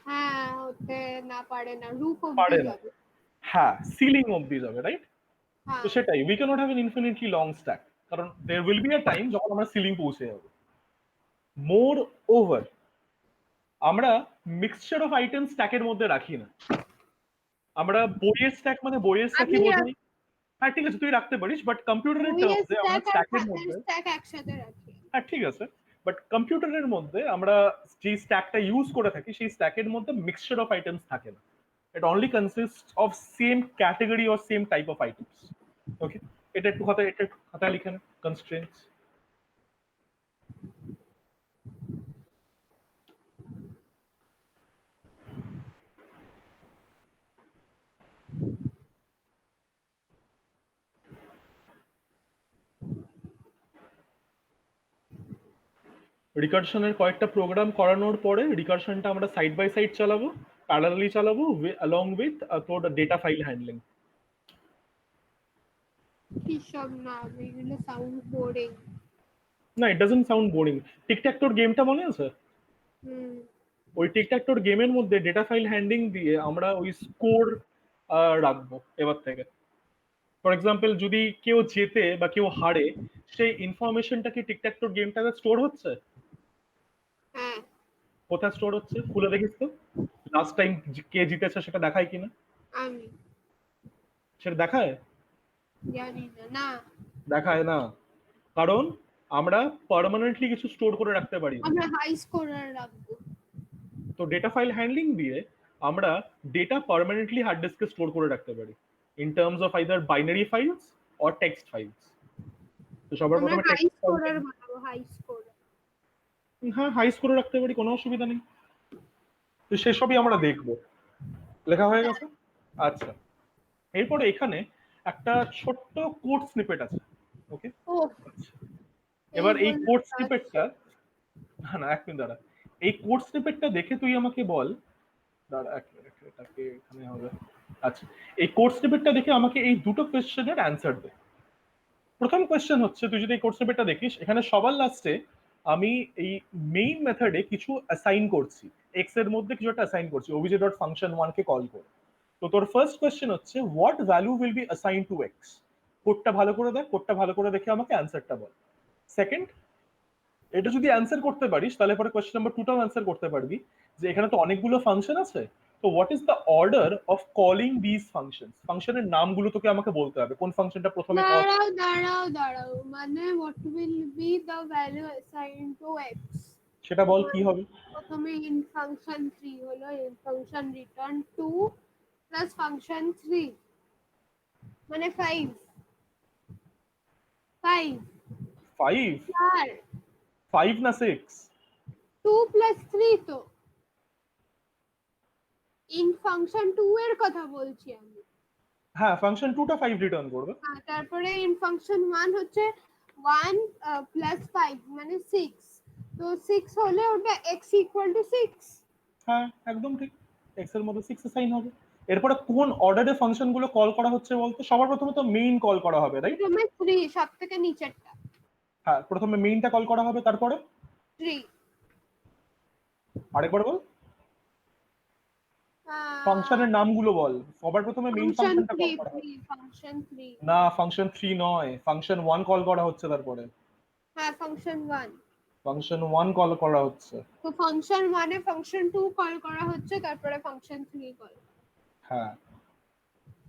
হ্যাঁ হতে না পারে না, রুফ অব্দি পারে না। যাবে। হ্যাঁ, সিলিং অবধি যাবে, রাইট? তো হ্যাঁ। সেটাই, we cannot have an infinitely long stack, কারণ there will be a time যখন আমরা সিলিং পৌঁছে যাবো। মোর ওভার, আমরা মিক্সচার অফ আইটেম স্ট্যাকের মধ্যে রাখি না। আমরা বইয়ের স্ট্যাক মানে বইয়ের আমি স্ট্যাকই বোঝাই। হ্যাঁ ঠিক আছে, তুই রাখতে পারিস, বাট কম্পিউটারের বইয়ের টার্মসে আমরা স্ট্যাক আর স্ট্যাকের খাতার মধ্যে, স্ট্যাক একসাথে রাখি। হ্যাঁ ঠিক আছে, বাট কম্পিউটারের মধ্যে আমরা যে স্ট্যাকটা ইউজ করে থাকি সেই স্ট্যাকের মধ্যে মিক্সচার অফ আইটেমস থাকে না। It only consist of same category or same type of items. Okay, এটা একটু খাতায় লিখে নে, কনস্ট্রেন্টস। রিকারশনের কয়েকটা প্রোগ্রাম করানোর পরে রিকারশনটা আমরা সাইড বাই সাইড চালাবো, প্যারালালি চালাবো, along with তোর ডেটা ফাইল হ্যান্ডলিং। কি সব নাম, এগুলো সাউন্ড বোরিং। না, ইট ডাজন্ট সাউন্ড বোরিং। টিকট্যাক-টোর গেমটা মনে আছে? হুম। ওই টিকট্যাক-টোর গেমের মধ্যে ডেটা ফাইল হ্যান্ডলিং দিয়ে আমরা ওই স্কোর রাখবো এবার থেকে। ফর এক্সাম্পল, যদি কেউ জেতে বা কেউ হারে, সেই ইনফরমেশনটা কি টিকট্যাক-টোর গেমটাতে স্টোর হচ্ছে? হ্যাঁ। কোথায় স্টোর হচ্ছে খুলে দেখিস তো, লাস্ট টাইম কে জিতেছে সেটা দেখায় কিনা? আমি সেটা দেখায়? জানি না, না। দেখায় না, কারণ আমরা পার্মানেন্টলি কিছু স্টোর করে রাখতে পারি না। আমরা হাই স্কোরার রাখবো। তো ডেটা ফাইল হ্যান্ডলিং দিয়ে আমরা ডেটা পার্মানেন্টলি হার্ড ডিস্কে স্টোর করে রাখতে পারি, in terms of either binary files or text files. তো সবার আমরা প্রথমে হাই টেক্সট স্কোরার ফাইল, বানাবো, হাই স্কোরার। হ্যাঁ হাই স্কোরে রাখতে পারি, কোনো অসুবিধা নেই। তো সেসবই আমরা দেখবো। লেখা হয়ে গেছে। আচ্ছা, এরপরে এখানে একটা ছোট্ট কোড স্নিপেট আছে। ওকে, ও, এবার এই বললে কোড কাজ স্নিপেটটা, শেষ। না না এক মিনিট দাঁড়া, এই কোড স্নিপেটটা দেখে তুই আমাকে বল, দাঁড়া এক মিনিট, এটাকে এখানে হবে। আচ্ছা, এই কোড স্নিপেটটা দেখে আমাকে এই দুটো কোয়েশ্চেনের অ্যান্সার দে। প্রথম কোয়েশ্চেন হচ্ছে, তুই যদি এই কোড স্নিপেটটা দেখিস, এখানে সবার লাস্টে আমি এই মেইন মেথডে কিছু অ্যাসাইন করছি, এক্স এর মধ্যে কিছু একটা অ্যাসাইন করছি ওবিজে ডট ফাংশন ওয়ান কে কল করে। তো তোর ফার্স্ট কোয়েশ্চেন হচ্ছে what value will B assign to x. কোডটা ভালো করে দেখ, কোডটা ভালো করে দেখে আমাকে অ্যান্সারটা বল। সেকেন্ড, এটা যদি অ্যান্সার করতে পারিস তাহলে পরে কোয়েশ্চেন নাম্বার টুটাও অ্যান্সার করতে পারবি, যে এখানে তো অনেকগুলো ফাংশন আছে, তো what is the order of calling this function. ফাংশনের নামগুলো তোকে আমাকে বলতে হবে, কোন ফাংশনটা প্রথমে কল। দাঁড়াও মানে what will be the value assigned to x? সেটা বল কি হবে। প্রথমে int function 3 হলো int function return 2 plus function 3 মানে 5 5 ফাইভ? 4 ফাইভ না সিক্স? 2 plus 3 তো int function 2 এর কথা বলছি আমি। হ্যাঁ, ফাংশন টুটা ফাইভ রিটার্ন করবে। তারপরে int function 1 হচ্ছে 1 plus 5 মানে 6, তো 6 হলে ওটা x equal to 6। হ্যাঁ একদম ঠিক, এক্স এর মধ্যে সিক্স সাইন হবে। এরপরে কোন অর্ডারে ফাংশন গুলো কল করা হচ্ছে বলতো, সবার প্রথমে তো মেইন কল করা হবে, রাইট? প্রথমে 3 সব থেকে নিচেরটা হ্যাঁ, প্রথমে মেইনটা কল করা হবে, তারপরে 3 আরেকবার বল, ফাংশনের নামগুলো বল। সবার প্রথমে মেইন ফাংশন ফাংশনটা কল 3 করা হবে। ফাংশন 3 না, ফাংশন থ্রি নয়, ফাংশন ওয়ান কল করা হচ্ছে তারপরে। হ্যাঁ ফাংশন 1, ফাংশন ওয়ান কল করা হচ্ছে। তো ফাংশন 1 এ ফাংশন 2 কল করা হচ্ছে, তারপরে ফাংশন 3 কল। হ্যাঁ,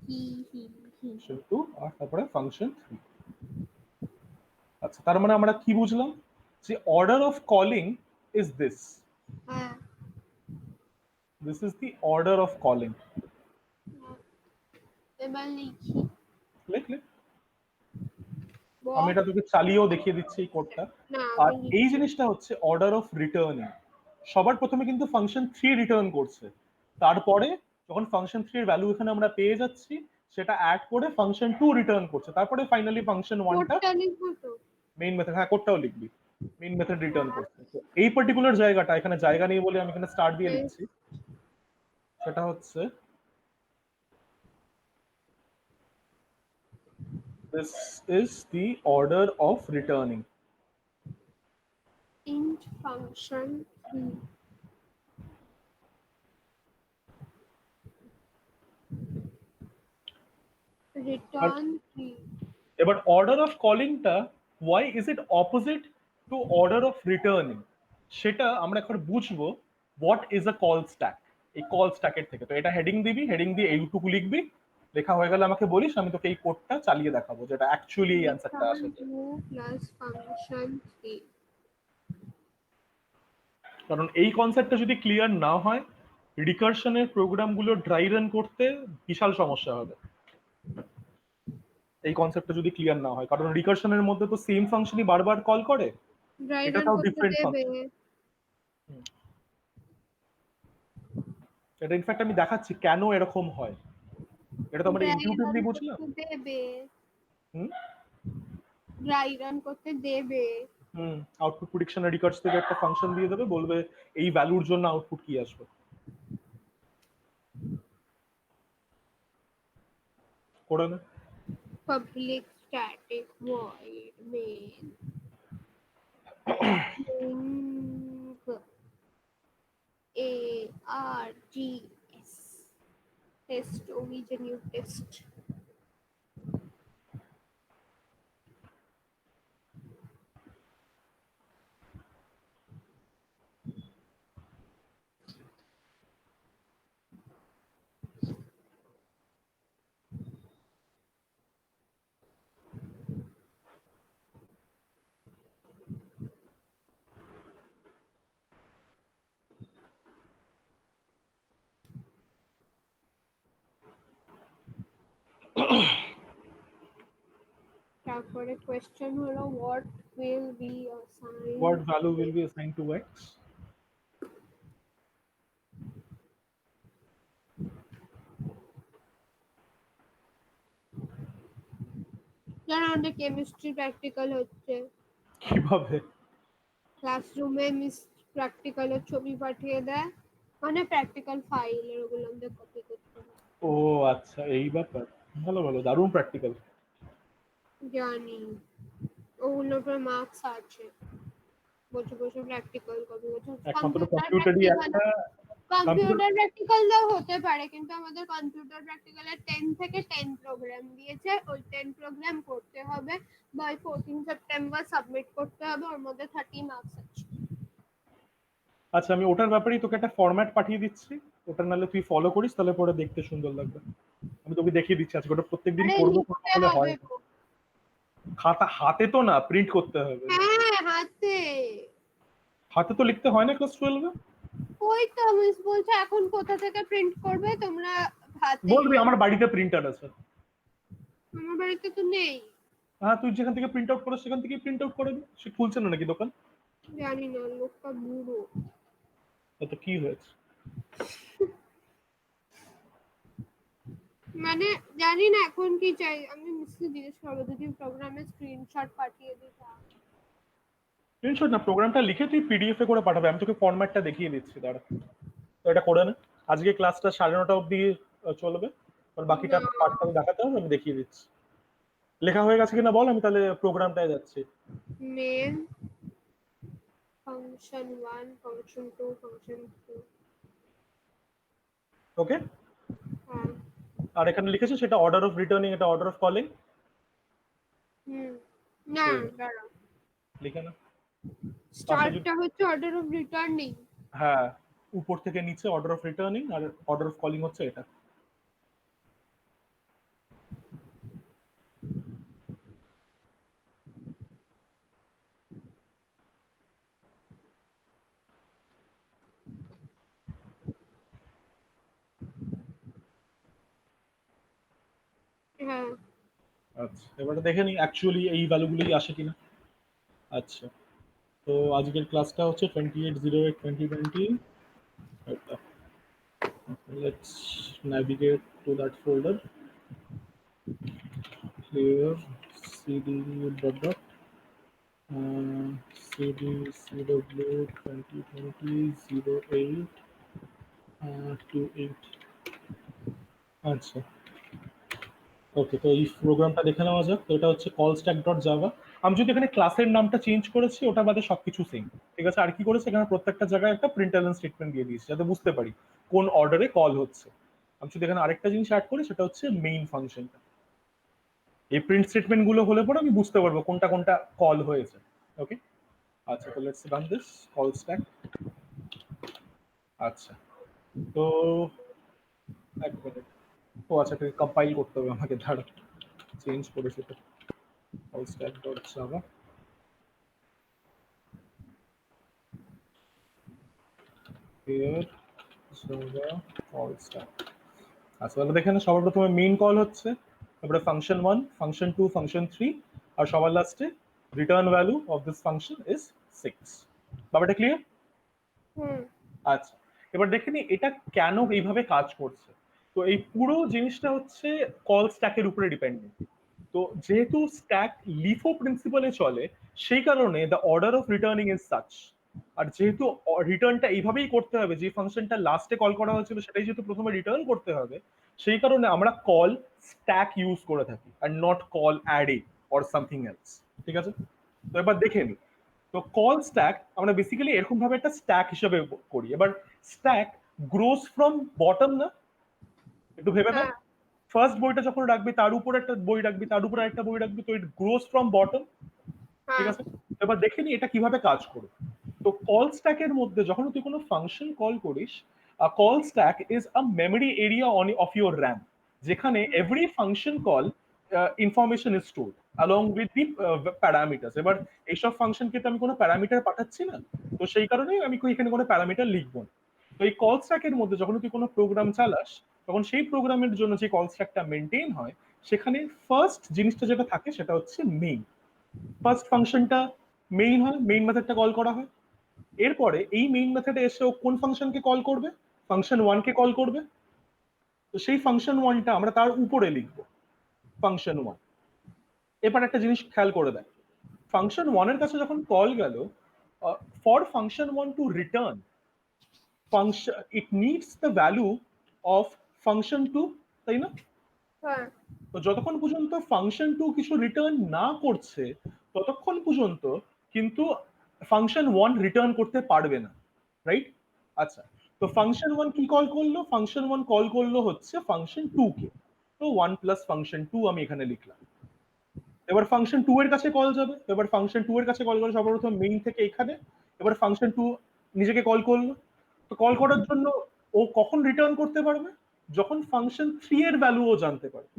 হি হি হি ফাংশন টু আর তারপরে ফাংশন থ্রি। আচ্ছা, তার মানে আমরা কি বুঝলাম, যে order of calling is this, হ্যাঁ this is the order of calling. এবার লিখি লিখ লিখ, আমি বল এটা তোকে চালিয়েও দেখিয়ে দিচ্ছি এই কোডটা। না আর আমি এই লিখি জিনিসটা হচ্ছে অর্ডার অফ রিটার্নিং। সবার প্রথমে কিন্তু ফাংশন থ্রি রিটার্ন করছে, তারপরে যখন ফাংশন থ্রি এর ভ্যালু এখানে আমরা পেয়ে যাচ্ছি সেটা অ্যাড করে ফাংশন টু রিটার্ন করছে, তারপরে ফাইনালি ফাংশন ওয়ানটা কোডটা লিখবো তো। মেইন মেথড, হ্যাঁ কোডটাও লিখবি, মেইন মেথড রিটার্ন করছে। তো এই পার্টিকুলার জায়গাটা এখানে জায়গা নেই বলে আমি এখানে স্টার্ট দিয়ে Yes. লিখছি, সেটা হচ্ছে this is the order of returning. int function 3 return 3 এবার অর্ডার অফ কলিংটা why is it opposite to order of returning, সেটা আমরা এখন বুঝবো what is a call stack, এই কল স্ট্যাকের থেকে। তো এটা হেডিং দিবি, হেডিং দিয়ে এইটুকু লিখবি, লেখা হয়ে গেলে আমাকে বলিস, আমি তোকে এই কোডটা চালিয়ে দেখাবো যেটা অ্যাকচুয়ালি এই অ্যান্সারটা আসে। return 2 plus function 3 কারণ এই কনসেপ্টটা যদি ক্লিয়ার না হয়, রিকারশনের প্রোগ্রামগুলো ড্রাই রান করতে বিশাল সমস্যা হবে। এই কনসেপ্টটা যদি ক্লিয়ার না হয়, কারণ রিকারশনের মধ্যে তো সেম ফাংশনই বারবার কল করে, dry এটা run তাও করতে ডিফারেন্ট দেবে। ফাংশন। এটা ইনফ্যাক্ট আমি দেখাচ্ছি কেন এরকম হয়, এটা তো আমরা dry ইনটিউটিভলি run বুঝলাম। করতে দেবে হুম dry run করতে দেবে। হুম আউটপুট প্রেডিকশন রিকার্স থেকে একটা ফাংশন দিয়ে দেবে, বলবে এই ভ্যালুর জন্য আউটপুট কি আসবে, করে না। Public static void main link args test obj new test তারপরে কোয়েশ্চেন হলো what will be assigned what value will be assigned to X. জানো আমাদের কেমিস্ট্রি প্র্যাকটিক্যাল হচ্ছে, কিভাবে? ক্লাসরুমে মিস প্র্যাকটিক্যালের ছবি পাঠিয়ে দেয়, মানে প্র্যাকটিক্যাল ফাইলের ওগুলো আমাদের কপি করতে হয়। ও আচ্ছা, এই ব্যাপার। ভালো ভালো, দারুণ প্র্যাকটিক্যাল। জানি ওগুলোর উপর মার্কস আছে। বসে বসে প্র্যাকটিক্যাল করবে, একমাত্র কম্পিউটার কম্পিউটারই প্র্যাকটিক্যাল। একটা কম্পিউটার। কম্পিউটার প্র্যাকটিক্যাল দাও হতে পারে, কিন্তু আমাদের কম্পিউটার প্র্যাকটিক্যালে 10 থেকে 10 প্রোগ্রাম দিয়েছে, ওই 10 প্রোগ্রাম করতে হবে, বাই 14 সেপ্টেম্বর সাবমিট করতে হবে, ওর মধ্যে 30 মার্কস আছে। আচ্ছা, আমি ওটার ব্যাপারেই তোকে একটা ফরম্যাট পাঠিয়ে দিচ্ছি, ওটা নাহলে তুই ফলো করিস, তাহলে পরে দেখতে সুন্দর লাগবে। আমি তোকে দেখিয়ে দিচ্ছি আজকে, ওটা প্রত্যেকদিন আরে করবো, করবো লিখতে বলে হবে হয় না। গো। খাতা হাতে তো না, প্রিন্ট করতে হবে। হ্যাঁ হাতে। হাতে তো লিখতে হয় না ক্লাস 12-এ। ওই তো মিস বলছে এখন কোথা থেকে প্রিন্ট করবে তোমরা, হাতে। বলবি আমার বাড়িতে প্রিন্টার আছে। আমার বাড়িতে তো নেই। হ্যাঁ, তুই যেখান থেকে প্রিন্ট আউট করিস সেখান থেকে প্রিন্ট আউট করে দিবি। সে খুলছে না নাকি দোকান? জানি না, লোকটা বুড়ো। তো কি হয়েছে? মানে জানি না এখন কি চাই, আমি মিসকে জিজ্ঞেস করবো যদি প্রোগ্রামের স্ক্রিনশট পাঠিয়ে দিই তাহলে। স্ক্রিনশট না, প্রোগ্রামটা লিখে তুই পিডিএফ এ করে পাঠাবে, আমি তোকে ফরম্যাটটা দেখিয়ে দিচ্ছি, দাঁড়া। তো এটা করে নে। আজকে ক্লাসটা 9:30 অবধি চলবে, আর বাকিটা না, পার্টটা দেখাতে হবে, আমি দেখিয়ে দিচ্ছি। লেখা হয়ে গেছে কিনা বল, আমি তাহলে প্রোগ্রামটায় যাচ্ছি। Main function 1 function 2 function 3। Okay. হ্যাঁ। আর এখানে লিখেছে সেটা অর্ডার অফ রিটার্নিং, এটা অর্ডার অফ কলিং। হুম। না দাঁড়া, লিখে না। স্টার্টটা হচ্ছে অর্ডার অফ রিটার্নিং। হ্যাঁ, উপর থেকে নিচে অর্ডার অফ রিটার্নিং, আর অর্ডার অফ কলিং হচ্ছে এটা। হ্যাঁ। আচ্ছা, এবারে দেখে নি অ্যাকচুয়ালি এই ভ্যালুগুলোই আসে কিনা। আচ্ছা, তো আজকের ক্লাসটা হচ্ছে 28/08/2020। Let's navigate to that folder. Clear cd dot cd cw 2020 08 আচ্ছা, ওকে। তো এই প্রোগ্রামটা দেখে নেওয়া যাক। তো এটা হচ্ছে কল স্ট্যাক ডট জাভা। আমি যদি এখানে ক্লাসের নামটা চেঞ্জ করেছি, ওটা বাদে সবকিছু সেম, ঠিক আছে। আর কি করেছে, এখানে প্রত্যেকটা জায়গায় একটা প্রিন্টএলএন স্টেটমেন্ট দিয়ে দিয়েছি, যাতে বুঝতে পারি কোন অর্ডারে কল হচ্ছে। আমি শুধু এখানে আরেকটা জিনিস অ্যাড করি, সেটা হচ্ছে মেইন ফাংশনটা। এই প্রিন্ট স্টেটমেন্ট গুলো হলে পরে আমি বুঝতে পারবো কোনটা কোনটা কল হয়েছে। ওকে। আচ্ছা, তো let's run this call stack. আচ্ছা, তো এক মিনিট। ও আচ্ছা, কম্পাইল করতে হবে আমাকে, দাঁড়া, চেঞ্জ করে সেটা। Call stack dot Java. here java call stack। আচ্ছা, তাহলে দেখেন সবার প্রথমে মেইন কল হচ্ছে, তারপরে ফাংশন 1 ফাংশন 2 ফাংশন 3, আর সবার লাস্টে return value of this function is 6। ব্যাপারটা ক্লিয়ার? হুম। আচ্ছা, এবার দেখে নি এটা কেন এইভাবে কাজ করছে। তো এই পুরো জিনিসটা হচ্ছে কল স্ট্যাকের উপরে ডিপেন্ডেন্ট। তো যেহেতু স্ট্যাক লিফো প্রিন্সিপালে চলে, সেই কারণে the order of returning is such. আর যেহেতু রিটার্নটা এইভাবেই করতে হবে, যে ফাংশনটা লাস্টে কল করা হয়েছিল সেটাই যেহেতু প্রথমে রিটার্ন করতে হবে, সেই কারণে আমরা কল স্ট্যাক ইউজ করে থাকি, are not call array or something else. ঠিক আছে, তো এবার দেখে নি। তো কল স্ট্যাক আমরা বেসিক্যালি এরকম ভাবে একটা স্ট্যাক হিসেবে করি। এবার স্ট্যাক গ্রোস ফ্রম বটম না, একটু ভেবে দেখ। হ্যাঁ। ফার্স্ট বইটা যখন রাখবি, তার উপর একটা বই রাখবি, তার উপর একটা বই রাখবি, তো ইট গ্রোস ফ্রম বটম। ঠিক হ্যাঁ। আছে, এবার দেখে নি এটা কিভাবে কাজ করবে। তো কল স্ট্যাকের মধ্যে যখন তুই কোনো ফাংশন কল করিস, call stack is a memory area on of your RAM, যেখানে every function call information is stored along with the parameters. এবার এইসব ফাংশনকে তো আমি কোনো প্যারামিটার পাঠাচ্ছি না, তো সেই কারণেই আমি এখানে কোনো প্যারামিটার লিখবো না। তো এই কল স্ট্যাকের মধ্যে যখন তুই কোনো প্রোগ্রাম চালাস, তখন সেই প্রোগ্রামের জন্য যে কল স্ট্যাকটা মেনটেন হয়, সেখানে ফার্স্ট জিনিসটা যেটা থাকে সেটা হচ্ছে মেইন। ফার্স্ট ফাংশনটা মেইন হয়, মেইন মেথডটা কল করা হয়। এরপরে এই মেইন মেথডে এসে ও কোন ফাংশনকে কল করবে, ফাংশন 1 কে কল করবে। তো সেই ফাংশন 1টা আমরা তার উপরে লিখবো, ফাংশন 1। এবার একটা জিনিস খেয়াল করে দেখ, ফাংশন 1 এর কাছে যখন কল গেল, for function 1 to return function, it needs the value of function 2, তাই না? হ্যাঁ। তো যতক্ষণ পর্যন্ত ফাংশন 2 কিছু রিটার্ন না করছে, ততক্ষণ পর্যন্ত কিন্তু ফাংশন 1 রিটার্ন করতে পারবে না, রাইট? আচ্ছা, তো ফাংশন 1 কি কল করলো? ফাংশন 1 কল করলো হচ্ছে ফাংশন 2 কে। তো 1 প্লাস ফাংশন 2 আমি এখানে লিখলাম। এবার ফাংশন 2 এর কাছে কল যাবে। এবার ফাংশন 2 এর কাছে কল করে সর্বপ্রথম মেইন থেকে এখানে। এবার ফাংশন 2 নিজেকে কল করলো। তো কল করার জন্য ও কখন রিটার্ন করতে পারবে? যখন ফাংশন 3 এর ভ্যালু ও জানতে পারবে।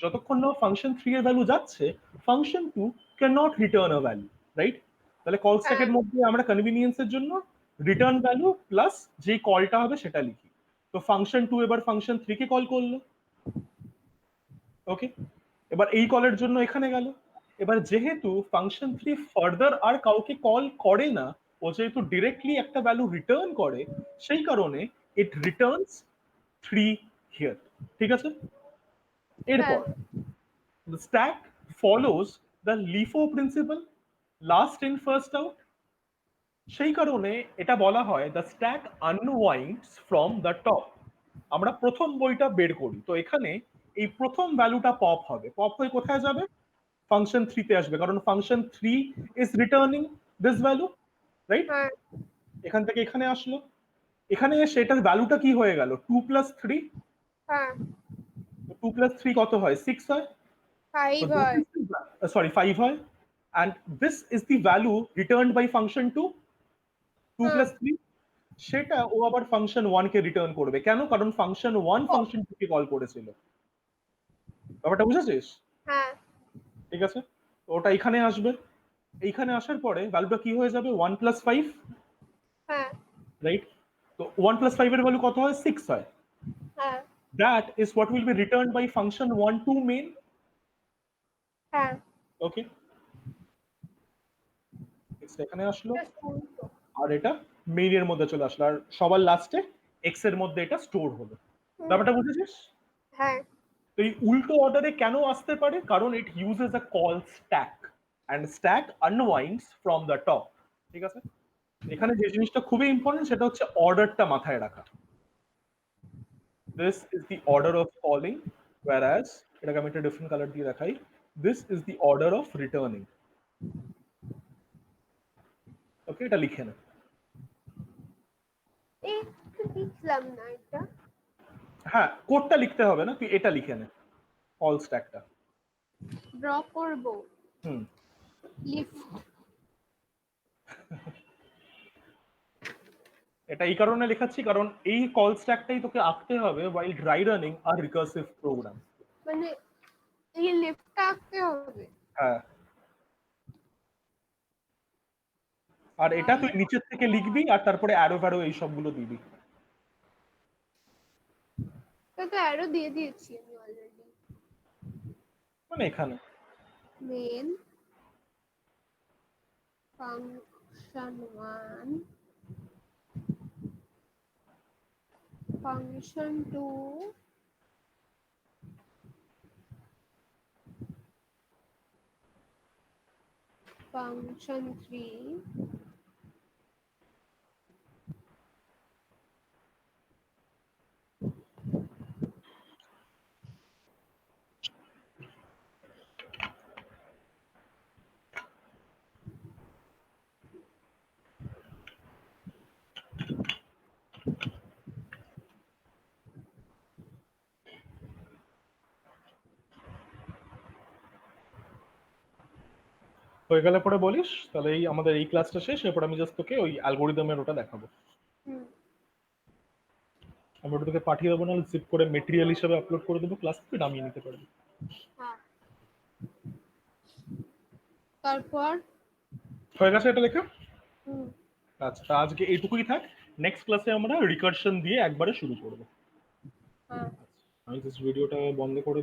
যতক্ষণ না ফাংশন 3 এর ভ্যালু যাচ্ছে, function 2 can not return a value, right? তাহলে কল স্ট্যাকের মধ্যে আমরা কনভিনিয়েন্সের জন্য রিটার্ন ভ্যালু প্লাস যে কলটা হবে সেটা লিখি। তো ফাংশন 2 এবার ফাংশন 3 কে কল করলো। ওকে, এবার এই কলের জন্য এখানে গেল। এবার যেহেতু ফাংশন 3 ফার্দার আর কাউকে কল করে না, ও যেহেতু ডিরেক্টলি একটা ভ্যালু রিটার্ন করে, সেই কারণে ইট রিটার্নস 3 হিয়ার। ঠিক আছে? এরপর the stack follows the LIFO principle, last in first out। সেই কারণে এটা বলা হয় the stack unwinds from the top। আমরা প্রথম বইটা বের করি, তো এখানে এই প্রথম ভ্যালুটা পপ হবে, পপ হয়ে কোথায় যাবে? ফাংশন 3 তে আসবে, কারণ function 3 is returning this value, right? হ্যাঁ এখান থেকে এখানে আসলো, এখানে এসে এটার ভ্যালুটা কি হয়ে গেল? 2 প্লাস 3। হ্যাঁ 2 প্লাস 3 কত হয়? 6 হয়। So 5 this হয়। is sorry 5 হয়, and this is the value returned by function 2, 2 হ্যাঁ plus 3। সেটা ও আবার ফাংশন 1 কে রিটার্ন করবে। কেন? কারণ ফাংশন 1 ফাংশন 2 কে কল করেছিল। ব্যাপারটা বুঝেছিস? হ্যাঁ ঠিক আছে, তো ওটা এখানে আসবে। এইখানে আসার পরে ভ্যালুটা কি হয়ে যাবে? 1 প্লাস 5, হ্যাঁ রাইট? তো 1 প্লাস 5 এর ভ্যালু কত হয়? 6 হয়। হ্যাঁ That is what will be returned by function 1 to main। হ্যাঁ ওকে, এখানে আসলো, এটা শুনতো। আর এটা মেইন এর মধ্যে চলে আসলো, আর সবার লাস্টে এক্স এর মধ্যে এটা স্টোর হলো। ব্যাপারটা বুঝেছিস? হ্যাঁ তো এই উল্টো অর্ডারে কেন আসতে পারে? কারণ it uses a call stack, and stack unwinds from the top. ঠিক আছে, এখানে যে জিনিসটা খুবই ইম্পর্টেন্ট সেটা হচ্ছে অর্ডারটা মাথায় রাখা। This is the order of calling, whereas এটাকে আমি একটা ডিফারেন্ট কালার দিয়ে দেখাই। This is the order of returning. Okay, এটা লিখে নে। একটু লিখলাম না এটা। হ্যাঁ, কোডটা লিখতে হবে না, তুই এটা লিখে নে, কল স্ট্যাকটা। ড্র করব। হুম, লিফট। এটা এই কারণে লেখাচ্ছি কারণ এই কল স্ট্যাকটাই তোকে আঁকতে হবে while dry running a recursive program। মানে এই লিফটটা আঁকতে হবে। হ্যাঁ, আর এটা তুই নিচের থেকে লিখবি আর তারপরে অ্যারো ফ্যারো এই সবগুলো দিবি। এটা তো অ্যারো দিয়ে দিয়েছি আমি অলরেডি। মানে এখানে মেন ফাংশন 1 ফাংশন 2 ফাংশন 3 হয়ে গেলে পরে বলিস, তাহলে এই আমাদের এই ক্লাসটা শেষ, এরপর আমি জাস্ট তোকে ওই অ্যালগোরিদমের ওটা দেখাবো। হুম আমি ওটা তোকে পাঠিয়ে দেবো, নাহলে জিপ করে মেটেরিয়াল হিসেবে আপলোড করে দেবো, ক্লাস তুই নামিয়ে নিতে পারবি। হ্যাঁ তারপর হয়ে গেছে এটা লেখা? হুম আচ্ছা, তা আজকে এইটুকুই থাক। নেক্সট ক্লাসে আমরা রিকারশন দিয়ে একবারে শুরু করবো। হ্যাঁ আমি জাস্ট ভিডিওটা বন্ধ করে